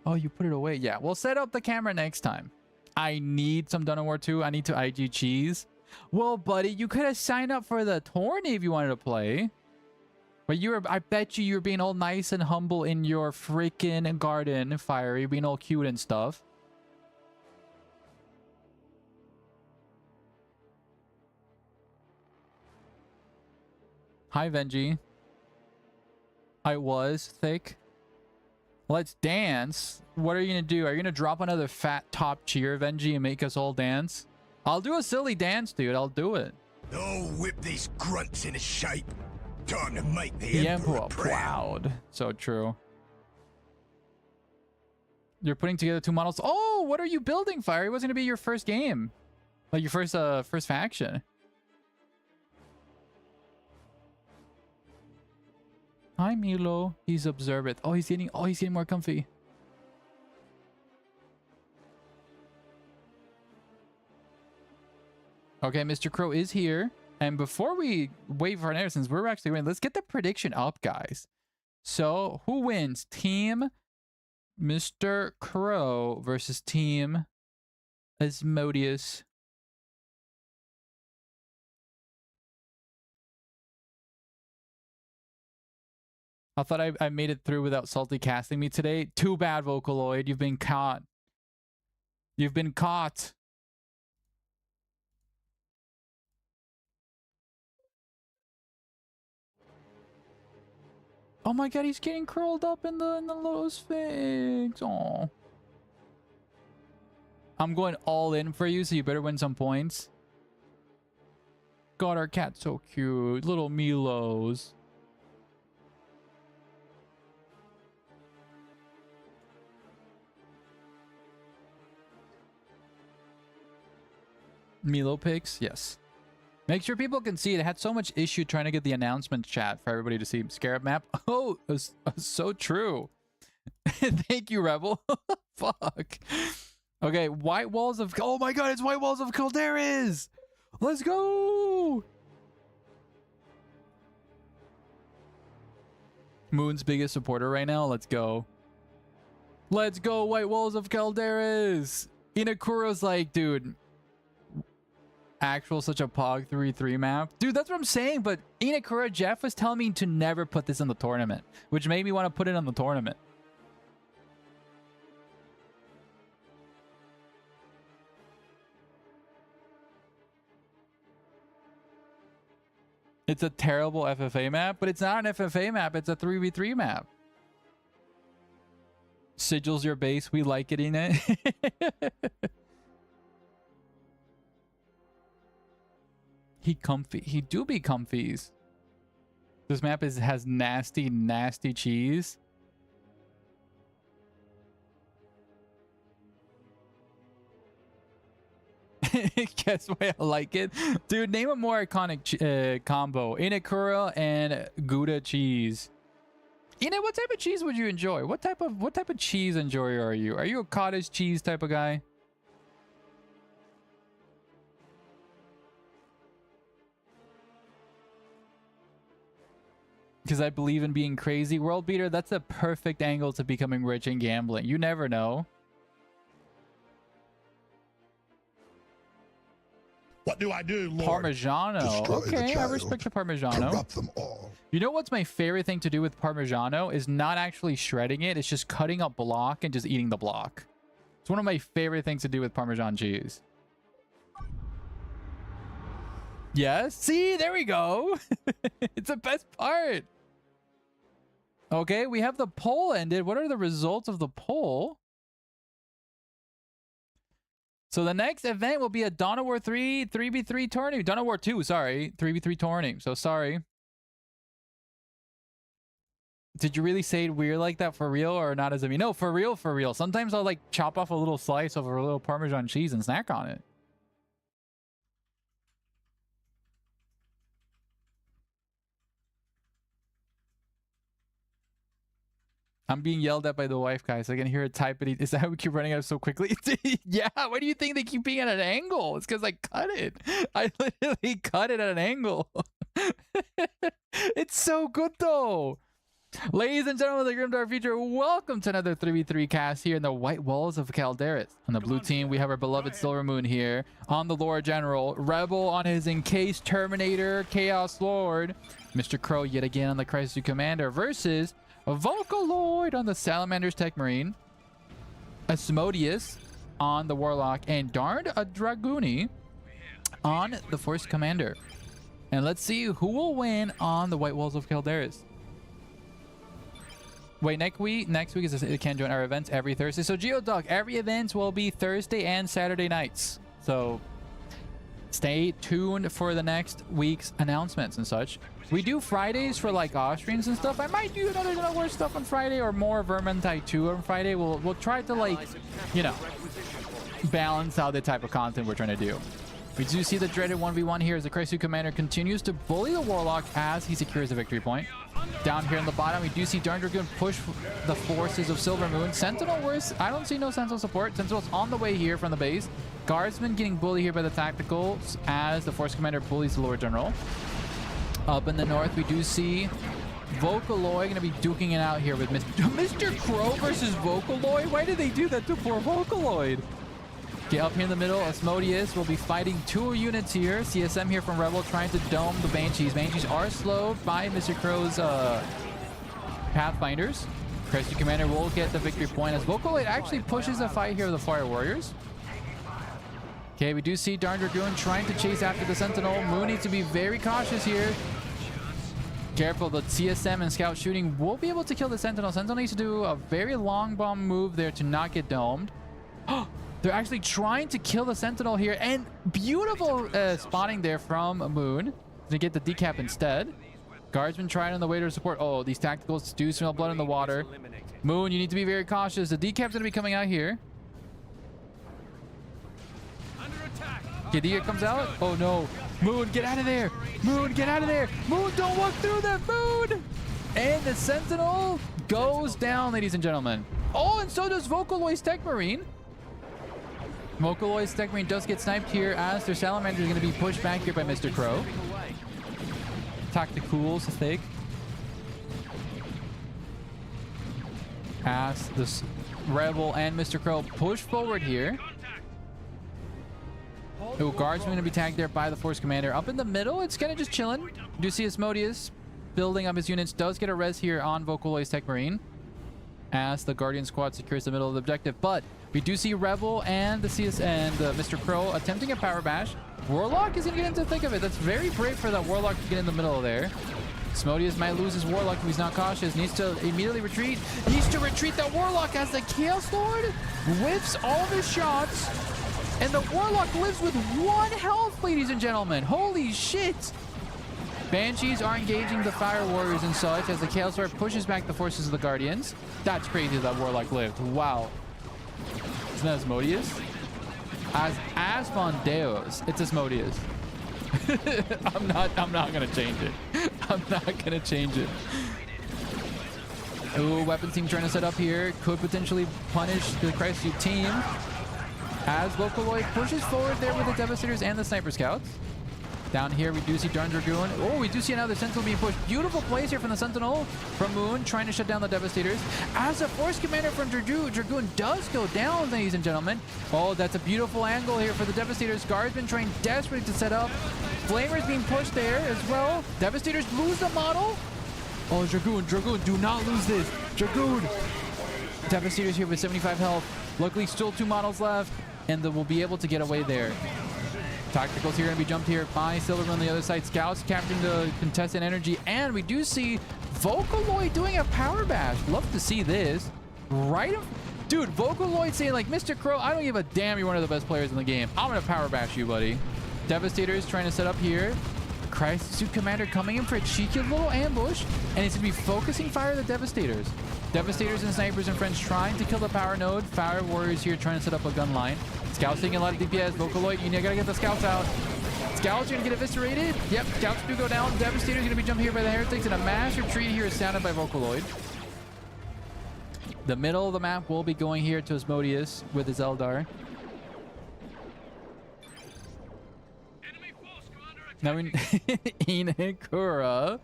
Speaker 1: Oh, you put it away. Yeah, we'll set up the camera next time. I need some Dawn of War 2. I need to IG cheese. Well, buddy, you could have signed up for the tourney if you wanted to play. But I bet you were being all nice and humble in your freaking garden, Fiery, being all cute and stuff. Hi, Venji. I was thick. Let's dance. What are you gonna do? Are you gonna drop another fat top cheer, Venji, and make us all dance? I'll do a silly dance, dude. I'll do it.
Speaker 2: Oh, whip these grunts into shape. Time to make the Emperor proud.
Speaker 1: So true. You're putting together 2 models. Oh, what are you building, Fiery? What's gonna be your first game? Like your first faction? Hi, Milo. He's observant. Oh, he's getting more comfy. Okay, Mr. Crow is here. And before we wait for an air, since we're actually winning, let's get the prediction up, guys. So, who wins? Team Mr. Crow versus Team Asmodeus. I thought I made it through without Salty casting me today. Too bad, Vocaloid. You've been caught. You've been caught. Oh my god, he's getting curled up in the little sphinx. Oh. I'm going all in for you, so you better win some points. God, our cat's so cute. Little Milos. Milo pics? Yes. Make sure people can see it. It had so much issue trying to get the announcement chat for everybody to see Scarab map. Oh, it was so true. Thank you, Rebel. Fuck. Okay, White Walls of... Oh my god, it's White Walls of Calderas! Let's go! Moon's biggest supporter right now. Let's go. Let's go, White Walls of Calderas! Inakuro's like, dude... Actual such a Pog 3-3 map. Dude, that's what I'm saying, but Inakura Jeff was telling me to never put this in the tournament, which made me want to put it on the tournament. It's a terrible FFA map, but it's not an FFA map, it's a 3v3 map. Sigils your base, we like it in it. He do be comfies. This map has nasty cheese. Guess why I like it, dude. Name a more iconic combo: Inakura and Gouda cheese. Ina, what type of cheese would you enjoy? What type of cheese enjoyer are you? Are you a cottage cheese type of guy? Because I believe in being crazy. World Beater, that's a perfect angle to becoming rich and gambling. You never know.
Speaker 5: What do I do, Lord?
Speaker 1: Parmigiano. Okay, I respect the Parmigiano.
Speaker 5: Corrupt them all.
Speaker 1: You know what's my favorite thing to do with Parmigiano is not actually shredding it. It's just cutting up block and just eating the block. It's one of my favorite things to do with Parmesan cheese. Yes. See, there we go. It's the best part. Okay, we have the poll ended. What are the results of the poll? So the next event will be a Dawn of War 3 3v3 tourney. Dawn of War 2, sorry. 3v3 tourney. So sorry. Did you really say it weird like that for real or not as I mean? No, for real, for real. Sometimes I'll like chop off a little slice of a little Parmesan cheese and snack on it. I'm being yelled at by the wife, guys. I can hear her type it. Is that how we keep running out so quickly? Yeah, why do you think they keep being at an angle? It's because I cut it. I literally cut it at an angle. It's so good, though. Ladies and gentlemen of the Grimdark Future, welcome to another 3v3 cast here in the White Walls of Calderas. On the blue team, we have our beloved Silver Moon here. On the Lord General, Rebel on his encased Terminator, Chaos Lord. Mr. Crow yet again on the Crisis Commander versus Vocaloid on the Salamander's Tech Marine, Asmodeus on the Warlock, and darned a Dragooni on the Force Commander. And let's see who will win on the White Walls of Calderas. Wait, next week is it can join our events every Thursday. So Geoduck, every event will be Thursday and Saturday nights. So stay tuned for the next week's announcements and such. We do Fridays for like off streams and stuff. I might do another Dawn of War stuff on Friday or more Vermintide 2 on Friday. We'll try to, like, you know, balance out the type of content we're trying to do. We do see the dreaded 1v1 here as the Christ Commander continues to bully the Warlock as he secures the victory point. Down here on the bottom, we do see Darn Dragoon push the forces of Silver Moon. Sentinel worse. I don't see no Sentinel support. Sentinel's on the way here from the base. Guardsman getting bullied here by the Tacticals as the Force Commander bullies the Lord General. Up in the north, we do see Vocaloid going to be duking it out here with Mr. Crow versus Vocaloid. Why did they do that to poor Vocaloid? Okay, up here in the middle, Asmodeus will be fighting 2 units here. CSM here from Rebel trying to dome the Banshees. Banshees are slowed by Mr. Crow's Pathfinders. Crescent Commander will get the victory point as Vocaloid actually pushes the fight here with the Fire Warriors. Okay, we do see Darn Dragoon trying to chase after the Sentinel. Moon needs to be very cautious here. Careful, the CSM and Scout shooting will be able to kill the Sentinel. Sentinel needs to do a very long bomb move there to not get domed. They're actually trying to kill the Sentinel here, and beautiful spotting there from Moon to get the decap instead. Guardsman trying on the way to support. Oh, these tacticals do smell blood in the water. Moon, you need to be very cautious. The decap's going to be coming out here. Okay, decap comes out. Oh no. Moon, get out of there. Moon, get out of there. Moon, don't walk through that. Moon! And the Sentinel goes down, ladies and gentlemen. Oh, and so does Vocaloid's Tech Marine. Vocaloid's Tech Marine does get sniped here as their Salamander is going to be pushed back here by Mr. Crow. Tacticals, thick. As this Rebel and Mr. Crow push forward here. Oh, Guardsman going to be tagged there by the Force Commander. Up in the middle, it's kind of just chilling. You do see Asmodeus building up his units. Does get a res here on Vocaloid's Tech Marine as the Guardian Squad secures the middle of the objective. But we do see Rebel and the CS and Mr. Crow attempting a power bash. Warlock is going to get into the thick of it. That's very brave for that Warlock to get in the middle there. Asmodeus might lose his Warlock if he's not cautious. Needs to immediately retreat. Needs to retreat that Warlock as the Chaos Lord whiffs all of his shots. And the Warlock lives with 1 health, ladies and gentlemen. Holy shit. Banshees are engaging the Fire Warriors and such as the Chaos Lord pushes back the forces of the Guardians. That's crazy that Warlock lived. Wow. Isn't that Asmodeus? As Asmondeus. It's Asmodeus. I'm not gonna change it. I'm not gonna change it. Ooh, weapons team trying to set up here. Could potentially punish the Christ team. As Vocaloid pushes forward there with the Devastators and the Sniper Scouts. Down here, we do see Darn Dragoon. Oh, we do see another Sentinel being pushed. Beautiful plays here from the Sentinel from Moon, trying to shut down the Devastators. As a Force Commander from Dragoon does go down, ladies and gentlemen. Oh, that's a beautiful angle here for the Devastators. Guardsman trying desperately to set up. Flamers being pushed there as well. Devastators lose the model. Oh, Dragoon, do not lose this. Dragoon. Devastators here with 75 health. Luckily, still 2 models left, and they will be able to get away there. Tacticals here going to be jumped here by Silver on the other side. Scouts capturing the contested energy. And we do see Vocaloid doing a power bash. Love to see this. Right? Dude, Vocaloid saying like, Mr. Crow, I don't give a damn. You're one of the best players in the game. I'm going to power bash you, buddy. Devastators trying to set up here. Crisis Suit Commander coming in for a cheeky little ambush. And he's going to be focusing fire the Devastators. Devastators and Snipers and friends trying to kill the power node. Fire Warriors here trying to set up a gun line. Scouts taking a lot of DPS. Vocaloid, you gotta get the Scouts out. Scouts are gonna get eviscerated. Yep, Scouts do go down. Devastator's gonna be jumped here by the Heretics, and a mass retreat here is sounded by Vocaloid. The middle of the map will be going here to Asmodeus with his Eldar. Now we Inakura.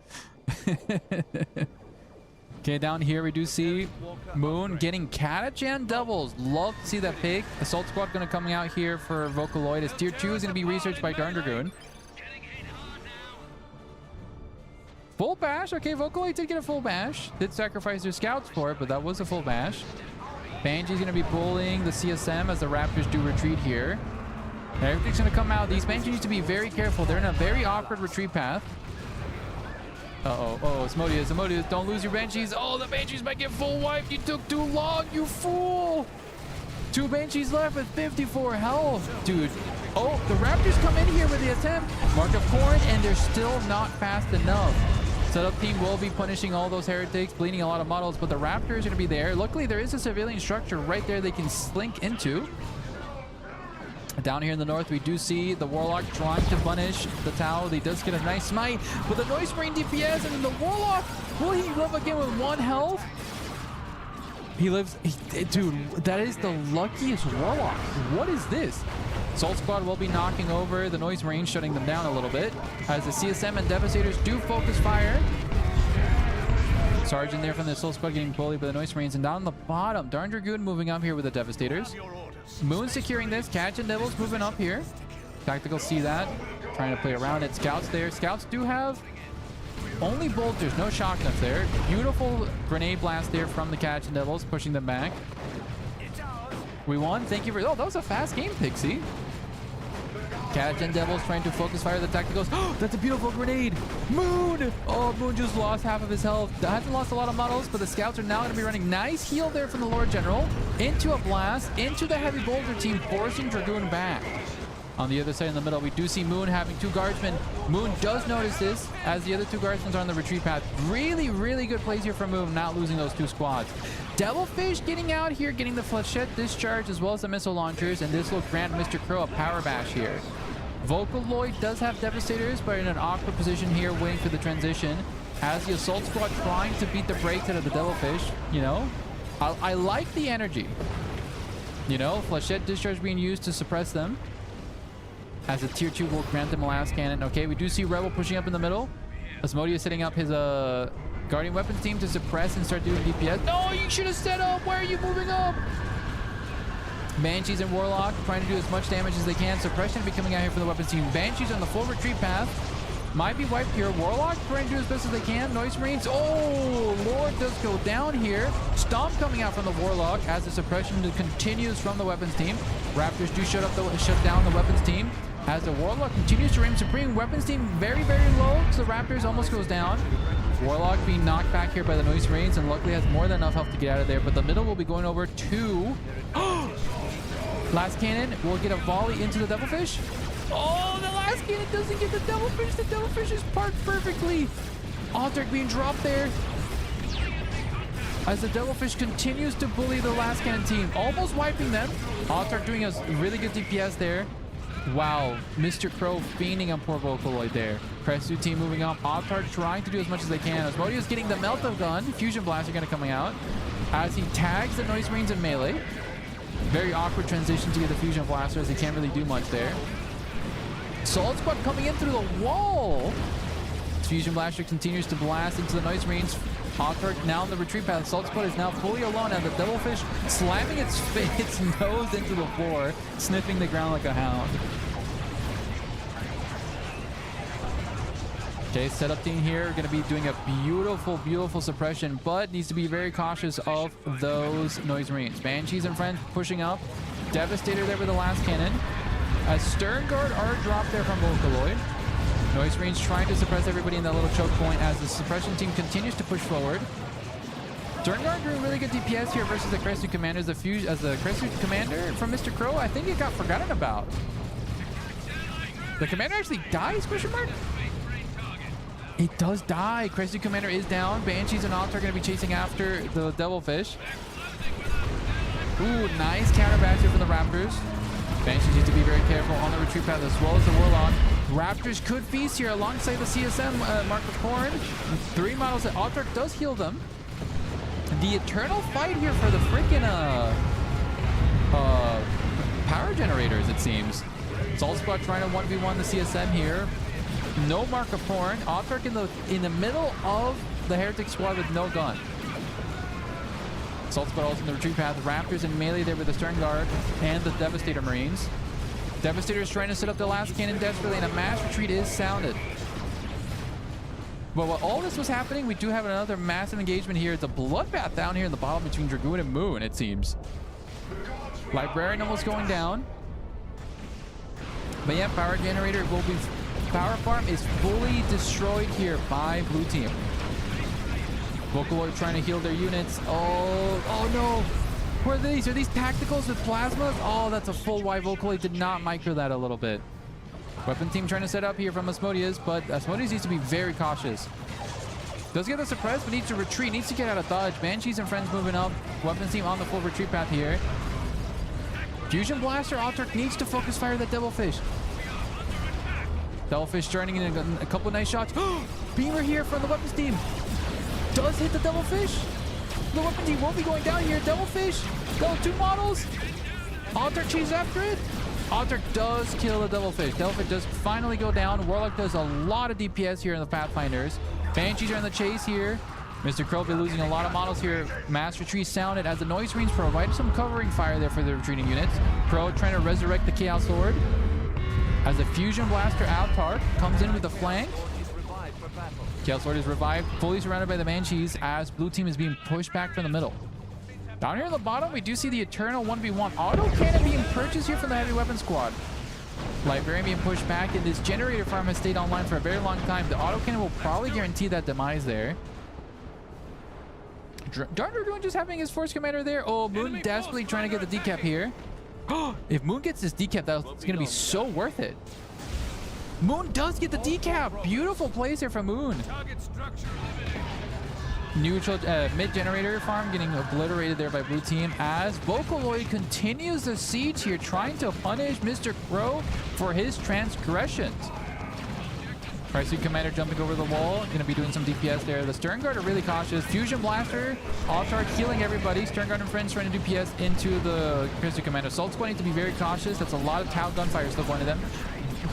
Speaker 1: Okay, down here we do see Moon getting Catachan doubles. Love to see that pick. Assault Squad going to coming out here for Vocaloid as Tier 2 is going to be researched by Darn Dragoon. Full bash. Okay, Vocaloid did get a full bash. Did sacrifice their scouts for it, but that was a full bash. Banshee's going to be bullying the CSM as the Raptors do retreat here. Everything's going to come out. These Banshees need to be very careful. They're in a very awkward retreat path. Uh-oh. Oh, Asmodeus, don't lose your Banshees. Oh, the Banshees might get full wiped. You took too long, you fool. 2 Banshees left with 54 health. Dude. Oh, the Raptors come in here with the attempt. Mark of Corn, and they're still not fast enough. Setup team will be punishing all those Heretics, bleeding a lot of models, but the Raptors are going to be there. Luckily, there is a civilian structure right there they can slink into. Down here in the north, we do see the Warlock trying to punish the Tau. He does get a nice smite, but the Noise Marine DPS, and then the Warlock, will he live again with 1 health? He lives. Dude, that is the luckiest Warlock. What is this? Soul Squad will be knocking over the Noise Marine, shutting them down a little bit, as the CSM and Devastators do focus fire. Sergeant there from the Soul Squad getting bullied by the Noise Marines. And down the bottom, Darn Dragoon moving up here with the Devastators. Moon securing this. Catch and Devils moving up here. Tactical see that. Trying to play around it. Scouts there. Scouts do have only bolters, no shock nuts there. Beautiful grenade blast there from the Catch and Devils, pushing them back. We won. Thank you for... Oh, that was a fast game, Pixie. Catch and Devils trying to focus fire the tacticals. Oh, that's a beautiful grenade. Moon! Oh, Moon just lost half of his health. Hasn't lost a lot of models, but the scouts are now going to be running. Nice heal there from the Lord General. Into a blast. Into the heavy boulder team, forcing Dragoon back. On the other side in the middle, we do see Moon having 2 guardsmen. Moon does notice this as the other 2 guardsmen are on the retreat path. Really, really good plays here from Moon, not losing those 2 squads. Devilfish getting out here, getting the Flechette discharge as well as the missile launchers, and this will grant Mr. Crow a power bash here. Vocaloid does have Devastators, but in an awkward position here, waiting for the transition. As the Assault Squad trying to beat the brakes out of the Devilfish, you know. I like the energy. You know, Flechette discharge being used to suppress them. As a tier 2 will grant them a last cannon. Okay, we do see Rebel pushing up in the middle. Asmodeus setting up his Guardian Weapons team to suppress and start doing DPS. No, you should have set up. Why are you moving up? Banshees and Warlock trying to do as much damage as they can. Suppression will be coming out here for the weapons team. Banshees on the full retreat path. Might be wiped here. Warlock trying to do as best as they can. Noise Marines. Oh, Lord does go down here. Stomp coming out from the Warlock as the suppression continues from the weapons team. Raptors do shut down the weapons team. As the Warlock continues to reign supreme. Weapons team very, very low. So the Raptors almost goes down. Warlock being knocked back here by the Noise Marines and luckily has more than enough health to get out of there. But the middle will be going over to... Last cannon will get a volley into the Devilfish. Oh, the last cannon doesn't get the Devilfish. The Devilfish is parked perfectly. Altark being dropped there. As the Devilfish continues to bully the last cannon team. Almost wiping them. Altark doing a really good DPS there. Wow. Mr. Crow fiending on poor Vocaloid there. Crestu team moving up. Altark trying to do as much as they can. Asmodeus getting the Melt-of gun. Fusion Blast are going to coming out. As he tags the Noise Marines in melee. Very awkward transition to get the Fusion Blaster as he can't really do much there. Assault Squad coming in through the wall. Fusion Blaster continues to blast into the Noise Marines. Altark now on the retreat path. Assault Squad is now fully alone, and the Devilfish slamming its nose into the floor, sniffing the ground like a hound. Okay, setup team here going to be doing a beautiful, beautiful suppression, but needs to be very cautious of those Noise Marines. Banshees and friends pushing up. Devastator there with the last cannon. A Stern Guard are dropped there from Vocaloid. Noise Marines trying to suppress everybody in that little choke point as the suppression team continues to push forward. Stern Guard doing really good DPS here versus the Crestu Commanders. As the Crestu Commander from Mr. Crow, I think it got forgotten about. The Commander actually dies, question mark? It does die. Crestu Commander is down. Banshees and Altar are going to be chasing after the Devilfish. Ooh, nice counter back here for the Raptors. Banshees need to be very careful on the retreat path as well as the Warlock. Raptors could feast here alongside the CSM Mark of Corn. 3 models that Altar does heal them. The eternal fight here for the freaking power generators, it seems. Soul Squad trying to 1v1 the CSM here. No Mark of Horn. Autark in the middle of the Heretic Squad with no gun. Assault Squad also in the retreat path. Raptors in melee there with the Stern Guard and the Devastator Marines. Devastator's trying to set up the last cannon desperately, and a mass retreat is sounded. But while all this was happening, we do have another massive engagement here. It's a bloodbath down here in the bottom between Dragoon and Moon, it seems. Librarian almost going down. But yeah, power generator will be... Power farm is fully destroyed here by blue team. Vocaloid trying to heal their units. Oh no. What are these? Are these tacticals with plasmas? Oh, that's a full Y. Vocaloid did not micro that a little bit. Weapon team trying to set up here from Asmodeus, but Asmodeus needs to be very cautious. Does get the suppress, but needs to retreat, needs to get out of dodge. Banshees and friends moving up. Weapons team on the full retreat path here. Fusion Blaster, Altark needs to focus fire that Devilfish. Devilfish turning in a couple nice shots. Beamer here from the weapons team. Does hit the Devilfish. The weapon team won't be going down here. Devilfish. Go 2 models. Altark chases after it. Altark does kill the Devilfish. Devilfish does finally go down. Warlock does a lot of DPS here in the Pathfinders. Banshees are in the chase here. Mr. Crow be losing a lot of models here. Mass retreat sounded as the Noise Marines provided some covering fire there for the retreating units. Crow trying to resurrect the Chaos Lord. As the Fusion Blaster Altark comes in with the flank. Chaos Lord is revived, fully surrounded by the Banshees as blue team is being pushed back from the middle. Down here on the bottom, we do see the Eternal 1v1 auto cannon being purchased here from the heavy weapon squad. Librarian being pushed back, and this generator farm has stayed online for a very long time. The auto cannon will probably guarantee that demise there. Darn Dragoon just having his force commander there. Oh, Moon desperately trying to get the decap here. If Moon gets this decap, that's going to be so worth it. Moon does get the decap. Beautiful plays here from Moon. Neutral mid-generator farm getting obliterated there by blue team as Vocaloid continues the siege here, trying to punish Mr. Crow for his transgressions. Crisis Commander jumping over the wall, going to be doing some DPS there. The Stern Guard are really cautious. Fusion Blaster, Altark healing everybody. Stern Guard and friends trying to do DPS into the Crisis Commander. Assault Squad need to be very cautious. That's a lot of Tau gunfire still going to them.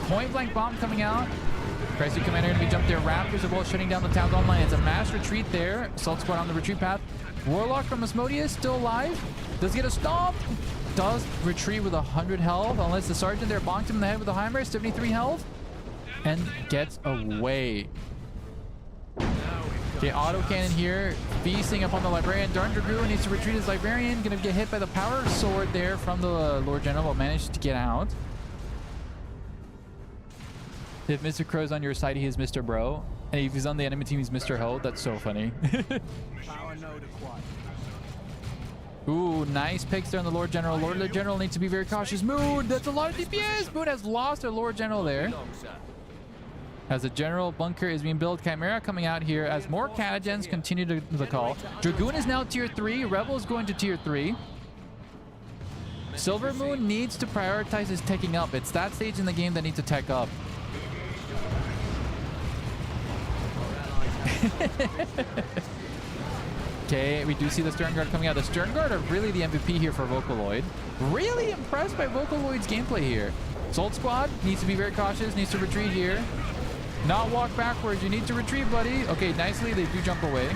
Speaker 1: Point blank bomb coming out. Crisis Commander going to be jumped there. Raptors are both shutting down the Tau gun line. It's a mass retreat there. Assault Squad on the retreat path. Warlock from Asmodeus still alive. Does get a stomp. Does retreat with 100 health unless the Sergeant there bonked him in the head with a Heimer. 73 health. And gets away. Okay, auto cannon here, feasting upon the Librarian. Darn Dragoon needs to retreat his Librarian. Gonna get hit by the power sword there from the Lord General, but managed to get out. If Mr. Crow's on your side, he is Mr. Bro. And if he's on the enemy team, he's Mr. Ho. That's so funny. Ooh, nice picks there on the Lord General. Lord General needs to be very cautious. Moon, that's a lot of DPS. Moon has lost their Lord General there. As the general bunker is being built, Chimera coming out here as more Catagens continue to the call. Dragoon is now tier 3. Rebel is going to tier 3. Silver Moon needs to prioritize his teching up. It's that stage in the game that needs to tech up. Okay, we do see the Stern Guard coming out. The Stern Guard are really the MVP here for Vocaloid. Really impressed by Vocaloid's gameplay here. Assault Squad needs to be very cautious, needs to retreat here. Not walk backwards, you need to retreat, buddy. Okay, nicely, they do jump away.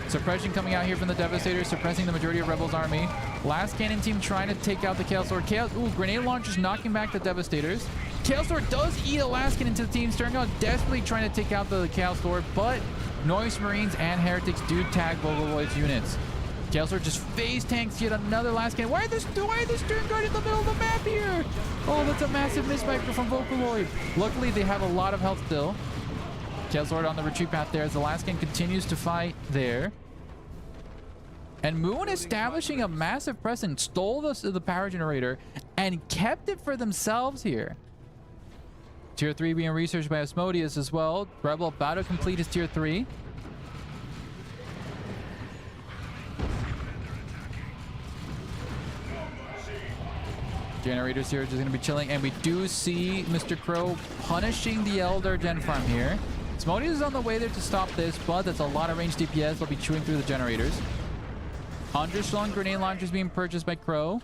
Speaker 1: Suppression coming out here from the Devastator, suppressing the majority of Rebels' army. Last Cannon team trying to take out the Chaos Lord. Ooh, grenade launchers knocking back the Devastators. Chaos Lord does eat a last Cannon into the team. Stern Guard desperately trying to take out the Chaos Lord, but Noise Marines and Heretics do tag Vocaloid's units. Chaos Lord just phase tanks yet another last cannon. Why is the Stern Guard in the middle of the map here? Oh, that's a massive misfire from Vocaloid. Luckily, they have a lot of health still. Chaos Lord on the retreat path there as the last cannon continues to fight there. And Moon establishing a massive presence, stole the power generator and kept it for themselves here. Tier 3 being researched by Asmodeus as well. Rebel about to complete his tier 3. Generators here are just going to be chilling, and we do see Mr. Crow punishing the Elder Gen farm here. Asmodeus is on the way there to stop this, but that's a lot of range DPS. They'll be chewing through the generators. Underslung grenade launchers being purchased by Crow.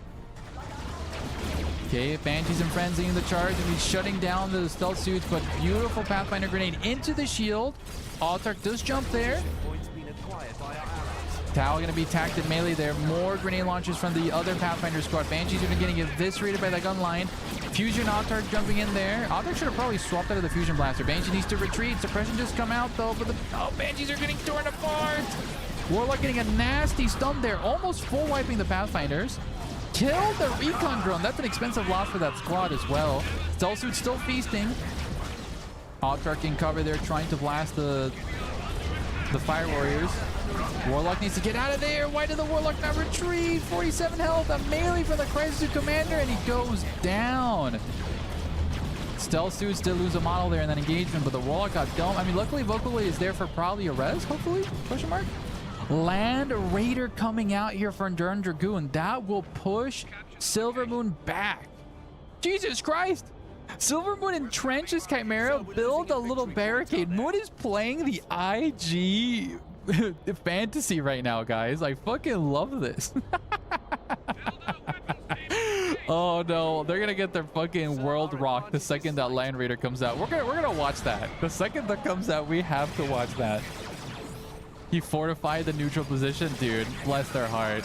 Speaker 1: Okay, Banshees and Friends leading the charge, and he's shutting down the stealth suits, but beautiful Pathfinder grenade into the shield. Altark does jump there. Tau going to be tacked at melee there. More grenade launches from the other Pathfinder squad. Banshees are getting eviscerated by that gun line. Fusion Altark jumping in there. Altark should have probably swapped out of the Fusion Blaster. Banshee needs to retreat. Suppression just come out though, but the Banshees are getting torn apart. Warlock getting a nasty stun there, almost full wiping the Pathfinders. Killed the recon drone. That's an expensive loss for that squad as well. Stealth suit still feasting. Altark in cover there, trying to blast the Fire Warriors. Warlock needs to get out of there. Why did the Warlock not retreat? 47 health, a melee from the Crisis Commander, and he goes down. Stealth suits did lose a model there in that engagement, but the Warlock got dumped. I mean, luckily Vocaloid is there for probably a res, hopefully? Question mark? Land Raider coming out here for Enduring Dragoon. That will push Silver Moon back. Jesus Christ. Silver Moon entrenches Chimera, build a little barricade. Moon is playing the IG fantasy right now, guys. I fucking love this. Oh no, they're gonna get their fucking world rocked the second that Land Raider comes out. We're gonna watch that. The second that comes out, we have to watch that. He fortified the neutral position, dude. Bless their heart.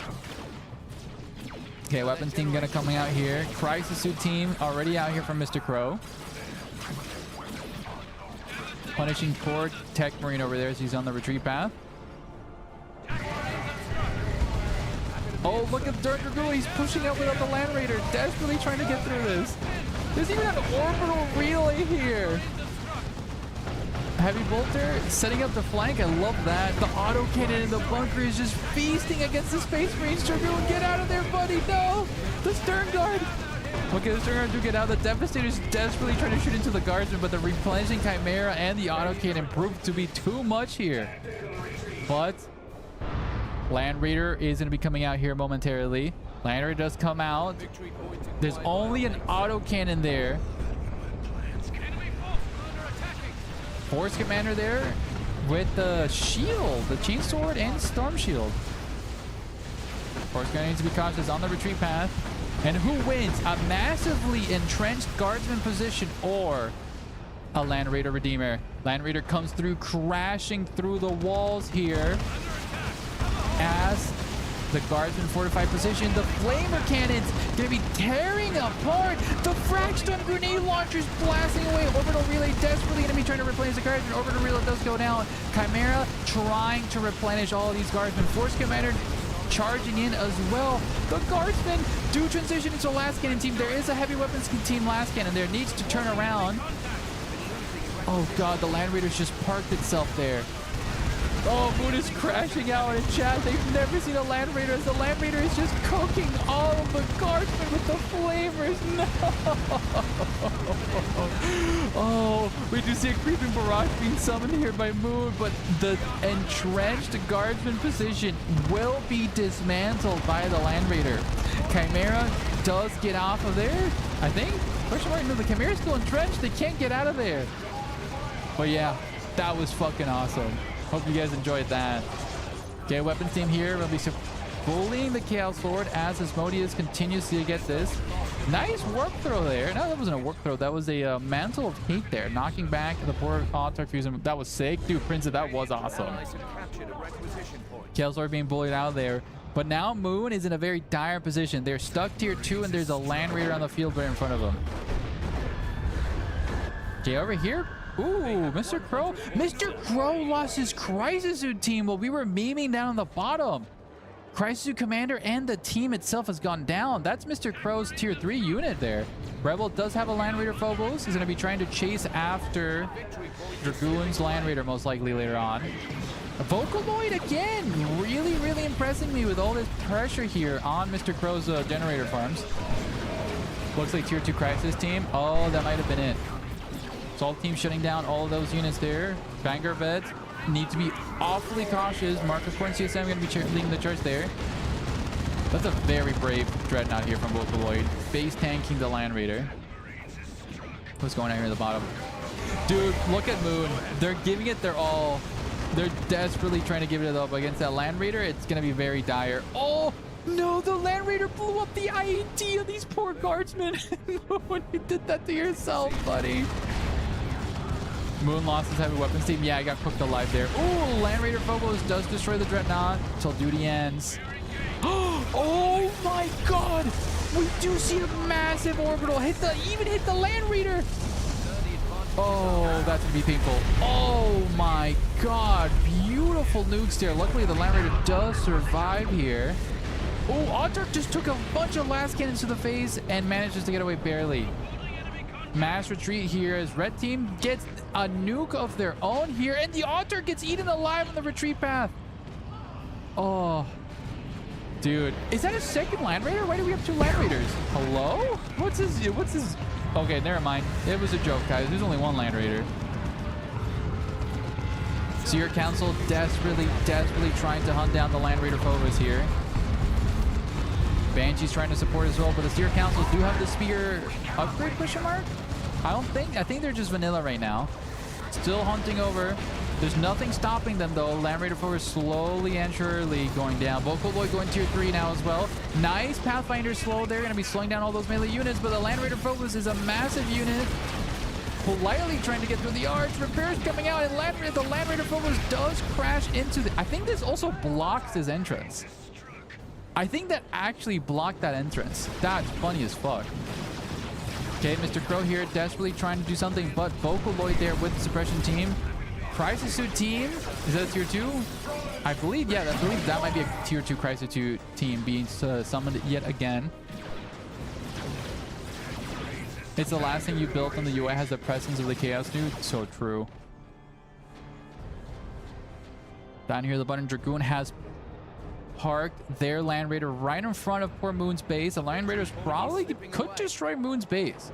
Speaker 1: Okay, weapons team gonna coming out here. Crisis Suit team already out here from Mr. Crow. Punishing poor Tech Marine over there as he's on the retreat path. Oh, look at Enduring Dragoon. He's pushing up without the Land Raider. Desperately trying to get through this. There's even an orbital relay here. Heavy bolter setting up the flank. I love that. The auto cannon in the bunker is just feasting against the Space Marines. Dragoon, get out of there, buddy. No. The stern guard. Okay, the stern guard do get out. The Devastator's desperately trying to shoot into the guardsman, but the replenishing Chimera and the auto cannon proved to be too much here. But Land Raider is going to be coming out here momentarily. Land Raider does come out. There's only an auto cannon there. Force Commander there with the shield, the Chain Sword and Storm Shield. Force Commander needs to be cautious on the retreat path. And who wins? A massively entrenched guardsman position or a Land Raider Redeemer? Land Raider comes through, crashing through the walls here as the guardsman fortified position. The flamer cannons gonna be tearing apart. The Fragstorm grenade launchers blasting away. Orbital relay desperately gonna be trying to replenish the guardsman. Orbital relay does go down. Chimera trying to replenish all of these guardsmen. Force Commander charging in as well. The guardsmen do transition into last cannon team. There is a heavy weapons team last cannon there. Needs to turn around. Oh god, the Land Raider's just parked itself there. Oh, Moon is crashing out in chat. They've never seen a Land Raider as the Land Raider is just cooking all of the guardsmen with the flavors. No. Oh, we do see a creeping barrage being summoned here by Moon, but the entrenched guardsman position will be dismantled by the Land Raider. Chimera does get off of there, I think. Question mark, no, the Chimera's still entrenched. They can't get out of there. But yeah, that was fucking awesome. Hope you guys enjoyed that. Okay, weapons team here will be bullying the Chaos Sword as Asmodeus continues to get this. Nice warp throw there. No, that wasn't a warp throw. That was a Mantle of Hate there, knocking back the poor Auto Fusion. That was sick. Dude, Prince, that was awesome. Chaos Sword being bullied out there. But now Moon is in a very dire position. They're stuck tier 2 and there's a Land Raider on the field right in front of them. Okay, over here. Ooh, Mr. Crow. Mr. Crow lost his Crisis Suit team while we were memeing down on the bottom. Crisis Suit Commander and the team itself has gone down. That's Mr. Crow's tier 3 unit there. Rebel does have a Land Raider Phobos. He's going to be trying to chase after Dragoon's Land Raider most likely later on. Vocaloid again, really impressing me with all this pressure here on Mr. Crow's generator farms. Looks like tier 2 Crisis team. Oh, that might have been it. Assault team shutting down all of those units there. Vanguard beds need to be awfully cautious. Marcus Corn CSM going to be leading the charge there. That's a very brave Dreadnought here from Vocaloid. Base tanking the Land Raider. What's going on here at the bottom? Dude, look at Moon. They're giving it their all. They're desperately trying to give it up against that Land Raider. It's going to be very dire. Oh, no, the Land Raider blew up the IED of these poor guardsmen. When you did that to yourself, buddy. Moon lost his heavy weapons team. Yeah, I got cooked alive there. Ooh, Land Raider Phobos does destroy the Dreadnought until duty ends. Oh my god! We do see a massive orbital hit the Land Raider. Oh, that's gonna be painful. Oh my god, beautiful nukes there. Luckily, the Land Raider does survive here. Oh, Autarch just took a bunch of last cannons to the face and manages to get away barely. Mass retreat here as red team gets a nuke of their own here, and the Autarch gets eaten alive on the retreat path. Oh, dude, is that a second Land Raider? Why do we have 2 Land Raiders? Hello? What's his? Okay, never mind. It was a joke, guys. There's only 1 Land Raider. Seer Council desperately trying to hunt down the Land Raider Phobos here. Banshee's trying to support as well, but the Seer Council do have the spear upgrade question mark? I think they're just vanilla right now. Still hunting over. There's nothing stopping them though. Land Raider Phobos slowly and surely going down. Vocaloid going tier 3 now as well. Nice Pathfinder slow. They're going to be slowing down all those melee units, but the Land Raider Phobos is a massive unit. Politely trying to get through the arch. Repairs coming out, and the Land Raider Phobos does crash into the... I think this also blocks his entrance. I think that actually blocked that entrance. That's funny as fuck. Okay, Mr. Crow here desperately trying to do something, but Vocaloid there with the suppression team. Crisis Suit team, is that a tier 2? I believe that might be a tier 2 Crisis Suit team being summoned yet again. It's the last thing you built on the UI has the presence of the Chaos Dude. So true. Down here, the Button Dragoon has parked their Land Raider right in front of poor Moon's base. The Land Raiders probably could destroy Moon's base.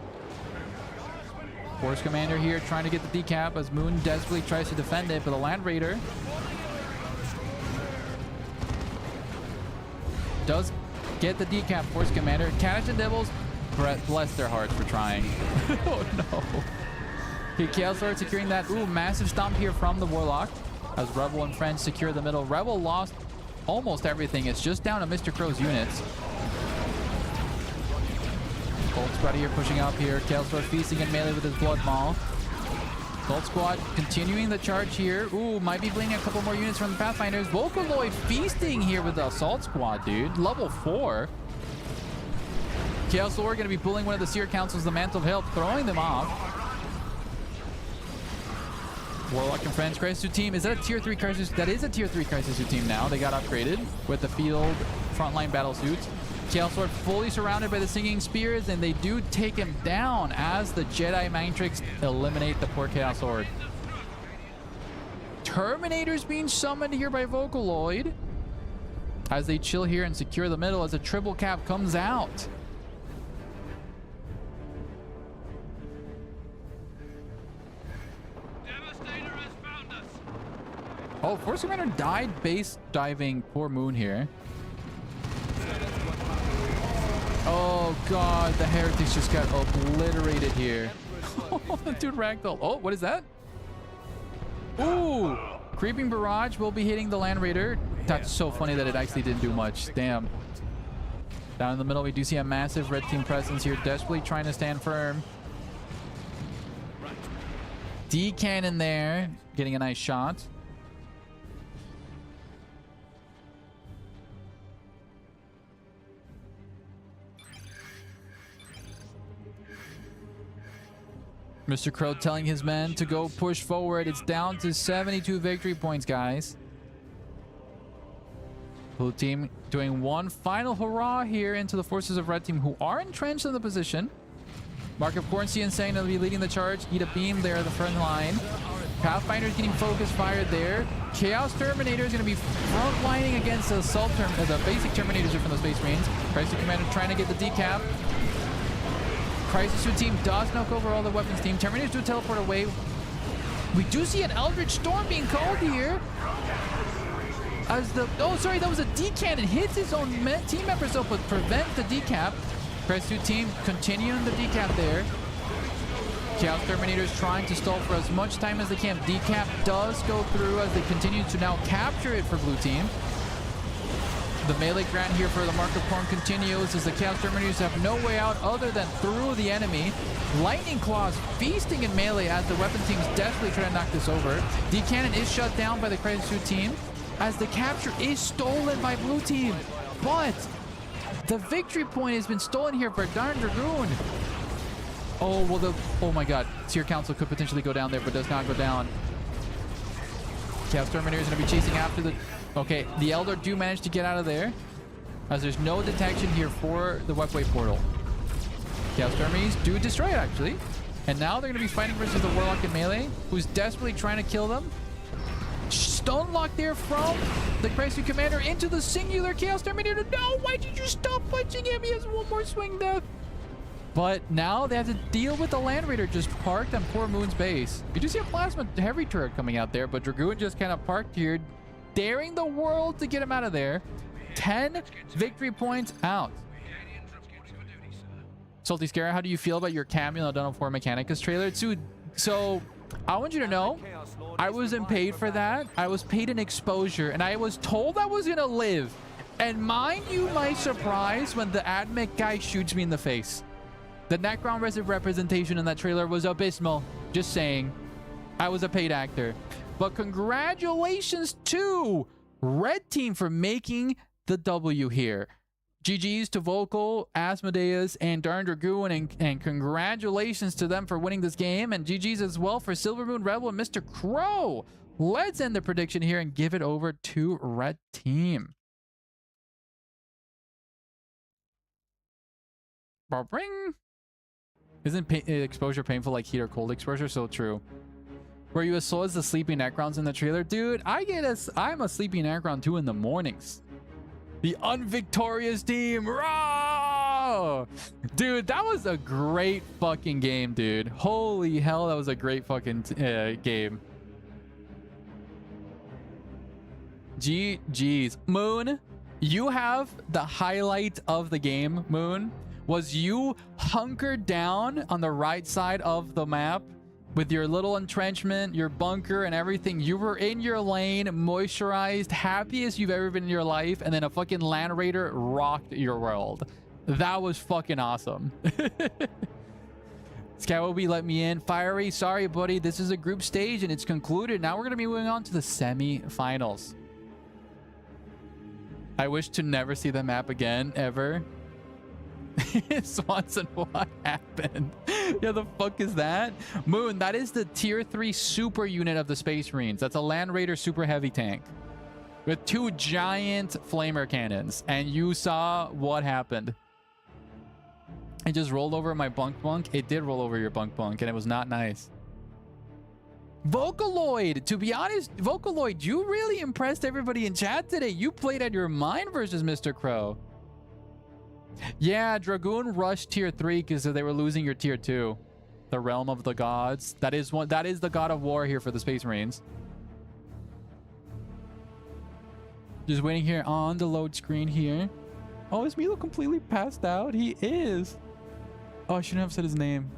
Speaker 1: Force Commander here trying to get the decap as Moon desperately tries to defend it, but the Land Raider does get the decap. Force Commander. Kanish and Devils, bless their hearts for trying. Oh no. Okay, Chaos Lord securing that. Ooh, massive stomp here from the Warlock as Rebel and friends secure the middle. Rebel lost almost everything. It's just down to Mr. Crow's units. Gold Squad here pushing up here. Chaos Lord feasting in melee with his Blood Maul. Gold Squad continuing the charge here. Ooh, might be bleeding a couple more units from the Pathfinders. Vocaloid feasting here with the Assault Squad, dude. Level 4. Chaos Lord going to be pulling one of the Seer Councils, the Mantle of Health, throwing them off. Warlock and Friends Crisis Suit team. Is that a tier 3 Crisis? That is a tier 3 Crisis Suit team now. They got upgraded with the field frontline battle suits. Chaos Lord fully surrounded by the Singing Spears, and they do take him down as the Jedi Mind Tricks eliminate the poor Chaos Lord. Terminators being summoned here by Vocaloid as they chill here and secure the middle as a triple cap comes out. Oh, Force Commander died base diving poor Moon here. Oh god, the Heretics just got obliterated here. Dude, Ragdoll. Oh, what is that? Ooh, Creeping Barrage will be hitting the Land Raider. That's so funny that it actually didn't do much. Damn. Down in the middle, we do see a massive red team presence here, desperately trying to stand firm. D-Cannon there, getting a nice shot. Mr. Crow telling his men to go push forward. It's down to 72 victory points, guys. Blue team doing one final hurrah here into the forces of red team, who are entrenched in the position. Mark of Corn, and saying they'll be leading the charge. Eat a beam there at the front line. Pathfinder's getting focus fired there. Chaos Terminator is going to be frontlining against the the basic Terminators are from the Space Marines. Crisis Commander trying to get the decap. Crisis Suit team does knock over all the weapons team. Terminators do teleport away. We do see an Eldritch Storm being called here. As the... Oh, sorry, that was a D-Cannon. Hits his own team members up, but prevents the decap. Crisis Suit team continuing the decap there. Chaos Terminators trying to stall for as much time as they can. Decap does go through as they continue to now capture it for blue team. The melee ground here for the Mark of Corn continues as the Chaos Terminators have no way out other than through the enemy. Lightning Claws feasting in melee as the weapon teams desperately try to knock this over. D-Cannon is shut down by the Crisis Suit team as the capture is stolen by blue team. But the victory point has been stolen here for Darn Dragoon. Oh, well, oh my god. Seer Council could potentially go down there, but does not go down. Chaos Terminator is going to be chasing after the... Okay, the Elder do manage to get out of there, as there's no detection here for the Webway portal. Chaos Terminators do destroy it, actually. And now they're going to be fighting versus the Warlock in melee, who's desperately trying to kill them. Stun lock there from the Crisis Commander into the singular Chaos Terminator. No, why did you stop punching him? He has one more swing death. But now they have to deal with the Land Raider just parked on poor Moon's base. You do see a Plasma Heavy turret coming out there, but Dragoon just kind of parked here, daring the world to get him out of there. 10 victory points out. Salty Scarab, how do you feel about your cameo in the Dawn of War Mechanicus trailer? Dude, so I want you to know, I wasn't paid for that. I was paid in exposure, and I was told I was going to live. And mind you my surprise when the admech guy shoots me in the face. The Necron representation in that trailer was abysmal. Just saying. I was a paid actor. But congratulations to Red Team for making the W here. GG's to Vocal, Asmodeus, and Darn Dragoon, and congratulations to them for winning this game. And GG's as well for Silver Moon Rebel and Mr. Crow. Let's end the prediction here and give it over to Red Team. Bring. Isn't exposure painful like heat or cold exposure? So true. Were you as slow as the sleeping Necrons in the trailer? Dude, I'm a sleeping Necron too in the mornings. The unvictorious team. Raw! Dude, that was a great fucking game, dude. Holy hell, that was a great fucking game. GG's. Moon, you have the highlight of the game, Moon. Was you hunkered down on the right side of the map with your little entrenchment, your bunker, and everything. You were in your lane, moisturized, happiest you've ever been in your life, and then a fucking Land Raider rocked your world. That was fucking awesome. Scowy let me in. Fiery, sorry, buddy. This is a group stage, and it's concluded. Now we're going to be moving on to the semi-finals. I wish to never see the map again, ever. Swanson, what happened? Yeah, the fuck is that? Moon, that is the tier 3 super unit of the Space Marines. That's a Land Raider super heavy tank with 2 giant flamer cannons. And you saw what happened. It just rolled over my bunk. It did roll over your bunk, and it was not nice. Vocaloid, to be honest, Vocaloid, you really impressed everybody in chat today. You played out your mind versus Mr. Crow. Yeah, Dragoon rushed tier 3 because they were losing your tier 2. The Realm of the Gods. That is the God of War here for the Space Marines. Just waiting here on the load screen here. Oh, is Milo completely passed out? He is. Oh, I shouldn't have said his name.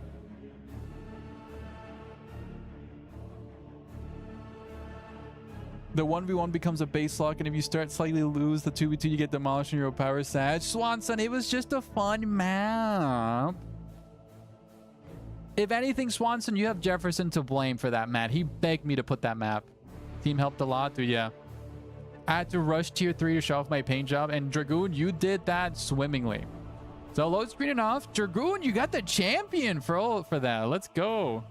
Speaker 1: The 1v1 becomes a base lock, and if you start slightly lose the 2v2, you get demolished in your power Sag. Swanson, it was just a fun map. If anything, Swanson, you have Jefferson to blame for that map. He begged me to put that map. Team helped a lot, dude. Yeah. I had to rush tier 3 to show off my paint job, and Dragoon, you did that swimmingly. So load screening off. Dragoon, you got the champion for that. Let's go.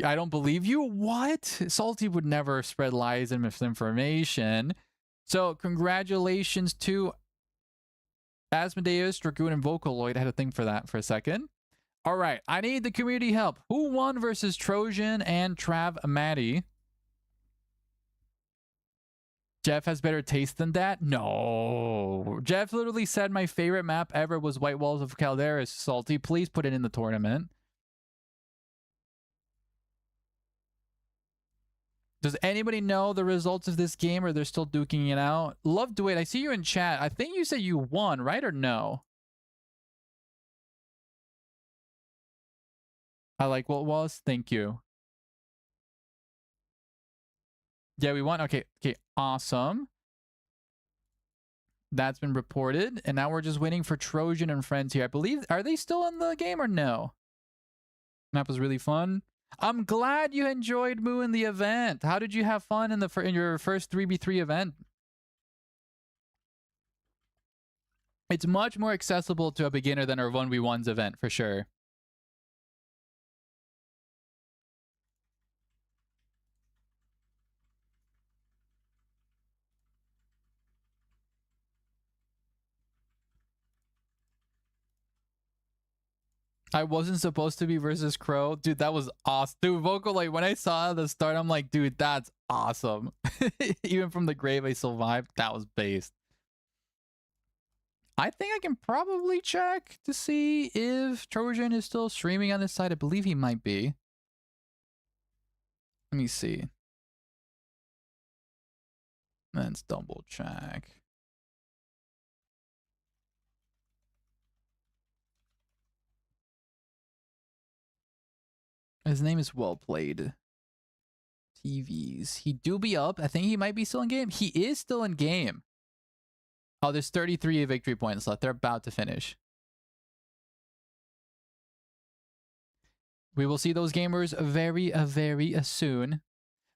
Speaker 1: I don't believe you. What? Salty would never spread lies and misinformation. So congratulations to Asmodeus, Dragoon, and Vocaloid. I had a thing for that for a second. All right. I need the community help. Who won versus Trojan and Trav Maddie? Jeff has better taste than that? No. Jeff literally said my favorite map ever was White Walls of Calderas. Salty, please put it in the tournament. Does anybody know the results of this game, or they're still duking it out? Love to wait. I see you in chat. I think you said you won, right, or no? I like what was. Thank you. Yeah, we won. Okay, awesome. That's been reported, and now we're just waiting for Trojan and friends here. I believe, are they still in the game or no? Map was really fun. I'm glad you enjoyed Moon the event. How did you have fun in your first 3v3 event? It's much more accessible to a beginner than our 1v1s event for sure. I wasn't supposed to be versus Crow. Dude, that was awesome. Dude, Vocal, like, when I saw the start, I'm like, dude, that's awesome. Even from the grave, I survived. That was based. I think I can probably check to see if Trojan is still streaming on this side. I believe he might be. Let me see. Let's double check. His name is Well Played. TVs. He do be up. I think he might be still in game. He is still in game. Oh, there's 33 victory points left. They're about to finish. We will see those gamers very soon.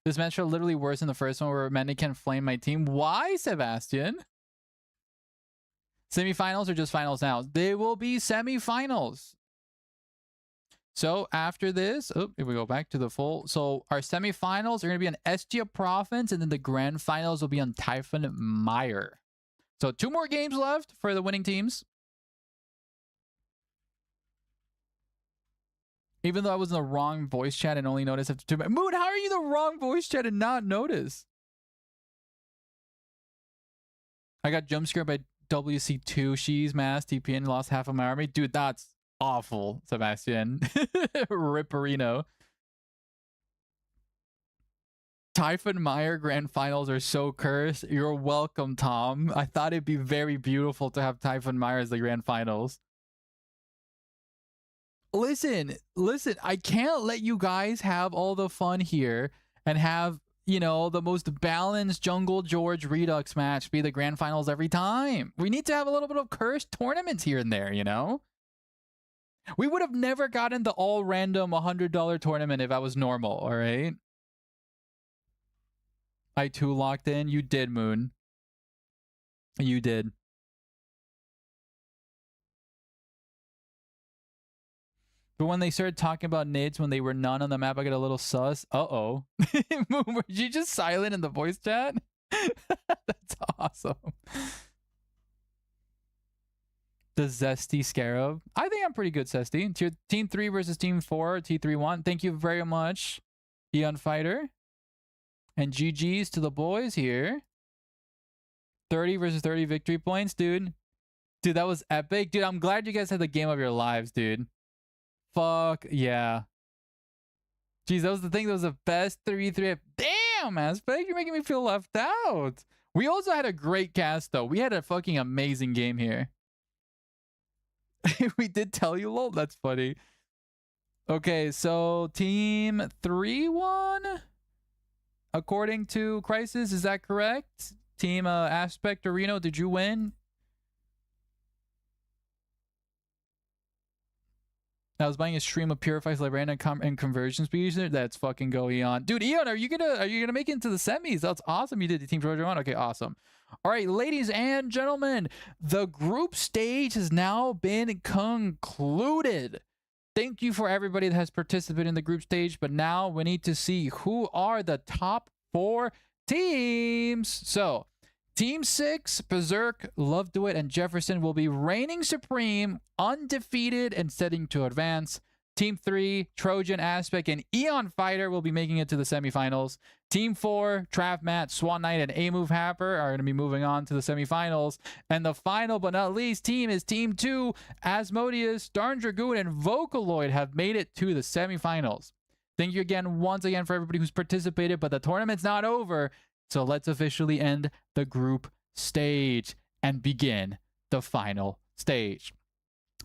Speaker 1: This match are literally worse than the first one where Mannequin flamed my team. Why, Sebastian? Semifinals or just finals now? They will be semifinals. So after this, oh, if we go back to the full. So our semifinals are going to be on SGA Province, and then the grand finals will be on Typhon Meyer. So 2 more games left for the winning teams. Even though I was in the wrong voice chat and only noticed after 2 minutes. Moon, how are you the wrong voice chat and not notice? I got jump scared by WC2. She's mass TPN, lost half of my army. Dude, that's awful, Sebastian. Ripperino. Typhon Meyer grand finals are so cursed. You're welcome, Tom. I thought it'd be very beautiful to have Typhon Meyer as the grand finals. Listen, I can't let you guys have all the fun here and have, you know, the most balanced Jungle George Redux match be the grand finals every time. We need to have a little bit of cursed tournaments here and there, you know? We would have never gotten the all random $100 tournament if I was normal, all right? I too locked in. You did, Moon. You did. But when they started talking about nids when they were none on the map, I got a little sus. Uh-oh. Moon, were you just silent in the voice chat? That's awesome. The Zesty Scarab. I think I'm pretty good, Zesty. Team 3 versus Team 4. T3-1. Thank you very much, Eon Fighter. And GG's to the boys here. 30 versus 30 victory points, dude. Dude, that was epic. Dude, I'm glad you guys had the game of your lives, dude. Fuck yeah. Jeez, that was the thing. That was the best 3-3. Damn, Aspect. You're making me feel left out. We also had a great cast, though. We had a fucking amazing game here. We did tell you, lol. That's funny. Okay, so Team 3 won. According to Crisis, is that correct? Team Aspect or Reno, did you win? I was buying a stream of Purifies Librarian and Conversion Speed. That's fucking go, Eon. Dude, Eon, are you gonna make it into the semis? That's awesome. You did the Team Trojan one. Okay, awesome. All right, ladies and gentlemen, the group stage has now been concluded. Thank you for everybody that has participated in the group stage, but now we need to see who are the top 4 teams. So, Team 6, Berserk, Love Do It, and Jefferson will be reigning supreme, undefeated, and setting to advance. Team 3, Trojan, Aspect, and Eon Fighter will be making it to the semifinals. Team 4, Trav, Matt, Swan Knight, and A-Move Happer are going to be moving on to the semifinals. And the final but not least team is Team 2, Asmodeus, Darn Dragoon, and Vocaloid have made it to the semifinals. Thank you again, once again, for everybody who's participated, but the tournament's not over. So let's officially end the group stage and begin the final stage.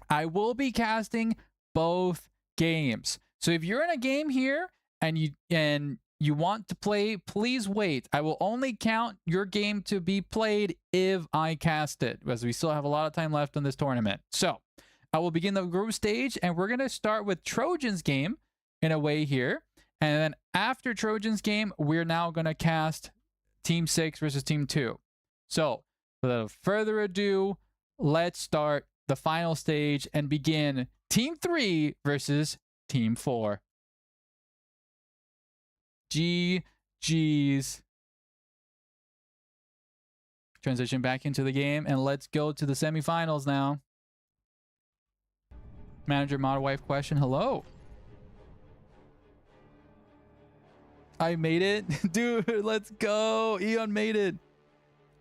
Speaker 1: I will be casting both games. So if you're in a game here and you want to play, please wait. I will only count your game to be played if I cast it, because we still have a lot of time left on this tournament. So I will begin the group stage, and we're going to start with Trojan's game in a way here. And then after Trojan's game, we're now going to cast Team 6 versus Team 2. So without further ado, let's start the final stage and begin Team 3 versus Team 4. GG's. Transition back into the game, and let's go to the semifinals now. Manager Model Wife question. Hello. I made it. Dude, let's go. Eon made it.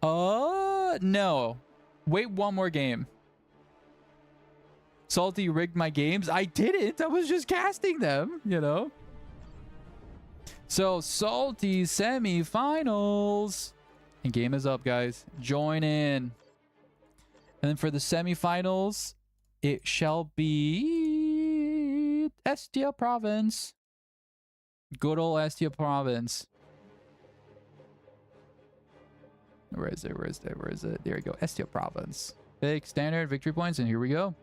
Speaker 1: No. Wait one more game. Salty rigged my games. I didn't. I was just casting them, you know. So Salty semifinals. And game is up, guys. Join in. And then for the semifinals, it shall be Estia Province. Good old Estia Province. Where is it? Where is it? Where is it? There we go. Estia Province. Big standard victory points, and here we go.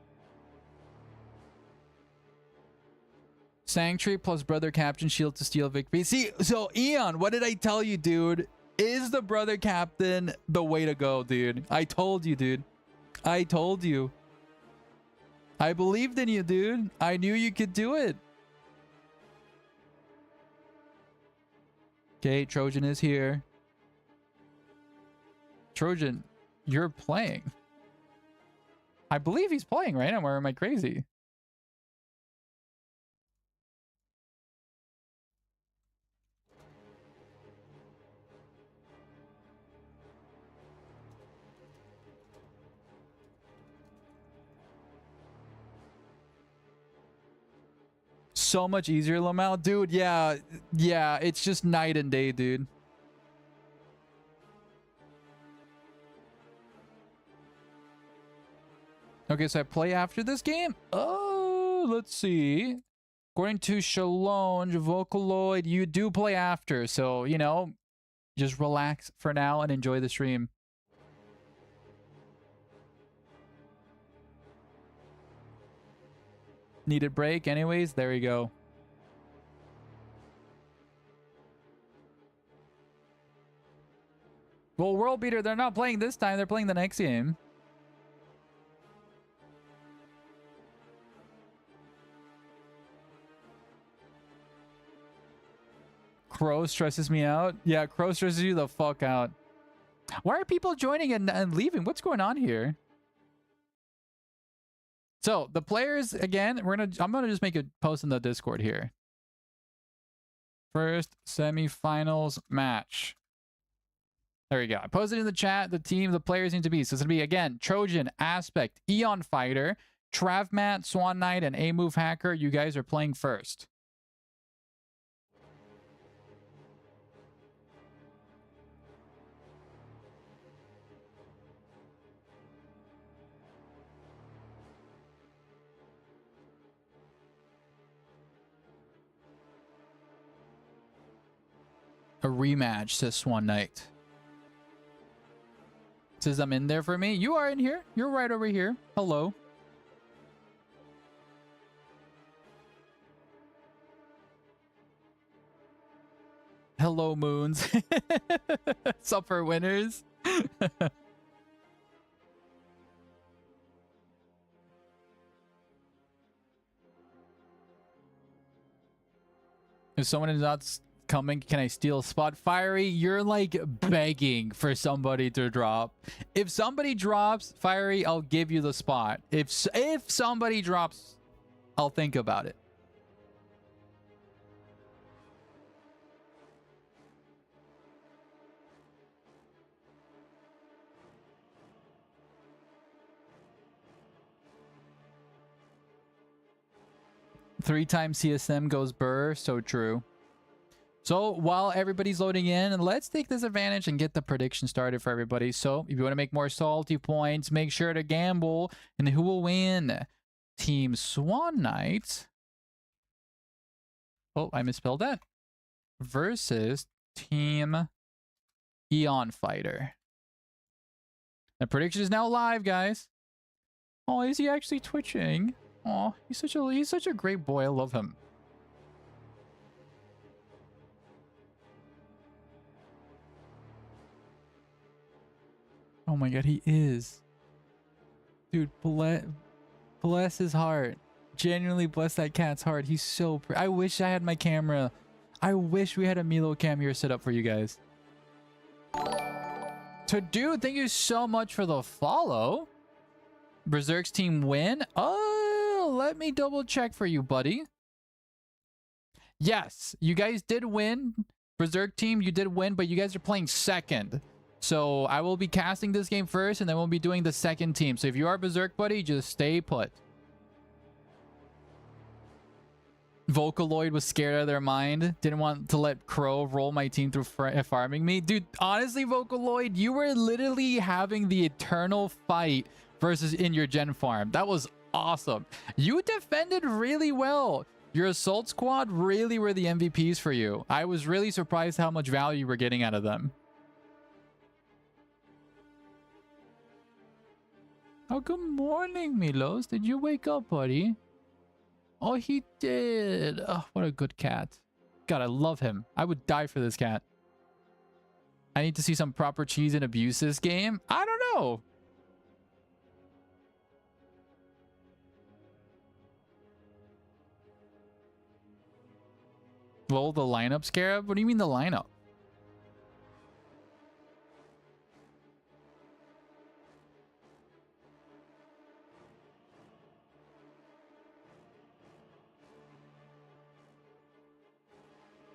Speaker 1: Sanctuary plus brother captain shield to steal victory. See, so Eon, what did I tell you, dude? Is the brother captain the way to go, dude? I told you, dude. I told you. I believed in you, dude. I knew you could do it. Okay, Trojan is here. Trojan, you're playing. I believe he's playing, right? Or am I crazy? So much easier, Lamau. Dude, yeah, it's just night and day, dude. Okay, so I play after this game? Oh, let's see. According to Shalonge, Vocaloid, you do play after. So, you know, just relax for now and enjoy the stream. Needed break anyways. There we go. Well, World Beater, they're not playing this time. They're playing the next game. Crow stresses me out. Yeah, Crow stresses you the fuck out. Why are people joining and leaving? What's going on here? So the players, again, I'm gonna just make a post in the Discord here. First semifinals match. There we go. I posted in the chat the team the players need to be. So it's gonna be again Trojan, Aspect, Eon Fighter, Travmat, Swan Knight, and A Move Hacker. You guys are playing first. A rematch, says Swan Knight. Says I'm in there for me. You are in here. You're right over here. Hello. Hello, moons. Supper winners. If someone is not coming, can I steal a spot? Fiery, you're like begging for somebody to drop. If somebody drops, Fiery, I'll give you the spot. If somebody drops, I'll think about it. Three times CSM goes burr, so true. So while everybody's loading in, let's take this advantage and get the prediction started for everybody. So if you want to make more salty points, make sure to gamble. And who will win? Team Swan Knight. Oh, I misspelled that. Versus Team Eon Fighter. The prediction is now live, guys. Oh, is he actually twitching? Oh, he's such a great boy. I love him. Oh my god, he is. Dude, bless his heart. Genuinely bless that cat's heart. He's so I wish I had my camera. I wish we had a Milo cam here set up for you guys. To do, thank you so much for the follow. Berserk's team win. Oh, let me double check for you, buddy. Yes, you guys did win. Berserk team, you did win, but you guys are playing second. So I will be casting this game first, and then we'll be doing the second team. So if you are Berserk, buddy, just stay put. Vocaloid was scared out of their mind. Didn't want to let Crow roll my team through farming me. Dude, honestly, Vocaloid, you were literally having the eternal fight versus in your gen farm. That was awesome. You defended really well. Your assault squad really were the MVPs for you. I was really surprised how much value you were getting out of them. Oh, good morning, Milos. Did you wake up, buddy? Oh, he did. Oh, what a good cat. God, I love him. I would die for this cat. I need to see some proper cheese and abuse this game. I don't know. Well, the lineup, Scarab? What do you mean the lineup?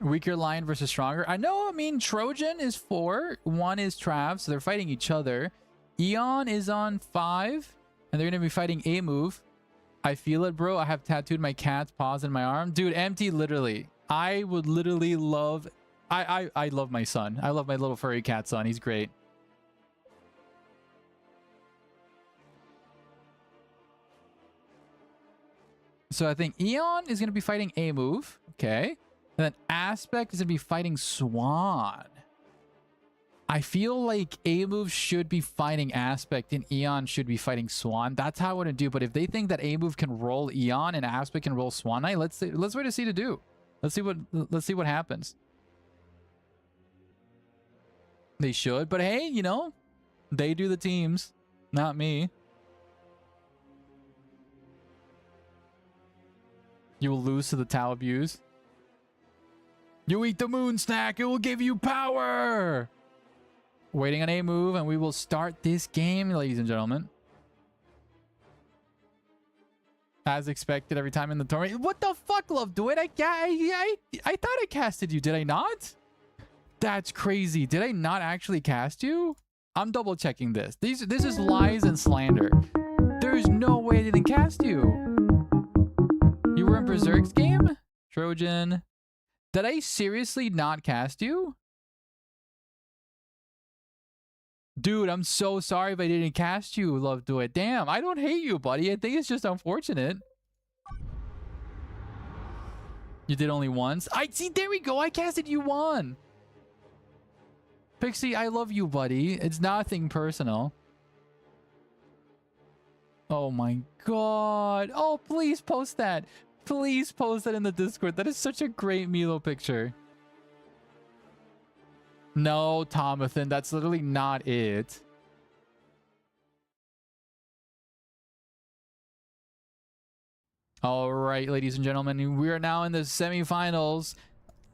Speaker 1: Weaker line versus stronger. I know, I mean, Trojan is 4. 1 is Trav, so they're fighting each other. Eon is on 5, and they're going to be fighting A move. I feel it, bro. I have tattooed my cat's paws in my arm. Dude, empty, literally. I would literally love... I love my son. I love my little furry cat son. He's great. So I think Eon is going to be fighting A move. Okay. And then Aspect is going to be fighting Swan. I feel like A move should be fighting Aspect and Eon should be fighting Swan. That's how I want to do. But if they think that A move can roll Eon and Aspect can roll Swan Knight, let's wait to see to do. Let's see what happens. They should, but hey, you know, they do the teams, not me. You will lose to the Tau abuse. You eat the moon snack, it will give you power. Waiting on A move, and we will start this game, ladies and gentlemen. As expected, every time in the tournament. What the fuck, Love? Do it? I thought I casted you. Did I not? That's crazy. Did I not actually cast you? I'm double checking this. This is lies and slander. There's no way I didn't cast you. You were in Berserk's game? Trojan. Did I seriously not cast you? Dude, I'm so sorry if I didn't cast you, Love Do It. Damn, I don't hate you, buddy. I think it's just unfortunate. You did only once? I see, there we go. I casted you one. Pixie, I love you, buddy. It's nothing personal. Oh my god. Oh, please post that. Please post that in the Discord. That is such a great Milo picture. No, Tomathan, that's literally not it. All right, ladies and gentlemen, we are now in the semifinals.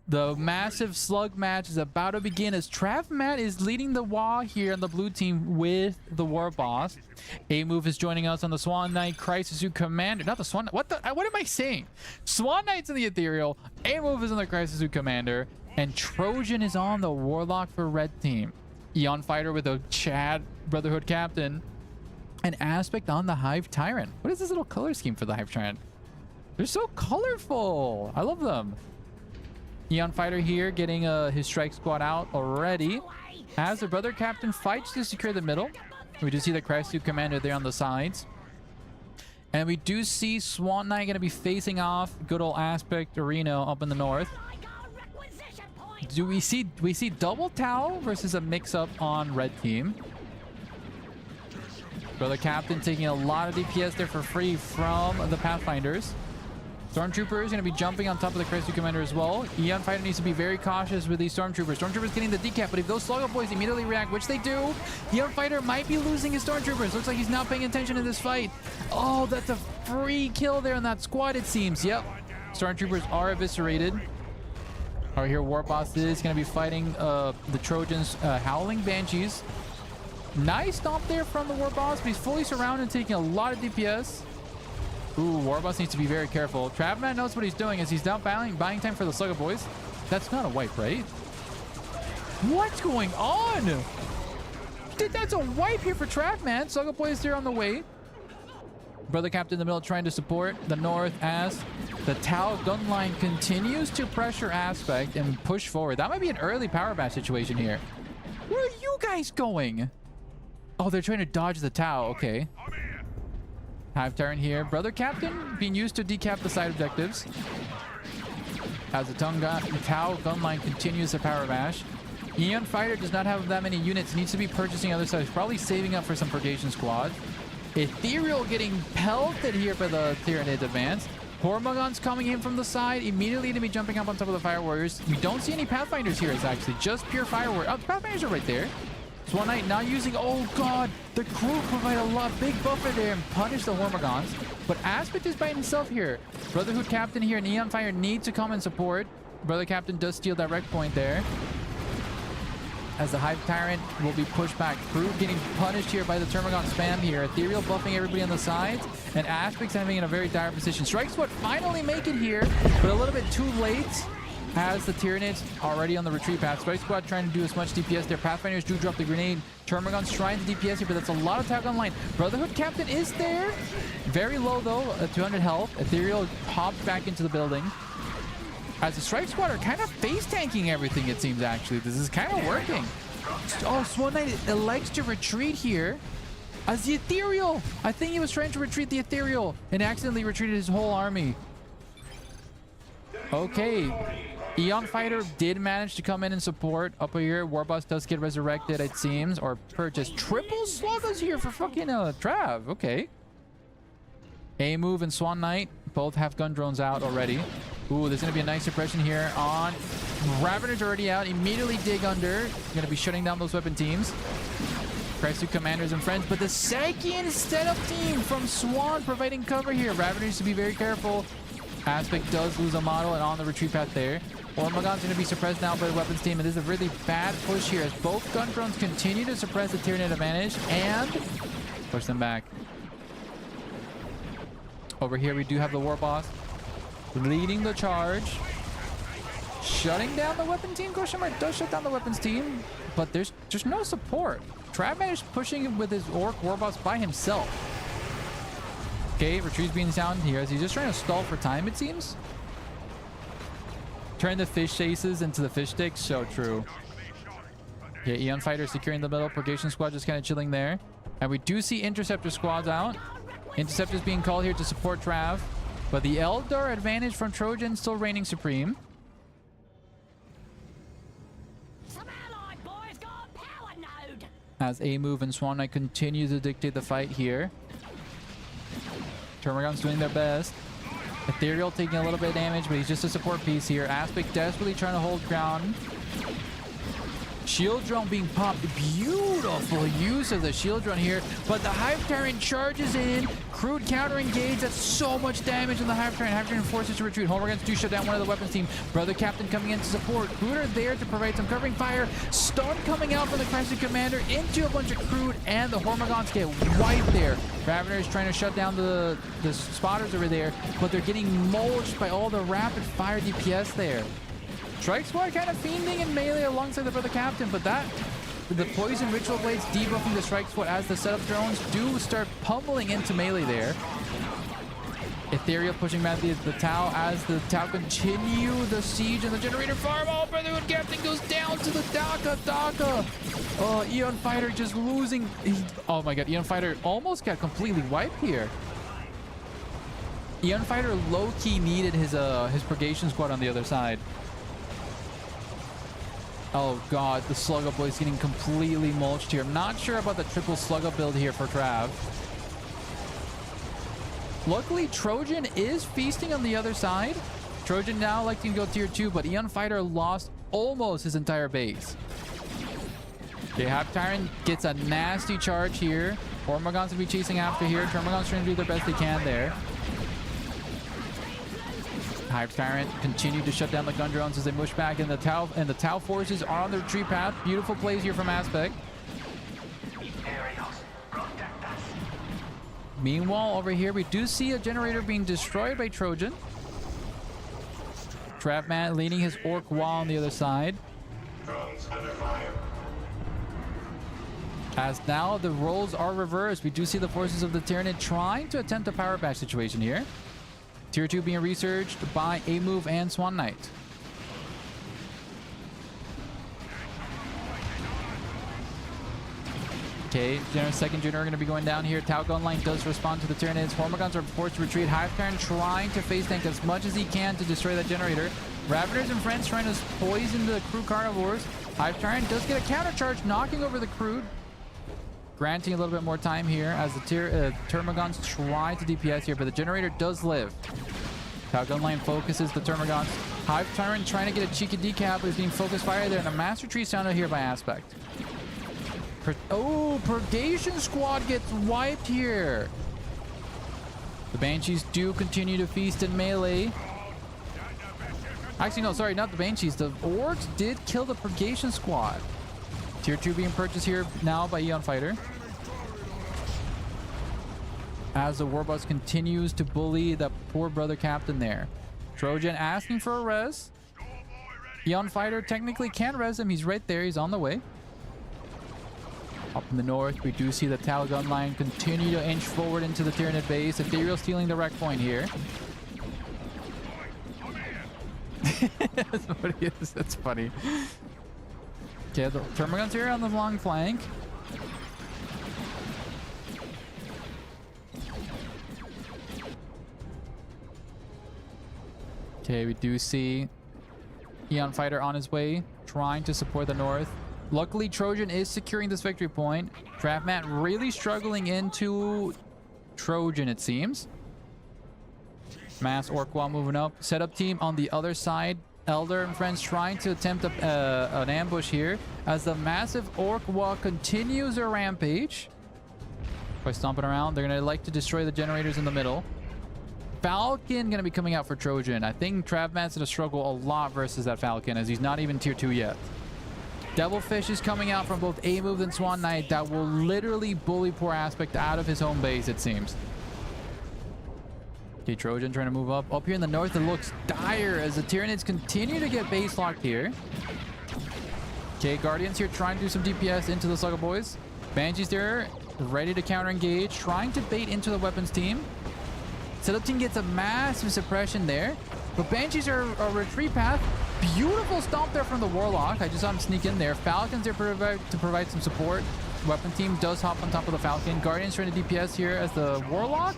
Speaker 1: The massive slug match is about to begin as Trav Matt is leading the WA here on the blue team with the War Boss. A move is joining us on the Swan Knight Crisis Suit Commander. Not the Swan. What am I saying? Swan Knight's in the Ethereal. A move is on the Crisis Suit Commander. And Trojan is on the Warlock for red team. Eon Fighter with a Chad Brotherhood Captain. And Aspect on the Hive Tyrant. What is this little color scheme for the Hive Tyrant? They're so colorful. I love them. Eon Fighter here getting his strike squad out already. As the Brother Captain fights to secure the middle. We do see the Crisis Suit Commander there on the sides. And we do see Swan Knight going to be facing off good old Aspect Arena up in the north. Do we see double Tau versus a mix-up on red team. Brother Captain taking a lot of DPS there for free from the Pathfinders. Stormtrooper is going to be jumping on top of the Crisis Commander as well. Eon Fighter needs to be very cautious with these Stormtroopers. Stormtroopers getting the decap, but if those Sluggo boys immediately react, which they do, Eon Fighter might be losing his Stormtroopers. Looks like he's not paying attention in this fight. Oh, that's a free kill there on that squad, it seems. Yep. Stormtroopers are eviscerated. All right, here War Boss is going to be fighting the Trojans, Howling Banshees. Nice stomp there from the War Boss, but he's fully surrounded and taking a lot of DPS. Ooh, War Boss needs to be very careful. Travman knows what he's doing as he's now buying time for the Sluggo boys. That's not a wipe, right? What's going on? That's a wipe here for Trav, man. Slugger Boy is there on the way. Brother Captain in the middle trying to support the north as the Tau gun line continues to pressure Aspect and push forward. That might be an early power bash situation here. Where are you guys going? Oh, they're trying to dodge the Tau. Okay. Hive Tyrant here. Brother Captain being used to decap the side objectives. As the Tau gun line continues the power bash. Eon Fighter does not have that many units. Needs to be purchasing other sides. Probably saving up for some purgation squad. Ethereal getting pelted here for the Tyranid advance. Hormagaun's coming in from the side. Immediately to be jumping up on top of the Fire Warriors. We don't see any Pathfinders here. It's actually just pure Fire Warriors. Oh, the Pathfinders are right there. Swan Knight now using... Oh, God. The crew provide a big buffer there and punish the Hormagaunts. But Aspect is by himself here. Brotherhood Captain here and Eon Fire need to come and support. Brother Captain does steal direct point there. As the Hive Tyrant will be pushed back. Crew getting punished here by the Termagon spam here. Ethereal buffing everybody on the sides. And Aspect's having in a very dire position. Strike Squad finally make it here, but a little bit too late as the Tyranids already on the retreat path. Strike Squad trying to do as much DPS there. Pathfinders do drop the grenade. Termagon's trying to DPS here, but that's a lot of tag online. Brotherhood Captain is there. Very low though, 200 health. Ethereal hopped back into the building. As the Strike Squad are kind of face tanking everything, it seems actually. This is kind of working. Oh, Swan Knight elects to retreat here. As the Ethereal, I think he was trying to retreat the Ethereal and accidentally retreated his whole army. Okay. Eon Fighter did manage to come in and support up here. Warboss does get resurrected, it seems, or purchase. Triple Sluggers here for fucking Trav. Okay. A-Move and Swan Knight both have gun drones out already. Ooh, there's going to be a nice suppression here on... Ravener's already out. Immediately dig under. Going to be shutting down those weapon teams. Crisis Commanders and friends. But the second setup team from Swan providing cover here. Ravener needs to be very careful. Aspect does lose a model and on the retreat path there. Ormagon's going to be suppressed now by the weapons team. And this is a really bad push here as both gun drones continue to suppress the Tyranid advantage and push them back. Over here we do have the Warboss leading the charge, shutting down the weapon team. Question mark does shut down the weapons team, but there's just no support. Trav is pushing it with his Orc Warboss by himself. Okay, retreat's being sounded here as he's just trying to stall for time, it seems. Turn the fish chases into the fish sticks. So true. Yeah, Eon Fighter securing the middle. Purgation Squad just kind of chilling there. And we do see Interceptor squads out. Interceptors being called here to support Trav. But the Eldar advantage from Trojan still reigning supreme. As A-Move and Swan Knight continue to dictate the fight here. Termagon's doing their best. Ethereal taking a little bit of damage, but he's just a support piece here. Aspect desperately trying to hold ground. Shield drone being popped. Beautiful use of the shield drone here. But the Hive Tyrant charges in. Crude counter engage. That's so much damage on the Hive Tyrant. Hive Tyrant forces to retreat. Hormagaunts do shut down one of the weapons team. Brother Captain coming in to support. Crude are there to provide some covering fire. Stun coming out from the Crisis Commander into a bunch of Crude, and the Hormagaunts get wiped there. Ravener is trying to shut down the spotters over there, but they're getting mulched by all the rapid fire DPS there. Strike Squad kind of fiending in melee alongside the Brother Captain, but the Poison Ritual Blades debuffing the Strike Squad as the setup drones do start pummeling into melee there. Ethereal pushing back the Tau as the Tau continue the siege and the generator farm. Oh, Brotherhood Captain goes down to the Daka. Oh, Eon Fighter just losing. Oh my god, Eon Fighter almost got completely wiped here. Eon Fighter low-key needed his Purgation Squad on the other side. Oh god, the Slugger Boy's getting completely mulched here. I'm not sure about the triple Slugger build here for Trav. Luckily, Trojan is feasting on the other side. Trojan now electing to go tier 2, but Eon Fighter lost almost his entire base. Okay, Hive Tyrant gets a nasty charge here. Hormagaun's going to be chasing after here. Termagon's trying to do their best they can there. Hive Tyrant continue to shut down the gun drones as they push back, and the Tau forces are on the retreat path. Beautiful plays here from Aspect. Meanwhile, over here we do see a generator being destroyed by Trojan. Trapman leading his Orc wall on the other side. As now the roles are reversed. We do see the forces of the Tyranid trying to attempt a power back situation here. Tier 2 being researched by A-Move and Swan Knight. Okay, second General going to be going down here. Tau gun line does respond to the Tyranids. Hormagaunts are forced to retreat. Hive Tyrant trying to face tank as much as he can to destroy that generator. Ravagers and Friends trying to poison the crew carnivores. Hive Tyrant does get a counter charge, knocking over the crew, granting a little bit more time here as the Termagants try to DPS here, but the generator does live. Tau gun line focuses the Termagants. Hive Tyrant trying to get a cheeky decap, but is being focused fire there, and a Master Tree sounded here by Aspect. Oh, Purgation Squad gets wiped here. The Banshees do continue to feast in melee. Actually, no, sorry, not the Banshees. The Orcs did kill the Purgation Squad. Tier 2 being purchased here now by Eon Fighter. As the Warbus continues to bully the poor brother captain there. Trojan asking for a res. Eon Fighter technically can res him. He's right there. He's on the way. Up in the north, we do see the Tau gun line continue to inch forward into the Tyranid base. Ethereal stealing the wreck point here. That's what he is. That's funny. Okay, the Termagants here on the long flank. Okay, we do see Eon Fighter on his way, trying to support the north. Luckily, Trojan is securing this victory point. Draftmat really struggling into Trojan, it seems. Mass Orc Wall moving up. Setup team on the other side. Elder and Friends trying to attempt an ambush here as the massive Orc Wall continues their rampage. By stomping around, they're going to like to destroy the generators in the middle. Falcon going to be coming out for Trojan. I think Travmat's going to struggle a lot versus that Falcon as he's not even tier 2 yet. Devilfish is coming out from both A-Move and Swan Knight that will literally bully poor Aspect out of his home base, it seems. Okay, Trojan trying to move up. Up here in the north, it looks dire as the Tyranids continue to get base locked here. Okay, Guardians here trying to do some DPS into the Slugger Boys. Banshees there, ready to counter engage, trying to bait into the weapons team. Setup team gets a massive suppression there, but Banshees are a retreat path. Beautiful stomp there from the Warlock. I just saw him sneak in there. Falcon's there to provide some support. Weapon team does hop on top of the Falcon. Guardians trying to DPS here as the Warlock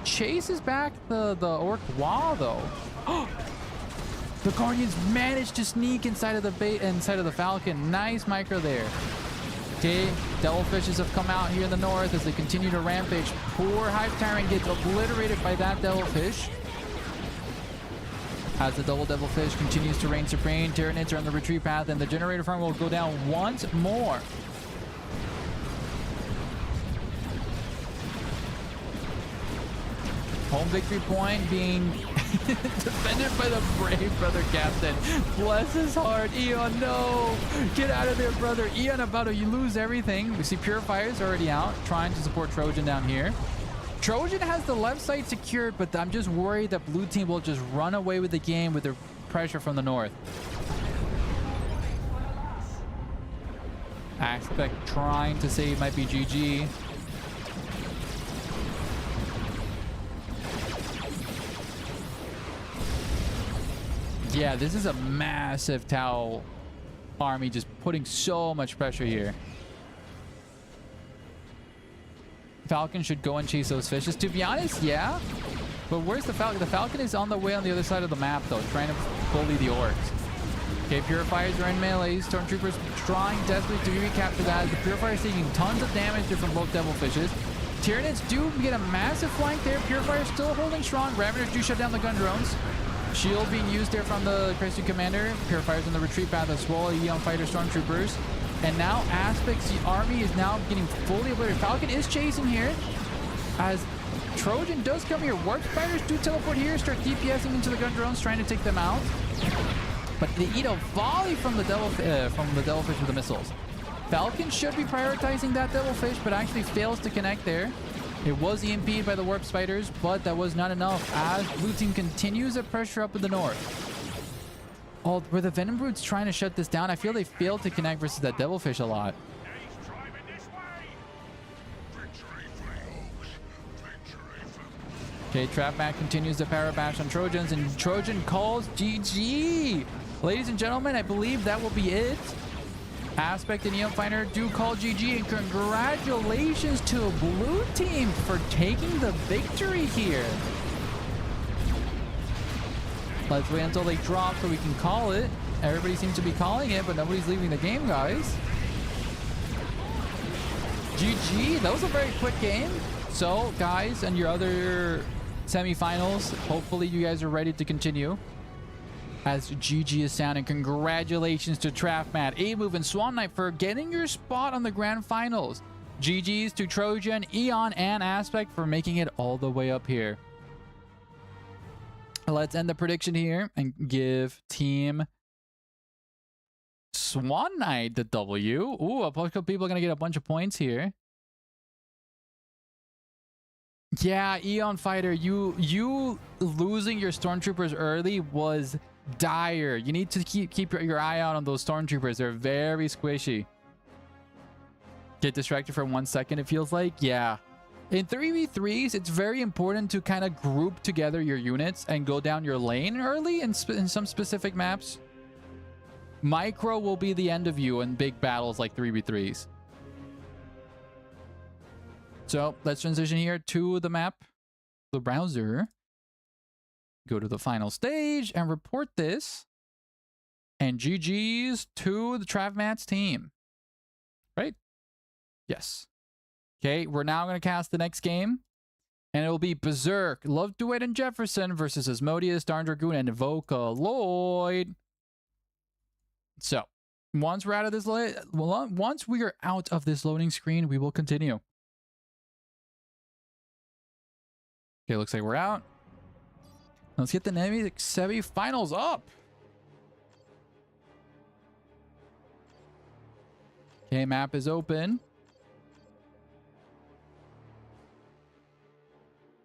Speaker 1: chases back the Orc Wall, though. The Guardians managed to sneak inside of the Falcon. Nice micro there. Okay, Devilfishes have come out here in the north as they continue to rampage. Poor Hive Tyrant gets obliterated by that Devilfish. As the double Devilfish continues to reign supreme, Tyranids are on the retreat path, and the generator farm will go down once more. Home victory point being defended by the brave brother captain. Bless his heart. Eon, no! Get out of there, brother. Eon about to lose everything. We see Purifiers already out, trying to support Trojan down here. Trojan has the left side secured, but I'm just worried that blue team will just run away with the game with their pressure from the north. Aspect trying to say it might be GG. Yeah, this is a massive Tau army just putting so much pressure here. Falcon should go and chase those fishes. To be honest, yeah. But where's the Falcon? The Falcon is on the way on the other side of the map, though, trying to bully the Orcs. Okay, Purifiers are in melee. Stormtroopers trying desperately to recapture that. The Purifiers taking tons of damage from both Devilfishes. Tyranids do get a massive flank there. Purifiers still holding strong. Ravagers do shut down the gun drones. Shield being used there from the Crescent Commander. Purifiers on the retreat path as well. Eon Fighter Stormtroopers. And now Aspect's army is now getting fully obliterated. Falcon is chasing here as Trojan does come here. Warp Spiders do teleport here, start DPSing into the gun drones, trying to take them out. But they eat a volley from the Devilfish with the missiles. Falcon should be prioritizing that Devilfish, but actually fails to connect there. It was EMP'd by the Warp Spiders, but that was not enough as blue team continues to pressure up in the north. Oh, were the Venom Brutes trying to shut this down? I feel they failed to connect versus that Devilfish a lot. Okay, Trapman continues the power bash on Trojans, and Trojan calls GG. Ladies and gentlemen, I believe that will be it. Aspect and Neon Fighter do call GG, and congratulations to Blue Team for taking the victory here. Let's wait until they drop so we can call it. Everybody seems to be calling it, but nobody's leaving the game, guys. GG. That was a very quick game. So, guys, and your other semifinals, hopefully you guys are ready to continue. As GG is sounding, congratulations to Trapmat, A-Move, and Swan Knight for getting your spot on the grand finals. GG's to Trojan, Eon, and Aspect for making it all the way up here. Let's end the prediction here and give Team Swan Knight the W. Ooh, a bunch of people are going to get a bunch of points here. Yeah, Eon Fighter, you losing your Stormtroopers early was dire. You need to keep your eye out on those Stormtroopers. They're very squishy. Get distracted for 1 second, it feels like. Yeah. In 3v3s, it's very important to kind of group together your units and go down your lane early in some specific maps. Micro will be the end of you in big battles like 3v3s. So let's transition here to the map, the browser. Go to the final stage and report this. And GG's to the Travmats team. Right? Yes. Okay, we're now going to cast the next game. And it will be Berserk, Love Duet, and Jefferson versus Asmodeus, Darn Dragoon, and Vocaloid. So, once we're out of this once we are out of this loading screen, we will continue. Okay, looks like we're out. Let's get the semi-finals up. Okay, map is open.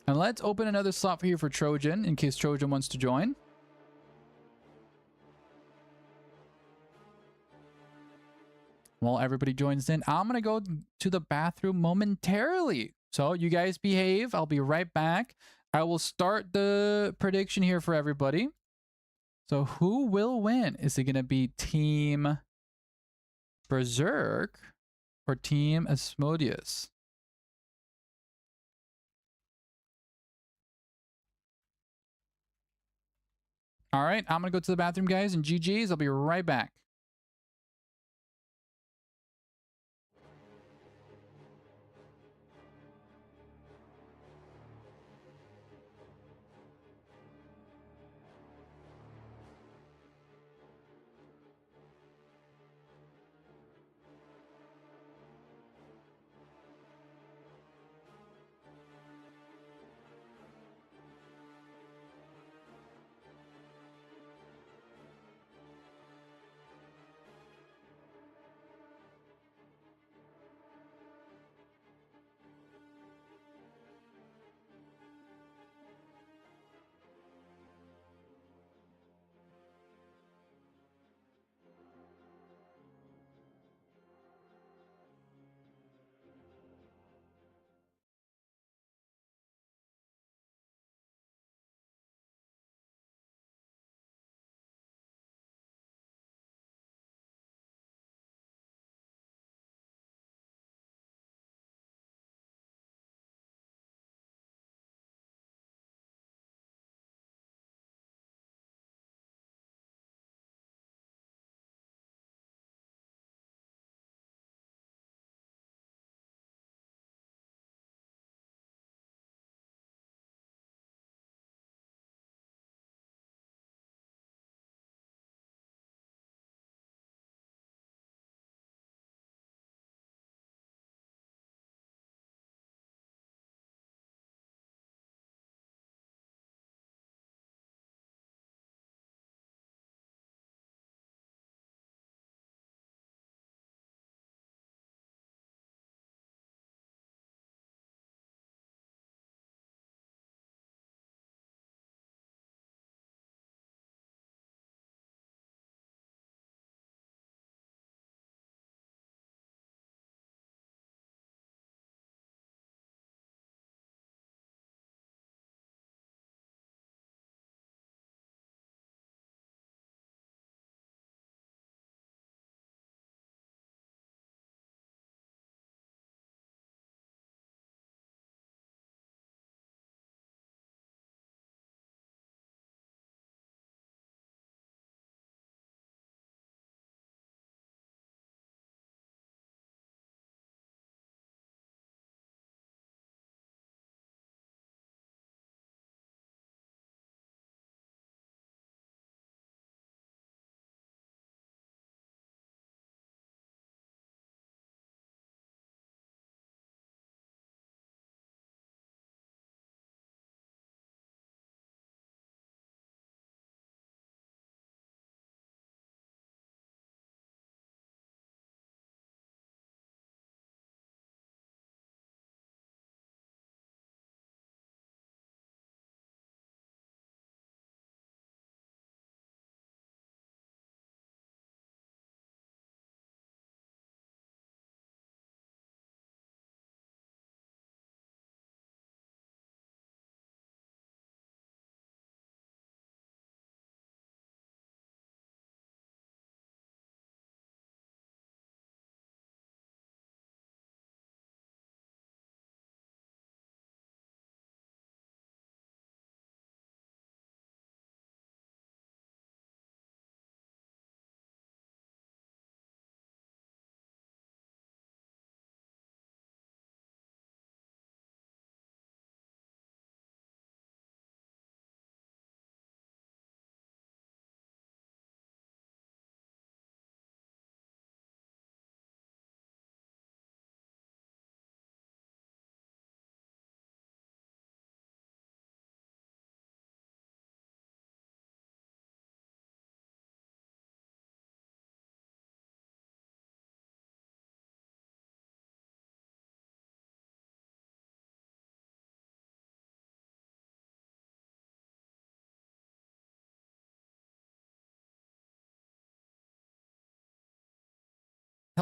Speaker 1: And let's open another slot for here for Trojan in case Trojan wants to join. While everybody joins in, I'm going to go to the bathroom momentarily. So you guys behave. I'll be right back. I will start the prediction here for everybody. So who will win? Is it going to be Team Berserk or Team Asmodeus? All right, I'm going to go to the bathroom, guys, and GG's. I'll be right back.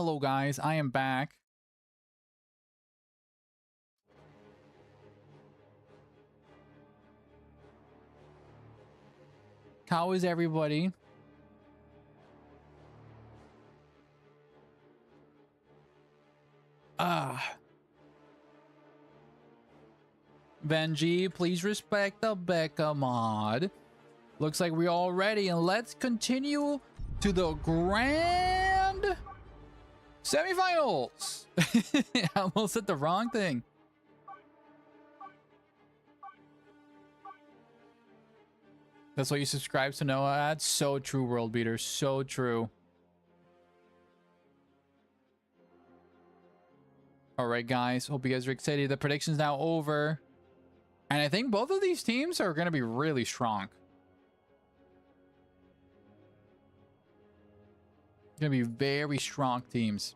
Speaker 1: Hello guys, I am back. How is everybody? Benji, please respect the Becca mod. Looks like we're all ready, and let's continue to the grand semifinals. I almost said the wrong thing. That's why you subscribe to Noah. That's so true, World Beater. So true. All right, guys. Hope you guys are excited. The prediction's now over. And I think both of these teams are going to be really strong. Going to be very strong teams.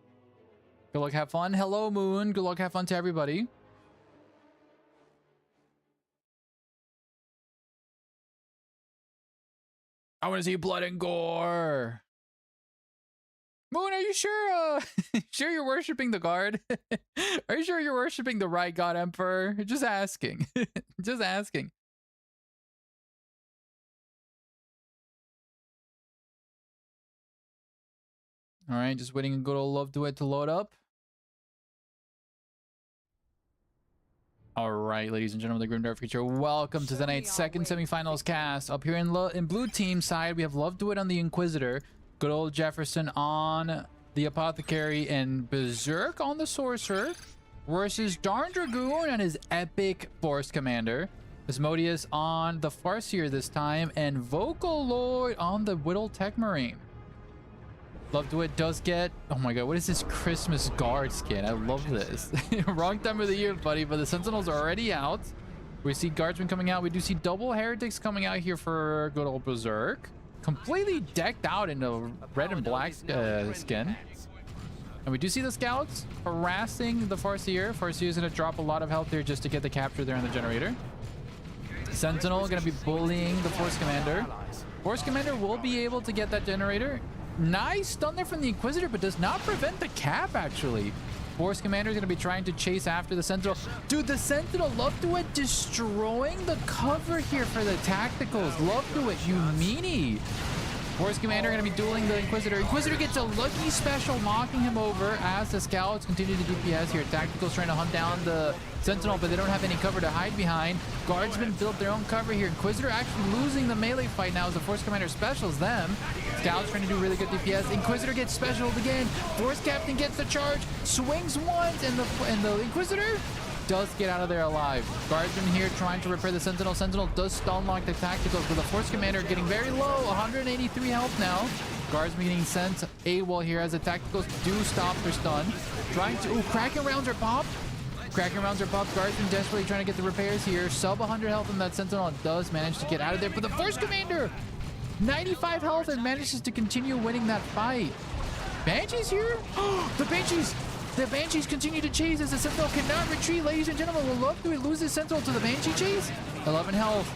Speaker 1: Good luck, have fun. Hello, Moon. Good luck, have fun to everybody. I want to see blood and gore. Moon, are you sure? Sure you're worshiping the guard? Are you sure you're worshiping the right god emperor? Just asking. Just asking. All right, just waiting a good old love duet to load up. All right, ladies and gentlemen, the Grimdark Future, welcome to tonight's second semifinals cast. Up here in blue team side, we have Love Duet on the Inquisitor, good old Jefferson on the Apothecary, and Berserk on the Sorcerer, versus Darn Dragoon and his epic Force Commander, Asmodeus on the Farseer this time, and Vocaloid on the Whittle Tech Marine. Love Duet does get, oh my god, what is this Christmas guard skin? I love this. Wrong time of the year, buddy, but the Sentinels are already out. We see guardsmen coming out. We do see double heretics coming out here for good old Berserk. Completely decked out in a red and black skin. And we do see the scouts harassing the Farseer. Farseer is going to drop a lot of health here just to get the capture there on the generator. Sentinel going to be bullying the Force Commander. Force Commander will be able to get that generator. Nice stun there from the Inquisitor, but does not prevent the cap, actually. Force Commander is going to be trying to chase after the Sentinel. Dude, the Sentinel, Love Duet destroying the cover here for the tacticals. Love Duet, you meanie. Force Commander going to be dueling the Inquisitor. Inquisitor gets a lucky special, knocking him over as the Scouts continue to DPS here. Tacticals trying to hunt down the Sentinel, but they don't have any cover to hide behind. Guardsmen built their own cover here. Inquisitor actually losing the melee fight now as the Force Commander specials them. Scouts trying to do really good DPS. Inquisitor gets specialed again. Force Captain gets the charge, swings once, and the Inquisitor does get out of there alive. Guardsman here trying to repair the Sentinel. Sentinel does stun lock the Tacticals, but the Force Commander getting very low, 183 health now. Guardsman getting sent AWOL here as the Tacticals do stop their stun. Trying to, Kraken rounds are popped. Kraken rounds are popped. Guardsman desperately trying to get the repairs here. Sub 100 health from that Sentinel and does manage to get out of there. But the Force Commander, 95 health and manages to continue winning that fight. Banshees here? The Banshees! The Banshees continue to chase as the Sentinel cannot retreat. Ladies and gentlemen, will Love Duet lose his Sentinel to the Banshee chase? 11 health,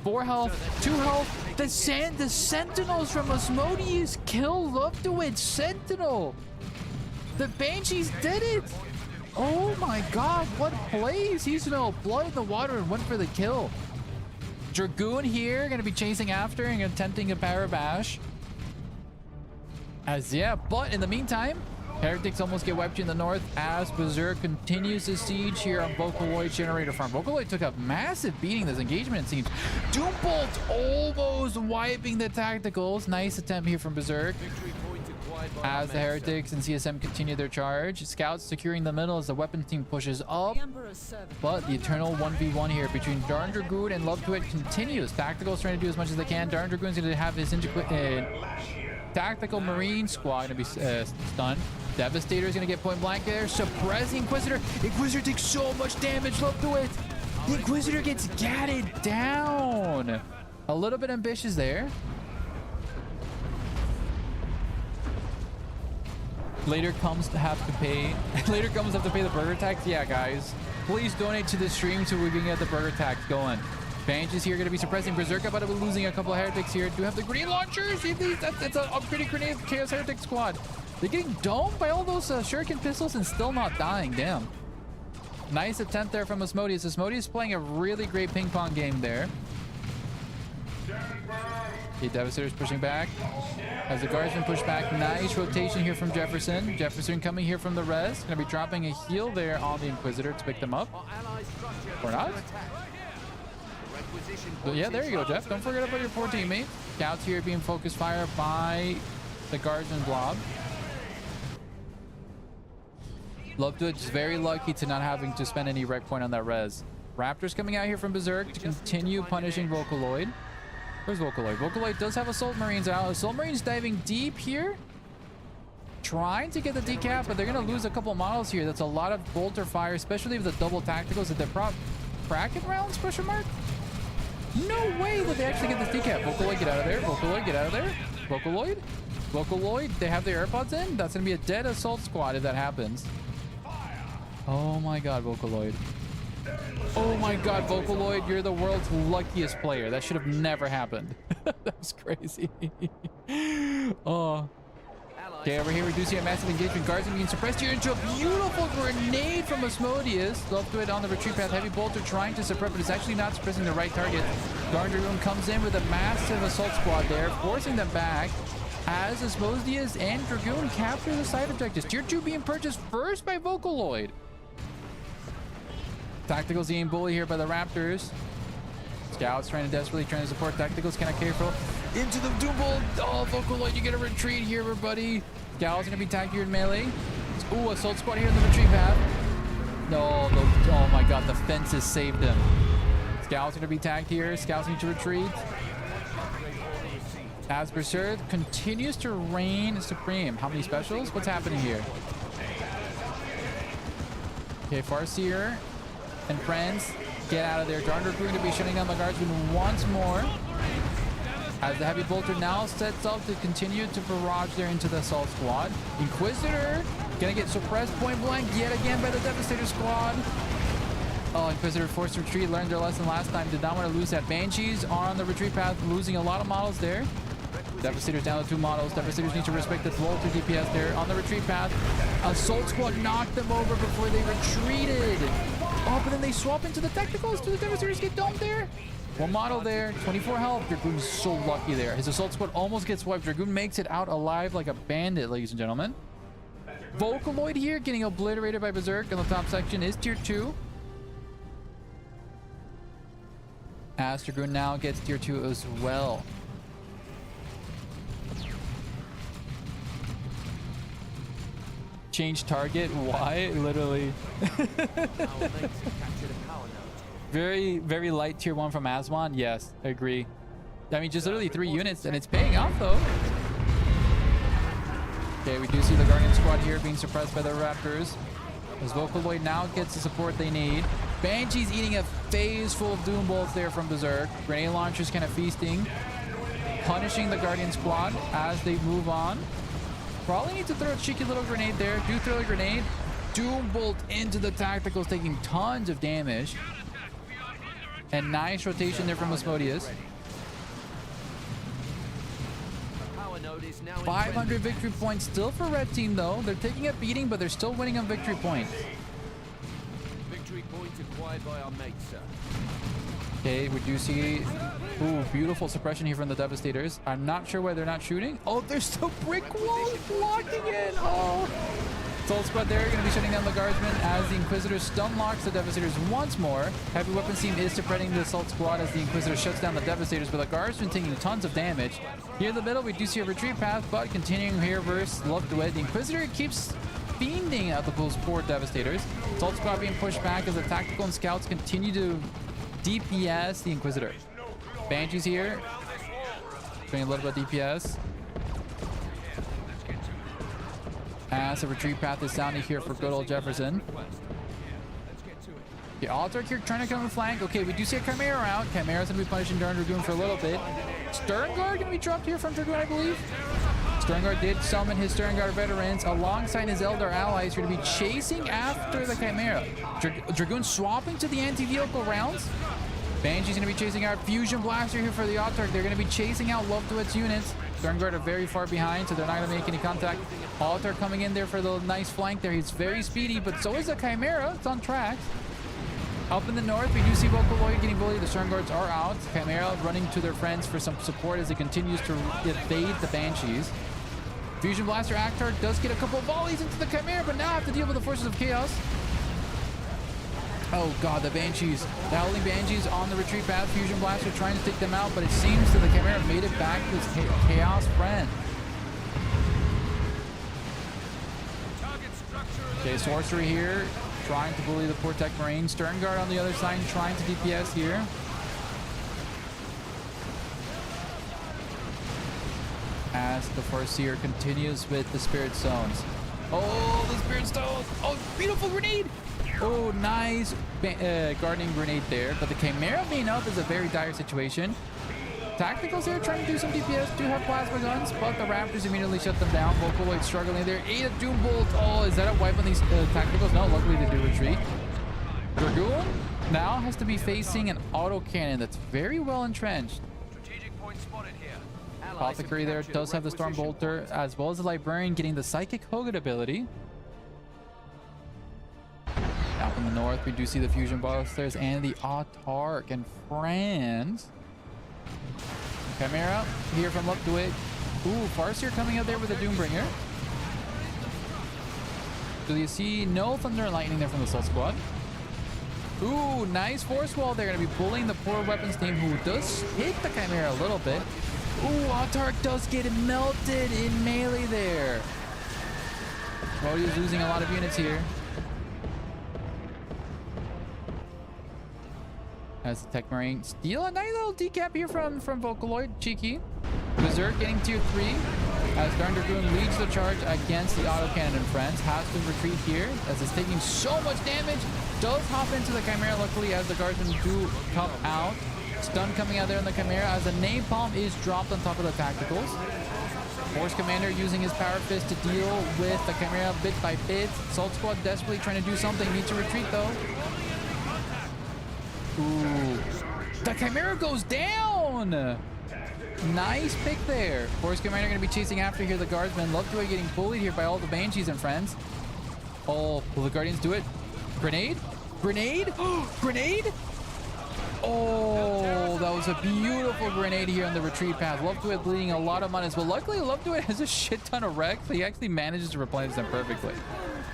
Speaker 1: 4 health, 2 health. The Sentinels from Asmodeus kill Love Duet's Sentinel. The Banshees did it. Oh my god, what plays? He smelled blood in the water and went for the kill. Dragoon here, going to be chasing after and attempting a power bash. But in the meantime, Heretics almost get wiped in the north as Berserk continues his siege here on Vocaloid Generator Farm. Vocaloid took a massive beating this engagement, it seems. Doombolt almost wiping the Tacticals. Nice attempt here from Berserk. As the Heretics and CSM continue their charge. Scouts securing the middle as the weapon team pushes up. But the eternal 1v1 here between Darn Dragoon and Love Duet continues. Tacticals trying to do as much as they can. Darn Dragoon's going to have his Tactical Marine squad going to be stunned. Devastator is going to get point blank there. Suppress the Inquisitor. Inquisitor takes so much damage. Love Duet. The Inquisitor gets gatted down. A little bit ambitious there. Later comes to have to pay the burger tax. Yeah, guys, please donate to the stream so we can get the burger tax going. Banshees here going to be suppressing Berserk, but we're losing a couple of Heretics here. Do have the grenade launchers. See these? That's an upgraded grenade Chaos Heretic squad. They're getting domed by all those shuriken pistols and still not dying. Damn. Nice attempt there from Asmodeus. Asmodeus playing a really great ping pong game there. Okay, Devastator's pushing back. As the guardsman push back, nice rotation here from Jefferson. Jefferson coming here from the res. Gonna be dropping a heal there on the Inquisitor to pick them up. Or not? But yeah, there you go, Jeff. Don't forget about your poor teammate. Scouts here being focused fire by the guardsman blob. Lovewood is very lucky to not having to spend any rec point on that res. Raptors coming out here from Berserk to continue punishing Vocaloid. Where's Vocaloid? Vocaloid does have Assault Marines out. Assault Marines diving deep here. Trying to get the decap, but they're going to lose a couple models here. That's a lot of bolter fire, especially with the double tacticals. Did they prop bracket rounds, question mark? No way that they actually get this decap. Vocaloid, get out of there. Vocaloid, get out of there. Vocaloid. Vocaloid, they have their AirPods in. That's going to be a dead assault squad if that happens. Oh my god, Vocaloid. Oh my god, Vocaloid, you're the world's luckiest player. That should have never happened. That was crazy. Oh. Okay, over here we do see a massive engagement. Guardsman being suppressed here into a beautiful grenade from Asmodeus. Love to it on the retreat path. Heavy Bolter trying to suppress, but it's actually not suppressing the right target. Darn Dragoon comes in with a massive assault squad there, forcing them back. As Asmodeus and Dragoon capture the side objectives. Tier 2 being purchased first by Vocaloid. Tacticals being bullied here by the Raptors. Scouts desperately trying to support Tacticals. Kind of careful. Into the Doom Bolt. Oh, Vocaloid, you get a retreat here, everybody. Scouts gonna be tagged here in melee. Ooh, assault squad here in the retreat path. No, oh my god, the fences saved him. Scouts gonna be tagged here. Scouts need to retreat. As Berserk continues to reign supreme. How many specials? What's happening here? Okay, Farseer and friends, get out of there. Darn Dragoon to be shutting down the guardsman once more. As the Heavy Bolter now sets up to continue to barrage there into the assault squad. Inquisitor gonna get suppressed point blank yet again by the Devastator squad. Oh, Inquisitor forced to retreat. Learned their lesson last time. Did not want to lose that. Banshees are on the retreat path, losing a lot of models there. Devastators down to 2 models. Devastators need to respect the Volter DPS there on the retreat path. Assault squad knocked them over before they retreated. Oh, but then they swap into the Tacticals. Do the Devastators get domed there? 1 model there. 24 health. Dragoon is so lucky there. His assault squad almost gets wiped. Dragoon makes it out alive like a bandit, ladies and gentlemen. Vocaloid here getting obliterated by Berserk in the top section is tier 2. As Dragoon now gets tier 2 as well. Change target? Why? Literally. Very, very light tier 1 from Aswan. Yes, I agree. I mean, just literally 3 units, and it's paying off though. Okay, we do see the Guardian squad here being suppressed by the Raptors. As Vocaloid now gets the support they need. Banshee's eating a phase full of Doom Bolts there from Berserk. Grenade launchers kind of feasting. Punishing the Guardian squad as they move on. Probably need to throw a cheeky little grenade there. Do throw a grenade. Doom Bolt into the Tacticals, taking tons of damage. And nice rotation there from Asmodeus. 500 victory points still for Red Team though. They're taking a beating, but they're still winning on victory points.
Speaker 3: Victory points acquired by our mates, sir.
Speaker 1: Okay, we do see, ooh, beautiful suppression here from the Devastators. I'm not sure why they're not shooting. Oh, there's still brick walls blocking it. Oh, Soul Squad there, going to be shutting down the Guardsmen as the Inquisitor stun locks the Devastators once more. Heavy Weapons team is spreading the Assault Squad as the Inquisitor shuts down the Devastators, but the Guardsmen taking tons of damage. Here in the middle, we do see a retreat path, but continuing here versus Love to It. The Inquisitor keeps fiending at those poor Devastators. Assault Squad being pushed back as the Tactical and Scouts continue to DPS the Inquisitor. Banshees here, doing a little bit of DPS. As the retreat path is sounding here for good old Jefferson. Okay, Altark here trying to come and flank. Okay, we do see a Chimera out. Chimera's gonna be punishing Darn Dragoon for a little bit. Sternguard gonna be dropped here from Dragoon, I believe. Sternguard did summon his Sternguard veterans alongside his Eldar allies who are going to be chasing after the Chimera. Dragoon swapping to the anti-vehicle rounds. Banshee's going to be chasing out Fusion Blaster here for the Autark. They're going to be chasing out Love Duet's units. Sternguard are very far behind, so they're not going to make any contact. Autark coming in there for the nice flank there. He's very speedy, but so is the Chimera. It's on track. Up in the north, we do see Vocaloid getting bullied. The Sternguards are out. Chimera running to their friends for some support as he continues to evade the Banshees. Fusion Blaster Actar does get a couple of volleys into the Chimera, but now have to deal with the forces of chaos. Oh god, the Banshees. The Howling Banshees on the retreat path. Fusion Blaster trying to take them out, but it seems that the Chimera made it back to his chaos friend. Okay, Sorcery here, trying to bully the poor Tech Marine. Sternguard on the other side, trying to DPS here. As the Farseer continues with the Spirit Stones. Oh, the Spirit Stones! Oh, beautiful grenade! Oh, nice guarding grenade there. But the Chimera being up is a very dire situation. Tacticals here trying to do some DPS, do have plasma guns, but the Raptors immediately shut them down. Vocaloid struggling there. 8 of Doom Bolt. Oh, is that a wipe on these tacticals? No, luckily they do retreat. Dragoon now has to be facing an autocannon that's very well entrenched.
Speaker 3: Strategic point spotted here.
Speaker 1: Apothecary there does have the Storm Bolter, as well as the Librarian getting the Psychic Hogan ability. Out in the north, we do see the Fusion Busters and the Autark and friends. Chimera here from Love Duet. Ooh, Farseer coming out there with a Doombringer. Do you see no Thunder and Lightning there from the Soul Squad? Ooh, nice force wall. They're going to be pulling the poor weapons team, who does hit the Chimera a little bit. Ooh, Autark does get melted in melee there. Rodio's losing a lot of units here. As the Tech Marine steal a nice little decap here from Vocaloid. Cheeky. Berserk getting tier 3. As Darn Dragoon leads the charge against the autocannon and friends. Has to retreat here as it's taking so much damage. Does hop into the Chimera luckily as the guardsmen do come out. Stun coming out there on the Chimera as the Napalm is dropped on top of the tacticals. Force Commander using his Power Fist to deal with the Chimera bit by bit. Salt Squad desperately trying to do something. Need to retreat though. Ooh. The Chimera goes down! Nice pick there. Force Commander going to be chasing after here the Guardsmen. Love Duet getting bullied here by all the Banshees and friends. Oh, will the Guardians do it? Grenade? Grenade? Grenade? Oh, that was a beautiful grenade here on the retreat path. Love Duet bleeding a lot of money, but luckily Love Duet has a shit ton of wrecks. He actually manages to replenish them perfectly.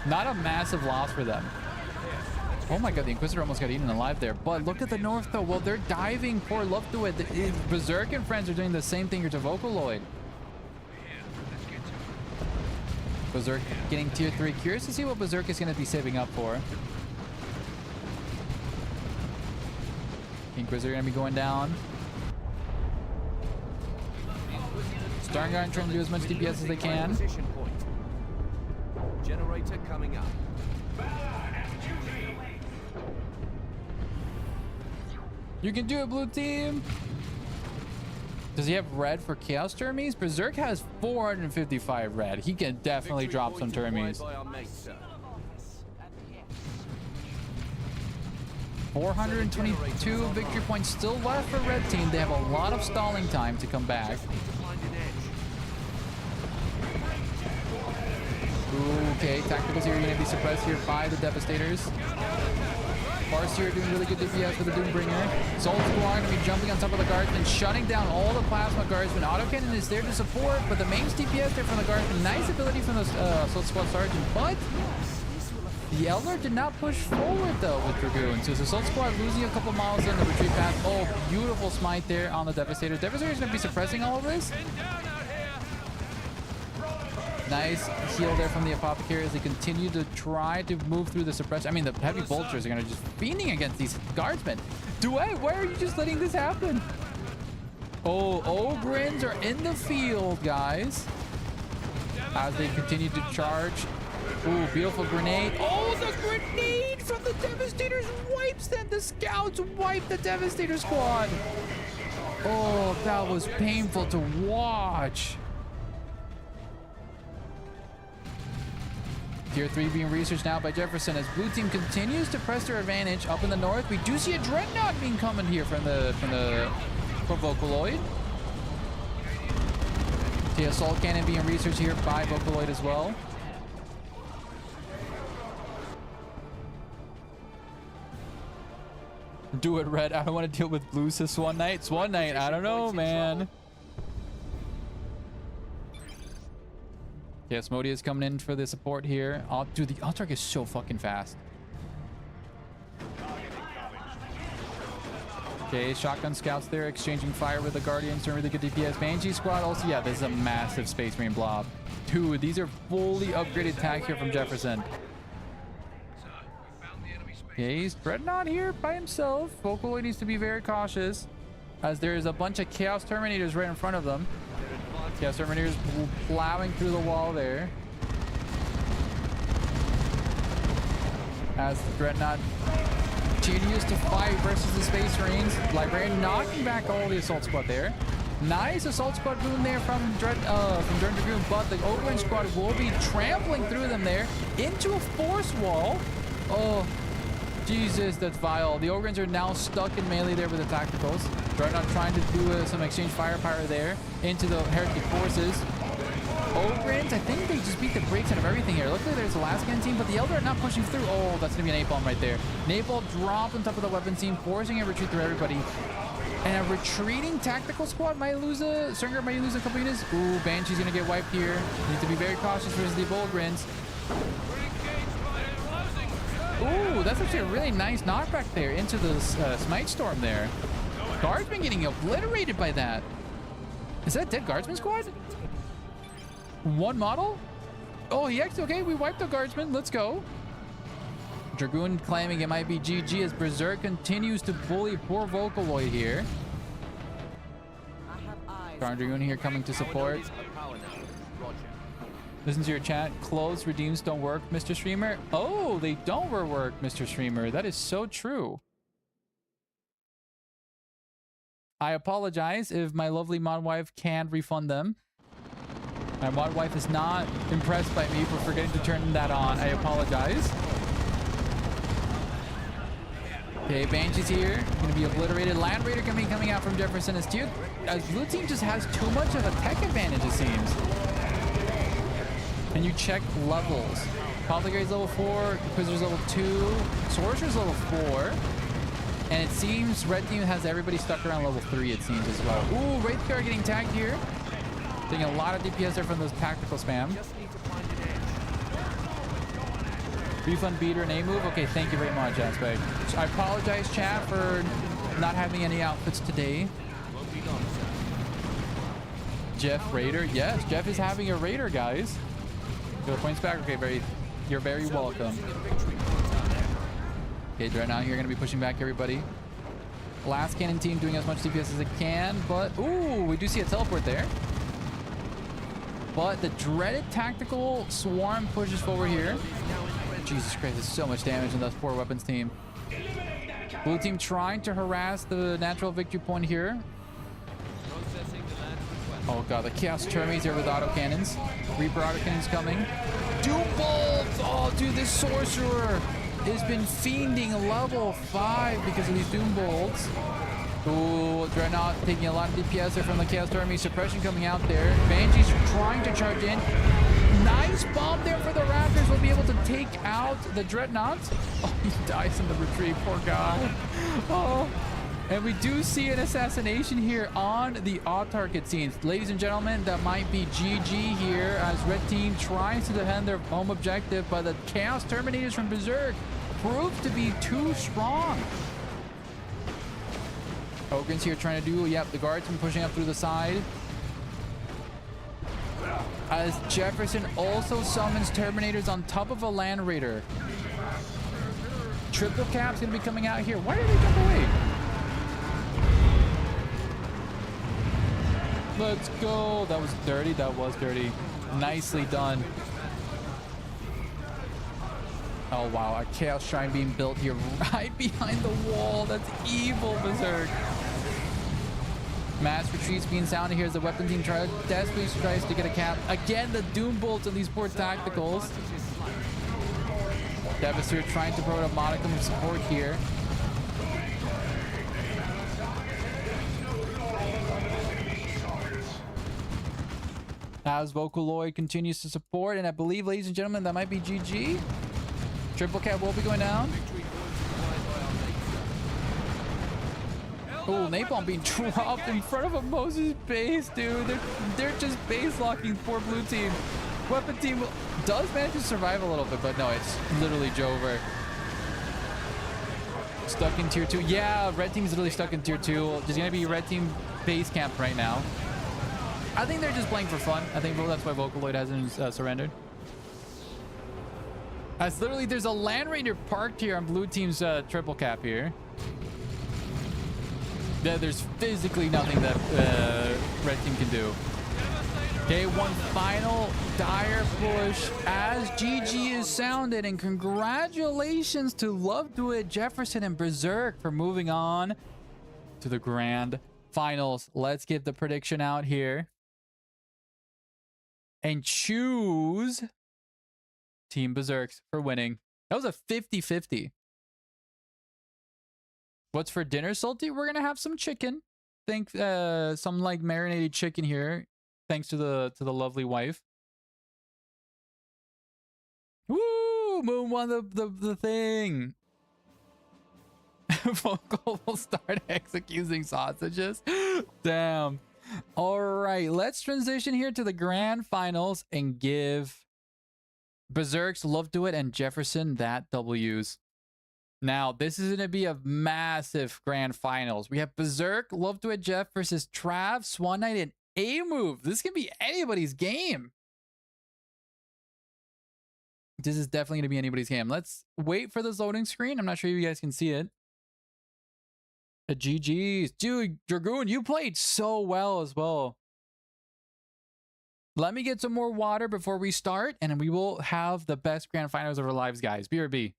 Speaker 1: Not a massive loss for them. Oh my god, the Inquisitor almost got eaten alive there. But look at the north though. Well, they're diving poor Love Duet. Berserk and friends are doing the same thing here to Vocaloid. Berserk getting tier 3. Curious to see what Berserk is going to be saving up for. Inquisitor going to be going down. Starguard trying to do as much DPS as they can.
Speaker 3: Generator coming up.
Speaker 1: You can do it, blue team. Does he have red for Chaos Termies? Berserk has 455 red. He can definitely drop some Termies. 422 victory points still left for red team. They have a lot of stalling time to come back. Okay, tacticals here are going to be suppressed here by the Devastators. Farseer doing really good DPS with the Doombringer. Soul Squad going to be jumping on top of the Guardsmen, shutting down all the Plasma Guardsmen. Autocannon is there to support, but the main DPS there from the Guardsmen. Nice ability from the Soul Squad Sergeant, but the Elder did not push forward though with Dragoon. So the Soul Squad losing a couple miles on the retreat path. Oh, beautiful smite there on the Devastators. Devastators going to be suppressing all of this. Nice heal there from the Apothecary as they continue to try to move through the suppression. I mean, the heavy vultures are going to just fiending against these guardsmen. Duet, why are you just letting this happen? Oh, Ogrins are in the field, guys. As they continue to charge. Ooh, beautiful grenade. Oh, the grenade from the Devastators wipes them. The scouts wipe the Devastator squad. Oh, that was painful to watch. Tier 3 being researched now by Jefferson as blue team continues to press their advantage up in the north. We do see a Dreadnought being coming here from the Vocaloid. The assault cannon being researched here by Vocaloid as well. Do it, Red. I don't want to deal with blues this one night. It's one night. I don't know, man. Okay, Asmodeus coming in for the support here. Oh, dude, the Altark is so fucking fast. Okay, shotgun scouts there exchanging fire with the Guardians. Doing really good DPS. Banshee squad also. Yeah, this is a massive Space Marine blob. Dude, these are fully upgraded tech here from Jefferson. Okay, he's Dreadnought here by himself. Vocaloid needs to be very cautious as there's a bunch of Chaos Terminators right in front of them. Chaos Terminators plowing through the wall there. As the Dreadnought continues to fight versus the Space Marines. Librarian knocking back all the Assault Squad there. Nice Assault Squad boom there from Dread Dragoon, but the Overland Squad will be trampling through them there into a force wall. Oh, Jesus, that's vile. The Ogrins are now stuck in melee there with the tacticals. Dreadnought trying to do some exchange firepower there into the Heretic forces. Ogrins, I think they just beat the brakes out of everything here. Luckily, there's the Alaskan team, but the Elder are not pushing through. Oh, that's going to be an napalm right there. Napalm dropped on top of the weapon team, forcing a retreat through everybody. And a retreating tactical squad might lose a... Stringer might lose a couple units. Ooh, Banshee's going to get wiped here. Need to be very cautious versus the Ogrins. Ooh, that's actually a really nice knockback there into the Smite Storm there. Guardsman getting obliterated by that. Is that a dead Guardsman squad? One model? Oh, he actually... Okay, we wiped the Guardsman. Let's go. Dragoon claiming it might be GG as Berserk continues to bully poor Vocaloid here. Darn Dragoon here coming to support. Listen to your chat. Clothes redeems don't work, Mr. Streamer. Oh, they don't work, Mr. Streamer. That is so true. I apologize if my lovely mod wife can't refund them. My mod wife is not impressed by me for forgetting to turn that on. I apologize. Okay, Banshee's here. Gonna be obliterated. Land Raider coming out from Jefferson as blue team just has too much of a tech advantage, it seems. And you check levels. Apothecary's level 4, Inquisitor's level 2, Sorcerer's level 4. And it seems Red Team has everybody stuck around level 3, it seems, as well. Ooh, Wraithguard getting tagged here. Taking a lot of DPS there from those tactical spam. Refund beater and A move. Okay, thank you very much, Aspect. I apologize, chat, for not having any outfits today. Jeff Raider. Yes, Jeff is having a Raider, guys. Go points back. Okay, you're very welcome. Okay, Dreadnought here going to be pushing back everybody. Last cannon team doing as much DPS as it can, but ooh, we do see a teleport there. But the dreaded tactical swarm pushes forward here. Jesus Christ, there's so much damage in this poor weapons team. Blue team trying to harass the natural victory point here. Oh god, the Chaos Termies here with autocannons. Reaper autocannons coming. Doom bolts! Oh dude, this sorcerer has been fiending level 5 because of these Doom bolts. Ooh, Dreadnought taking a lot of DPS there from the Chaos Army. Suppression coming out there. Banshee's trying to charge in. Nice bomb there for the Raptors. Will be able to take out the Dreadnought. Oh, he dies in the retreat. Poor guy. Oh. And we do see an assassination here on the Autarch, it seems. Ladies and gentlemen, that might be GG here as Red Team tries to defend their home objective, but the Chaos Terminators from Berserk proved to be too strong. Ogrins here trying to do, yep, the Guardsman pushing up through the side. As Jefferson also summons Terminators on top of a Land Raider. Triple Cap's gonna be coming out here. Why did they jump away? Let's go. That was dirty. That was dirty. Nicely done. Oh, wow. A Chaos Shrine being built here right behind the wall. That's evil, Berserk. Mass retreats being sounded here as the weapon team desperately tries to get a cap. Again, the Doom bolts of these poor tacticals. Devastator trying to promote a modicum of support here. As Vocaloid continues to support, and I believe, ladies and gentlemen, that might be GG. Triple Cat will be going down. Oh, Napalm being dropped in front of a Moses base, dude. They're just base locking poor blue team. Weapon team does manage to survive a little bit, but no, it's literally Jover. Stuck in tier 2. Yeah, red team is literally stuck in tier 2. There's gonna be red team base camp right now. I think they're just playing for fun. I think that's why Vocaloid hasn't surrendered. As literally, there's a Land Raider parked here on blue team's triple cap here. Yeah, there's physically nothing that red team can do. Okay, one final dire push as GG is sounded, and congratulations to Love Do It, Jefferson, and Berserk for moving on to the grand finals. Let's get the prediction out here and choose Team Berserks for winning. That was a 50-50. What's for dinner, Salty? We're gonna have some chicken. Think some like marinated chicken here, thanks to the lovely wife. Woo! Moon won the thing. Vocal will start executing sausages. Damn. All right, let's transition here to the grand finals and give Berserks, Love Do It, and Jefferson that W's. Now, this is going to be a massive grand finals. We have Berserk, Love Do It, Jeff versus Trav, Swan Knight, and A-Move. This can be anybody's game. This is definitely going to be anybody's game. Let's wait for this loading screen. I'm not sure if you guys can see it. GG's. Dude, Dragoon, you played so well as well. Let me get some more water before we start, and we will have the best grand finals of our lives, guys. BRB.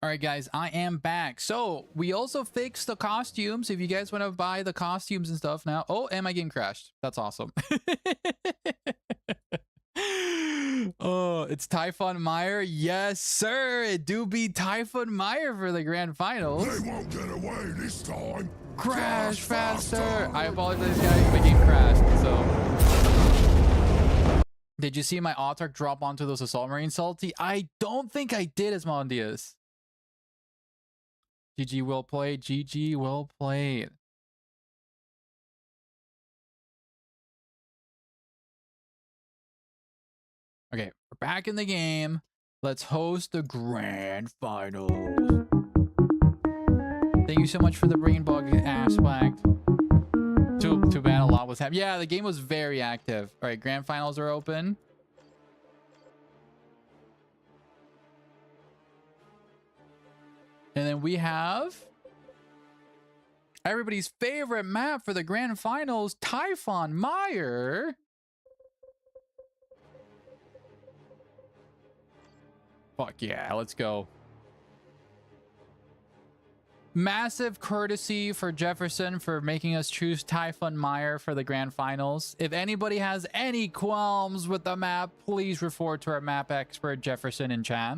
Speaker 1: All right, guys, I am back. So we also fixed the costumes. If you guys want to buy the costumes and stuff now. Oh, and my game crashed. That's awesome. Oh, it's Typhon Meyer. Yes, sir. It do be Typhon Meyer for the grand finals.
Speaker 5: They won't get away this time.
Speaker 1: Crash faster. I apologize, guys. My game crashed. So, did you see my Autark drop onto those Assault Marines, Salty? I don't think I did, Asmondius. GG, well played. GG, well played. Okay, we're back in the game. Let's host the grand finals. Thank you so much for the brain bug aspect. Too bad a lot was happening. Yeah, the game was very active. All right, grand finals are open. And then we have everybody's favorite map for the grand finals, Typhon Meyer. Fuck yeah, let's go. Massive courtesy for Jefferson for making us choose Typhon Meyer for the grand finals. If anybody has any qualms with the map, please refer to our map expert, Jefferson, in chat.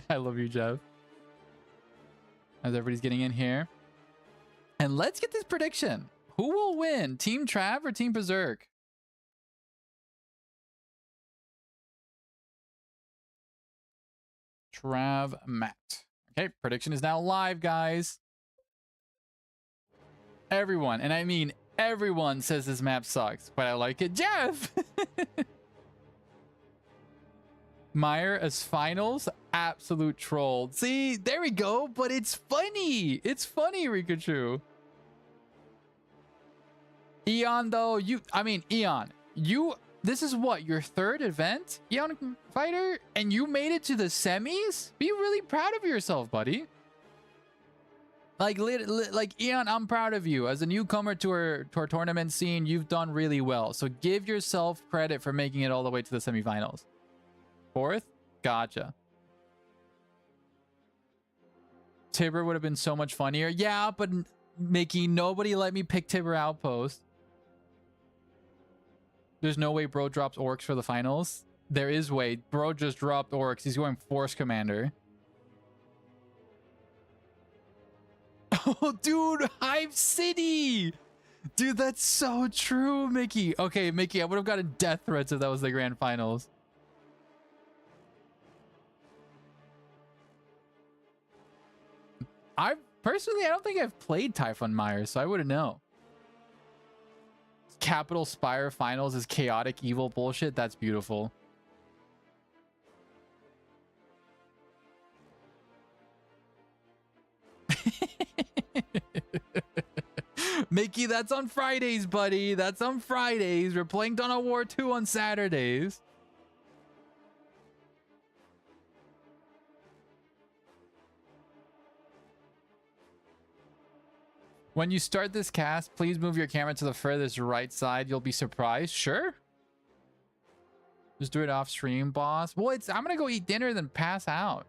Speaker 1: I love you, Jeff. As everybody's getting in here. And let's get this prediction. Who will win? Team Trav or Team Berserk? Trav Matt. Okay, prediction is now live, guys. Everyone, and I mean everyone, says this map sucks, but I like it. Jeff! Meyer as finals, absolute troll. See, there we go, but it's funny. It's funny, Rikachu. Eon, though, Eon, this is what, your third event, Eon Fighter? And you made it to the semis? Be really proud of yourself, buddy. Like Eon, I'm proud of you. As a newcomer to our tournament scene, you've done really well. So give yourself credit for making it all the way to the semifinals. Fourth? Gotcha. Tibber would have been so much funnier. Yeah, but Mickey, nobody let me pick Tibber Outpost. There's no way bro drops orcs for the finals. There is way. Bro just dropped orcs. He's going Force Commander. Oh, dude, Hive City. Dude, that's so true, Mickey. Okay, Mickey, I would have gotten death threats if that was the grand finals. I don't think I've played Typhon Myers, so I wouldn't know. Capital Spire finals is chaotic evil bullshit. That's beautiful. Mickey, that's on Fridays, buddy. That's on Fridays. We're playing Dawn of War 2 on Saturdays. When you start this cast, please move your camera to the furthest right side. You'll be surprised. Sure. Just do it off stream, boss. Well, I'm gonna go eat dinner, then pass out.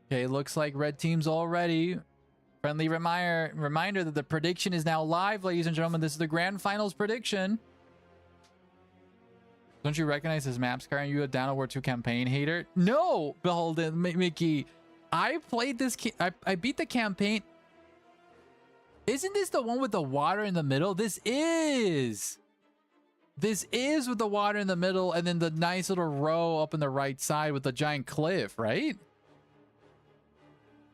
Speaker 1: Okay, looks like red team's all ready. Friendly reminder that the prediction is now live, ladies and gentlemen. This is the grand finals prediction. Don't you recognize this map, Scar? Are you a Dawn of War 2 campaign hater? No, Beholden, Mickey. I played this. I beat the campaign. Isn't this the one with the water in the middle? This is with the water in the middle and then the nice little row up in the right side with the giant cliff, right?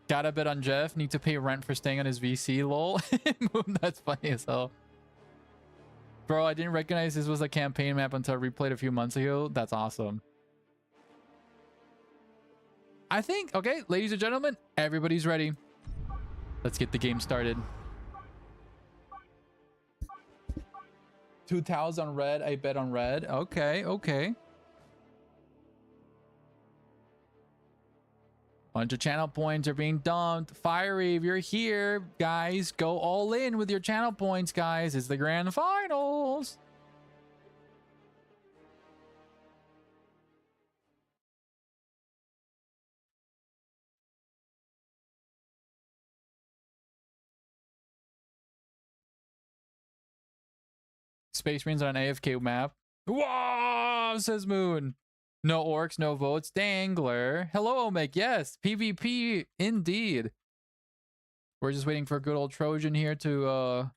Speaker 1: Got a bit on Jeff. Need to pay rent for staying on his VC, lol. That's funny as hell. Bro, I didn't recognize this was a campaign map until I replayed a few months ago. That's awesome. I think, okay, ladies and gentlemen, everybody's ready. Let's get the game started. 2 towels on red. I bet on red. Okay, okay. Bunch of channel points are being dumped. Fiery, if you're here, guys, go all in with your channel points, guys. It's the grand finals. Space Marines on an AFK map. Whoa, says Moon. No orcs, no votes. Dangler. Hello, Omek. Yes, PvP indeed. We're just waiting for good old Trojan here to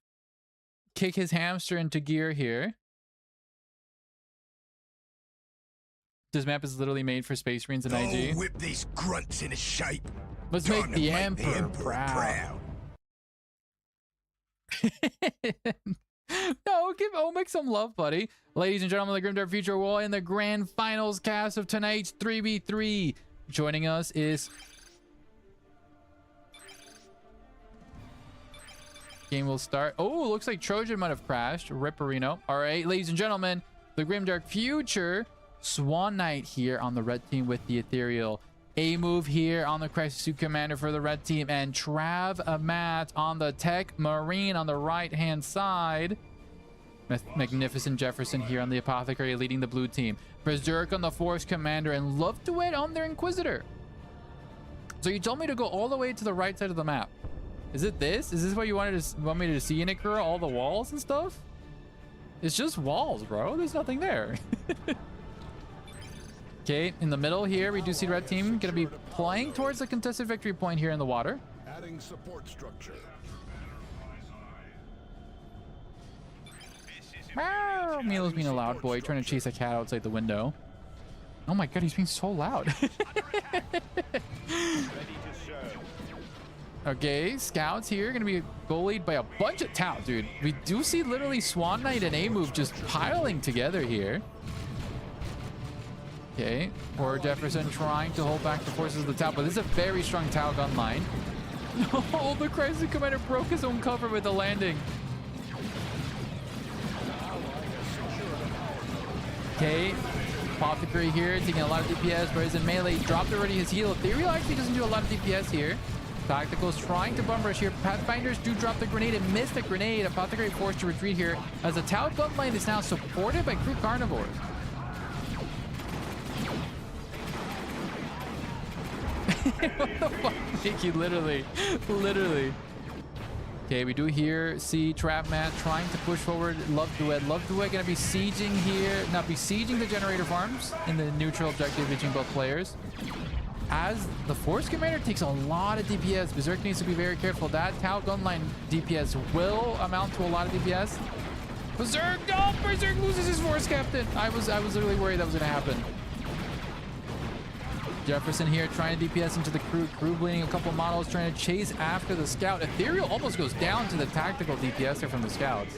Speaker 1: kick his hamster into gear here. This map is literally made for Space Marines and IG.
Speaker 2: Whip these grunts into shape.
Speaker 1: Let's make the Emperor proud. No, give Omek some love, buddy. Ladies and gentlemen, the Grimdark Future will in the grand finals cast of tonight's 3v3. Joining us is... Game will start. Oh, looks like Trojan might have crashed. Ripperino. All right, ladies and gentlemen, the Grimdark Future. Swan Knight here on the red team with the Ethereal. A move here on the Crisis Suit Commander for the red team, and Trav Amat on the Tech Marine on the right-hand side. Magnificent Jefferson here on the Apothecary leading the blue team. Berserk on the Force Commander, and Love to It on their Inquisitor. So you told me to go all the way to the right side of the map. Is it this? Is this what you want me to see in it, girl? All the walls and stuff? It's just walls, bro. There's nothing there. Okay, in the middle here, we do see red team gonna be playing towards the contested victory point here in the water.
Speaker 5: Adding support structure.
Speaker 1: Mew, Milo's being a loud boy, trying to chase a cat outside the window. Oh my god, he's being so loud. Okay, scouts here gonna be bullied by a bunch of Tau, dude. We do see literally Swan Knight and A-Move just piling together here. Okay, or Jefferson trying to hold back the forces of the Tau, but this is a very strong Tau gun line. No, the Crisis Commander broke his own cover with the landing. Okay, Apothecary here taking a lot of DPS, whereas in melee dropped already his heal. Ethereal actually doesn't do a lot of DPS here. Tacticals trying to bum rush here. Pathfinders do drop the grenade and miss the grenade. Apothecary forced to retreat here as the Tau gun line is now supported by Crew Carnivores. What the fuck, Mickey? Literally. Okay, we do here see Trapmat trying to push forward. Love Duet gonna be sieging here. Not besieging the generator farms in the neutral objective between both players. As the Force Commander takes a lot of DPS, Berserk needs to be very careful. That Tau gunline DPS will amount to a lot of DPS. Berserk, no! Berserk loses his Force Captain. I was literally worried that was gonna happen. Jefferson here trying to DPS into the crew. Crew bleeding a couple models, trying to chase after the scout. Ethereal almost goes down to the tactical DPS here from the scouts.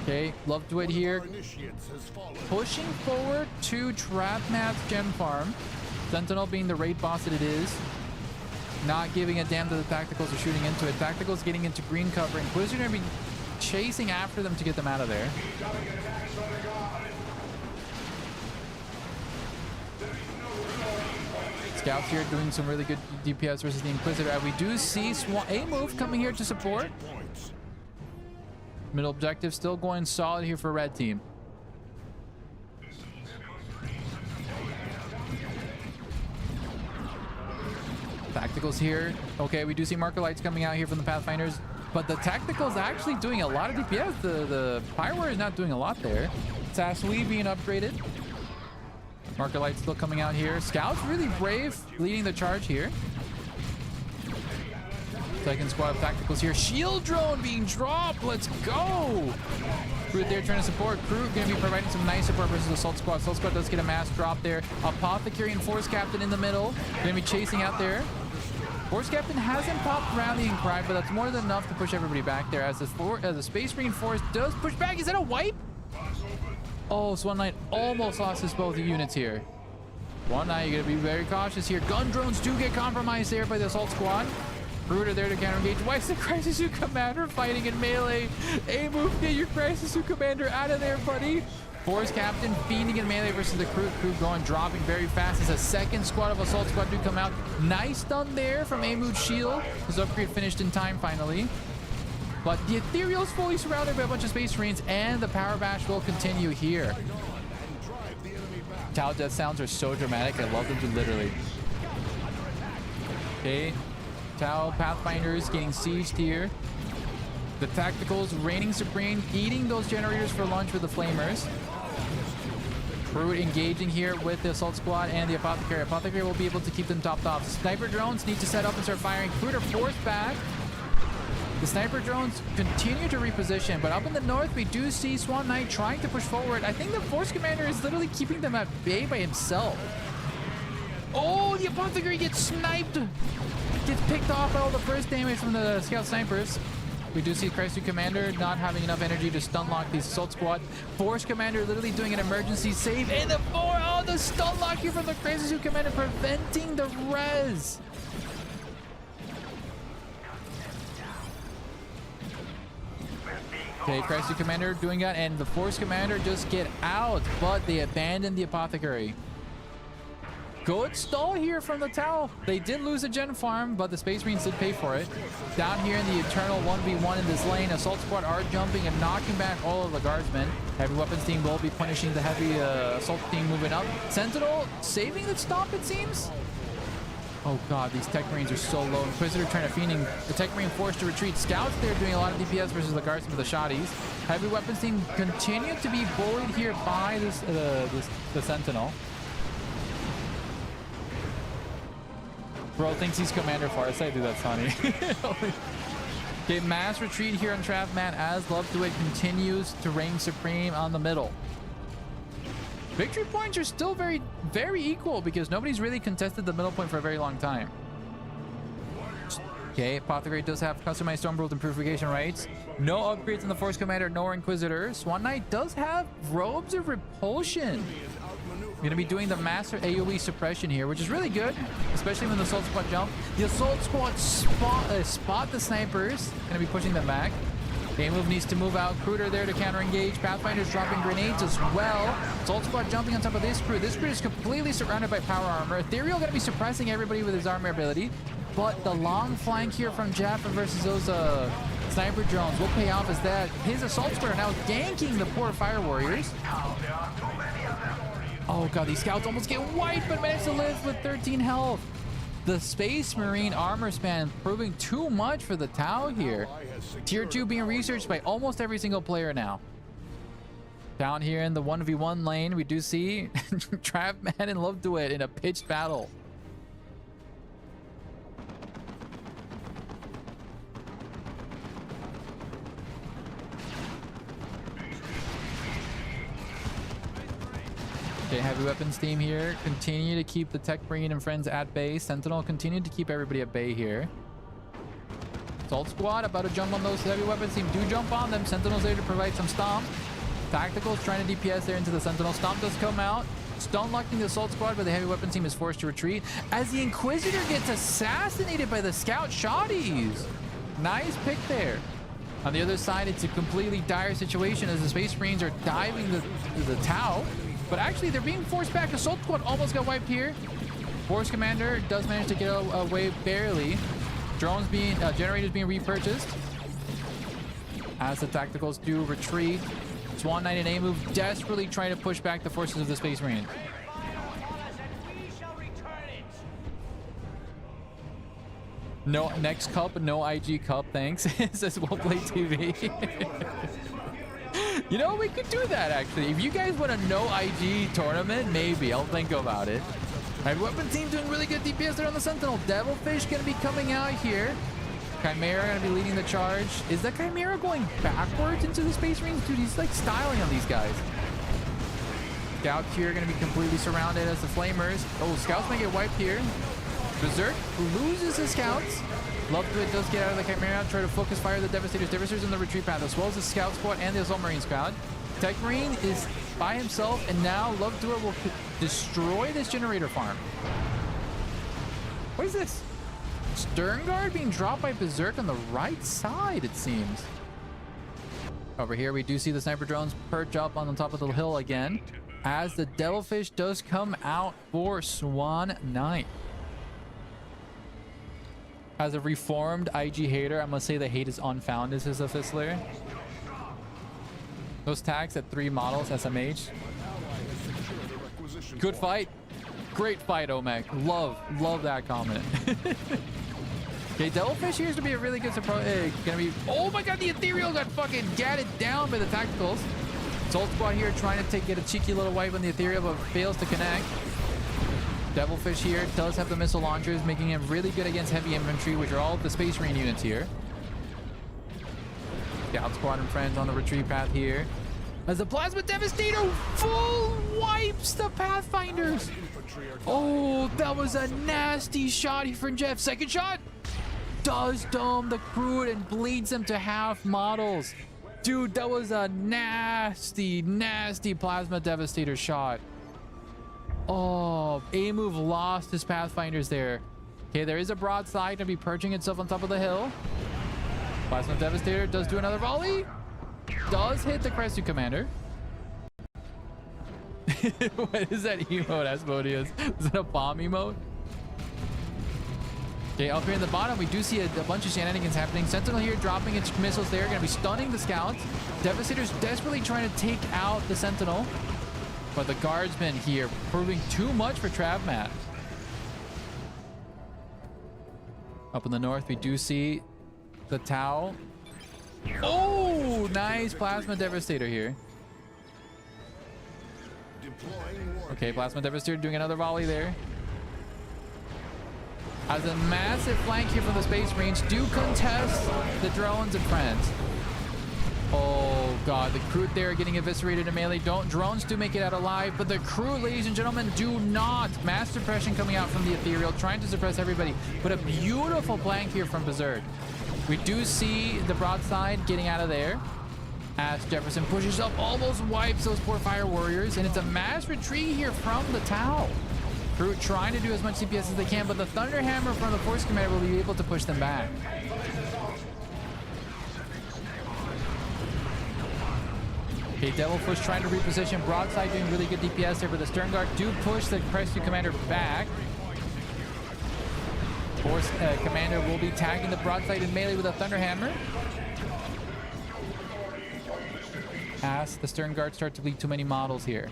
Speaker 1: Okay, Love to it here. Pushing forward to Trapmat's Gen Farm. Sentinel being the raid boss that it is. Not giving a damn that the tacticals are shooting into it. Tacticals getting into green cover, and Blizzard are going to be chasing after them to get them out of there. Scouts here doing some really good DPS versus the Inquisitor. We do see A-Move coming here to support. Middle objective still going solid here for red team. Tacticals here. Okay, we do see marker lights coming out here from the Pathfinders, but the Tacticals actually doing a lot of DPS. The Fireware is not doing a lot there. Sasui being upgraded. Marker lights still coming out here. Scouts really brave, leading the charge here. Second squad of Tacticals here. Shield drone being dropped. Let's go. Crew there trying to support. Crew going to be providing some nice support versus Assault Squad. Assault Squad does get a mass drop there. Apothecary and Force Captain in the middle. Going to be chasing out there. Force Captain hasn't popped Rallying Cry, but that's more than enough to push everybody back there as the Space Marine Force does push back. Is that a wipe? Oh, Swan Knight almost lost his both units here. Swan Knight, you're going to be very cautious here. Gun drones do get compromised there by the Assault Squad. Brooder there to counter engage. Why is the Crisis Suit Commander fighting in melee? A-Move, get your Crisis Suit Commander out of there, buddy. Force Captain fiending in melee versus the crew. Crew going, dropping very fast as a second squad of Assault Squad do come out. Nice stun there from A-Move's shield. His upgrade finished in time finally. But the Ethereal is fully surrounded by a bunch of Space Marines, and the Power Bash will continue here. Tau death sounds are so dramatic. I love them to literally. Okay. Tau Pathfinders getting sieged here. The Tacticals reigning supreme, eating those generators for lunch with the Flamers. Crew engaging here with the Assault Squad and the Apothecary. Apothecary will be able to keep them topped off. Sniper drones need to set up and start firing. Crew are forced back. The Sniper drones continue to reposition, but up in the north, we do see Swan Knight trying to push forward. I think the Force Commander is literally keeping them at bay by himself. Oh, the Apothecary gets sniped. Gets picked off by all the burst damage from the Scout Snipers. We do see Crisis Commander not having enough energy to stun lock the Assault Squad. Force Commander literally doing an emergency save. And the stun lock here from the Crisis Commander preventing the res. Okay, Crisis Commander doing that, and the Force Commander just get out, but they abandoned the Apothecary. Good stall here from the Tau. They did lose a gen farm, but the Space Marines did pay for it. Down here in the Eternal 1v1 in this lane, Assault Squad are jumping and knocking back all of the Guardsmen. Heavy Weapons team will be punishing the Heavy Assault team moving up. Sentinel saving the stop, it seems. Oh god, these Tech Marines are so low. Inquisitor trying to fiending. The Tech Marine forced to retreat. Scouts there doing a lot of DPS versus the Guardsmen with the Shotties. Heavy Weapons team continue to be bullied here by the Sentinel. Bro thinks he's Commander Farsight. Dude, that's funny. Okay, mass retreat here on Travmat as Love to It continues to reign supreme on the middle. Victory points are still very, very equal because nobody's really contested the middle point for a very long time. Okay, Apothecary does have customized Stormbolt and Purification rights. No upgrades on the Force Commander nor Inquisitor. Swan Knight does have Robes of Repulsion. Going to be doing the Master AoE suppression here, which is really good, especially when the Assault Squad jump. The Assault Squad spot the snipers. Going to be pushing them back. A-Move needs to move out. Cruder there to counter-engage. Pathfinder's dropping grenades as well. Assault Squad jumping on top of this crew. This crew is completely surrounded by power armor. Ethereal going to be suppressing everybody with his armor ability. But the long flank here from Jaffa versus those sniper drones will pay off as that. His Assault Squad are now ganking the poor Fire Warriors. Oh god, these scouts almost get wiped, but manage to live with 13 health. The Space Marine armor span proving too much for the Tau here. Tier 2 being researched by almost every single player now. Down here in the 1v1 lane, we do see Travman and Love Duet in a pitched battle. Okay, heavy weapons team here. Continue to keep the Tech Marine and friends at bay. Sentinel continue to keep everybody at bay here. Assault Squad about to jump on those heavy weapons team. Do jump on them. Sentinel's there to provide some stomp. Tactical's trying to DPS there into the Sentinel. Stomp does come out. Stun locking the Assault Squad, but the heavy weapons team is forced to retreat as the Inquisitor gets assassinated by the Scout Shotties. Nice pick there. On the other side, it's a completely dire situation as the Space Marines are diving the Tau. But actually, they're being forced back. Assault Squad almost got wiped here. Force Commander does manage to get away barely. Drones being, generators being repurchased. As the Tacticals do retreat. Swan Knight and A-Move desperately trying to push back the forces of the Space Marine. No, next cup, no IG cup, thanks. It says Well Played TV. You know, we could do that actually. If you guys want a no IG tournament, maybe I'll think about it. Alright, weapon team doing really good DPS there on the Sentinel. Devilfish gonna be coming out here. Chimera gonna be leading the charge. Is the Chimera going backwards into the Space Marines? Dude, he's like styling on these guys. Scout here gonna be completely surrounded as the Flamers. Oh, Scouts might get wiped here. Berserk loses his Scouts. Love to it does get out of the Chimera, try to focus fire the Devastators. Devastators in the retreat path, as well as the Scout Squad and the Assault Marine Squad. Tech Marine is by himself, and now Love to it will destroy this generator farm. What is this? Stern Guard being dropped by Berserk on the right side, it seems. Over here, we do see the sniper drones perch up on the top of the hill again, as the Devilfish does come out for Swan Knight. As a reformed IG hater, I must say the hate is unfounded as a Fizzler. Those tags at 3 models, SMH. Good fight. Great fight, Omek. Love that comment. Okay, Devilfish here is to be a really good surprise. Gonna be. Oh my god, the Ethereal got fucking gatted down by the Tacticals. Assault Squad here trying to get a cheeky little wipe on the Ethereal, but fails to connect. Devilfish here does have the missile launchers, making him really good against heavy infantry, which are all of the Space Marine units here. Scout Squad and friends on the retreat path here. As the Plasma Devastator full wipes the Pathfinders. Oh, that was a nasty shot here from Jeff. Second shot does dome the crew and bleeds them to half models. Dude, that was a nasty, nasty Plasma Devastator shot. Oh, A-Move lost his Pathfinders there. Okay, there is a broadside to be perching itself on top of the hill. Plasma Devastator does do another volley. Does hit the Crestu Commander. What is that emote, Asmodeus? Is that a bomb emote? Okay, up here in the bottom, we do see a bunch of shenanigans happening. Sentinel here dropping its missiles there. Going to be stunning the Scouts. Devastator's desperately trying to take out the Sentinel. But the Guardsmen here proving too much for Travmat. Up in the north, we do see the Tau. Oh, nice Plasma Devastator here. Okay, Plasma Devastator doing another volley there. As a massive flank here from the Space Marines do contest the drones and friends. Oh god, the crew there getting eviscerated in melee. Drones do make it out alive, but the crew, ladies and gentlemen, do not. Mass suppression coming out from the ethereal, trying to suppress everybody. But a beautiful plank here from Berserk. We do see the broadside getting out of there as Jefferson pushes up, almost wipes those poor fire warriors, and it's a mass retreat here from the Tau. Crew trying to do as much CPS as they can, but the Thunderhammer from the Force Commander will be able to push them back. Okay, Devilfish trying to reposition. Broadside doing really good DPS there, but the Stern Guard do push the Crescent Commander back. Force Commander will be tagging the Broadside in melee with a Thunderhammer. As the Stern Guard start to bleed too many models here.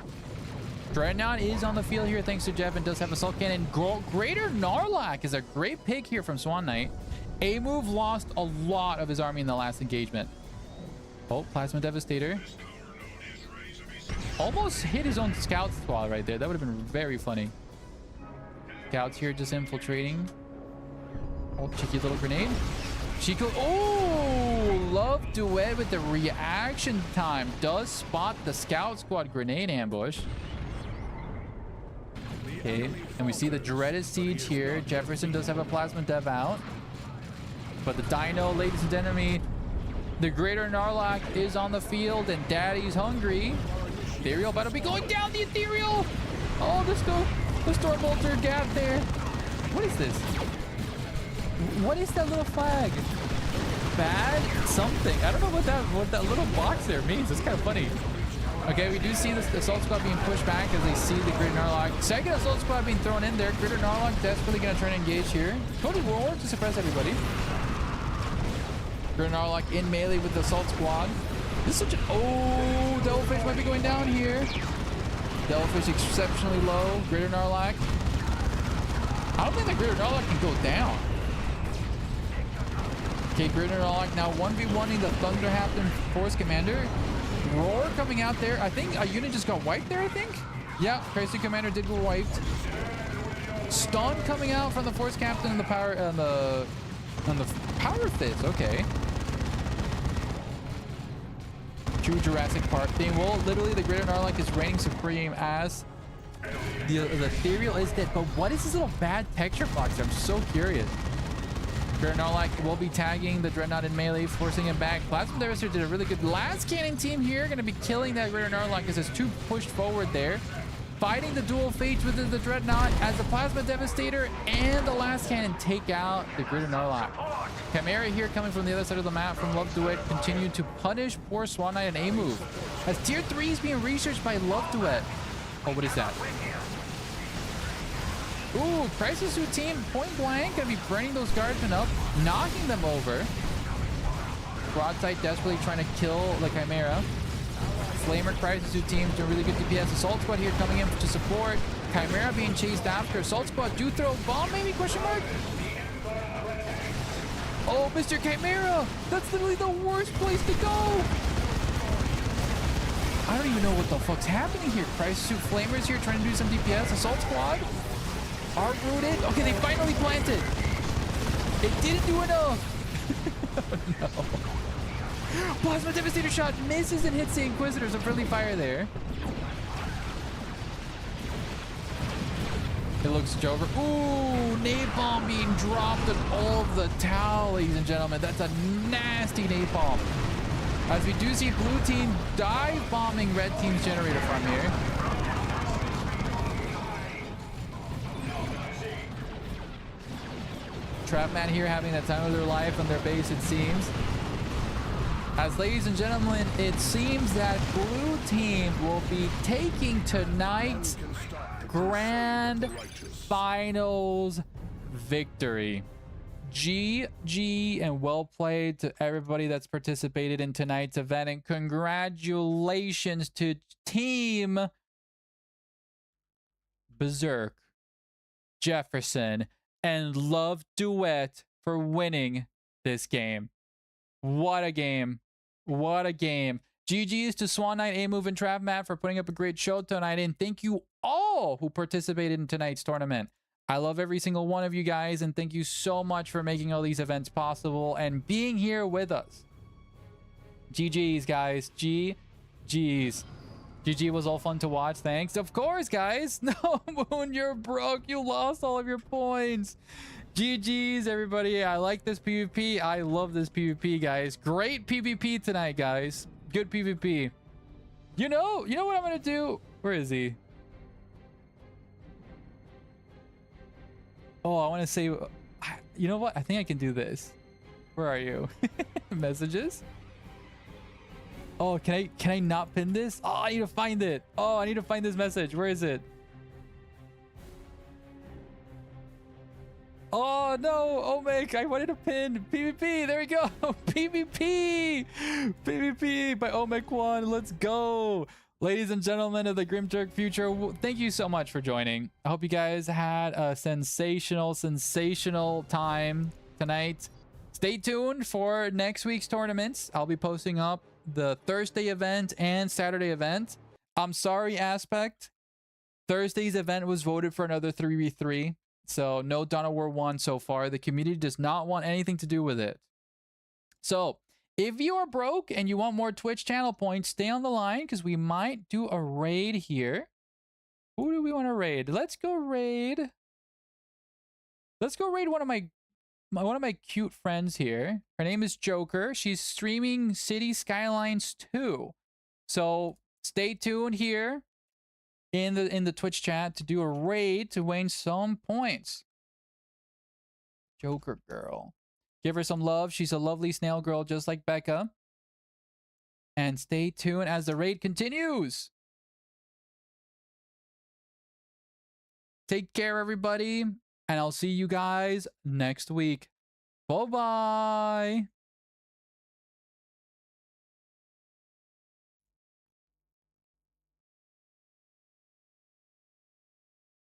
Speaker 1: Dreadnought is on the field here thanks to Jeff and does have Assault Cannon. Greater Narlac is a great pick here from Swan Knight. A-Move lost a lot of his army in the last engagement. Oh, Plasma Devastator. Almost hit his own scout squad right there. That would have been very funny. Scouts here just infiltrating. Oh, cheeky little grenade. Chico. Oh, Love Duet with the reaction time. Does spot the scout squad grenade ambush. Okay, and we see the dreaded siege here. Jefferson does have a plasma dev out. But the Dino, ladies and gentlemen, the Greater Narlac is on the field and Daddy's hungry. Ethereal about to be going down the Ethereal. Oh, let's go. The Storm Bolter gap there. What is this? What is that little flag? Bad something. I don't know what that little box there means. It's kind of funny. Okay, we do see this Assault Squad being pushed back as they see the Greater Narlac. Second Assault Squad being thrown in there. Greater Narlac desperately going to try to engage here. Cody Roar to suppress everybody. Greater Narlac in melee with the Assault Squad. This is such a... Oh, Devilfish might be going down here. Devilfish exceptionally low. Greater Narlac. I don't think the Greater Narlac can go down. Okay, Greater Narlac now 1v1ing the Thunderhammer Force Commander. Roar coming out there. I think a unit just got wiped there, I think. Yeah, Crazy Commander did get wiped. Stun coming out from the Force Captain and the power on the Power Fist. Okay. True Jurassic Park thing. Well, literally the Greater Narlac is reigning supreme as the Ethereal is dead. But what is this little bad texture box? I'm so curious. Greater Narlac will be tagging the Dreadnought in melee, forcing him back. Plasma Devastator did a really good last cannon team here. Going to be killing that Greater Narlac as his two pushed forward there. Fighting the dual fates within the Dreadnought as the Plasma Devastator and the last cannon take out the Greater Narlac. Chimera here coming from the other side of the map from Love Duet continue to punish poor Swan Knight and A-Move. As Tier 3 is being researched by Love Duet. Oh, what is that? Ooh, Crisis Suit team point blank gonna be burning those guardsmen up, knocking them over. Broadside desperately trying to kill the Chimera. Flamer Crisis Suit team doing really good DPS. Assault Squad here coming in to support. Chimera being chased after. Assault Squad do throw a bomb, maybe? Question mark? Oh, Mr. Chimera! That's literally the worst place to go! I don't even know what the fuck's happening here. Crisis Suit Flamers here trying to do some DPS. Assault Squad are rooted. Okay, they finally planted. It didn't do enough. Oh, no. Plasma Devastator shot misses and hits the Inquisitor. Some friendly fire there. It looks Jover. Ooh, napalm being dropped on all of the Tau, ladies and gentlemen. That's a nasty napalm. As we do see blue team dive bombing red team's generator farm here. Trapman here having the time of their life on their base, it seems. As ladies and gentlemen, it seems that blue team will be taking tonight's grand finals victory. GG and well played to everybody that's participated in tonight's event, and congratulations to Team Berserk, Jefferson, and Love Duet for winning this game. What a game. What a game. GG's to Swan Knight, A-Move, and Trap Matt for putting up a great show tonight. And thank you all who participated in tonight's tournament. I love every single one of you guys. And thank you so much for making all these events possible and being here with us. GG's, guys. GG's. GG was all fun to watch. Thanks. Of course, guys. No, Moon, you're broke. You lost all of your points. GG's, everybody. I like this PvP. I love this PvP, guys. Great PvP tonight, guys. Good PvP. You know what I'm going to do? Where is he? Oh, I want to say, you know what? I think I can do this. Where are you? Messages? Oh, can I not pin this? Oh, I need to find it. Oh, I need to find this message. Where is it? Oh no, Omek, I wanted to pin PvP. There we go. PvP. PvP by Omek1. Let's go. Ladies and gentlemen of the Grimdark Future, thank you so much for joining. I hope you guys had a sensational time tonight. Stay tuned for next week's tournaments. I'll be posting up the Thursday event and Saturday event. I'm sorry, Aspect. Thursday's event was voted for another 3v3. So no Dawn of War 1 so far. The community does not want anything to do with it. So if you are broke and you want more Twitch channel points, stay on the line because we might do a raid here. Who do we want to raid? Let's go raid one of my cute friends here. Her name is Joker. She's streaming City Skylines 2. So stay tuned here in the Twitch chat to do a raid to win some points. Joker girl. Give her some love. She's a lovely snail girl just like Becca. And stay tuned as the raid continues. Take care, everybody. And I'll see you guys next week. Bye-bye.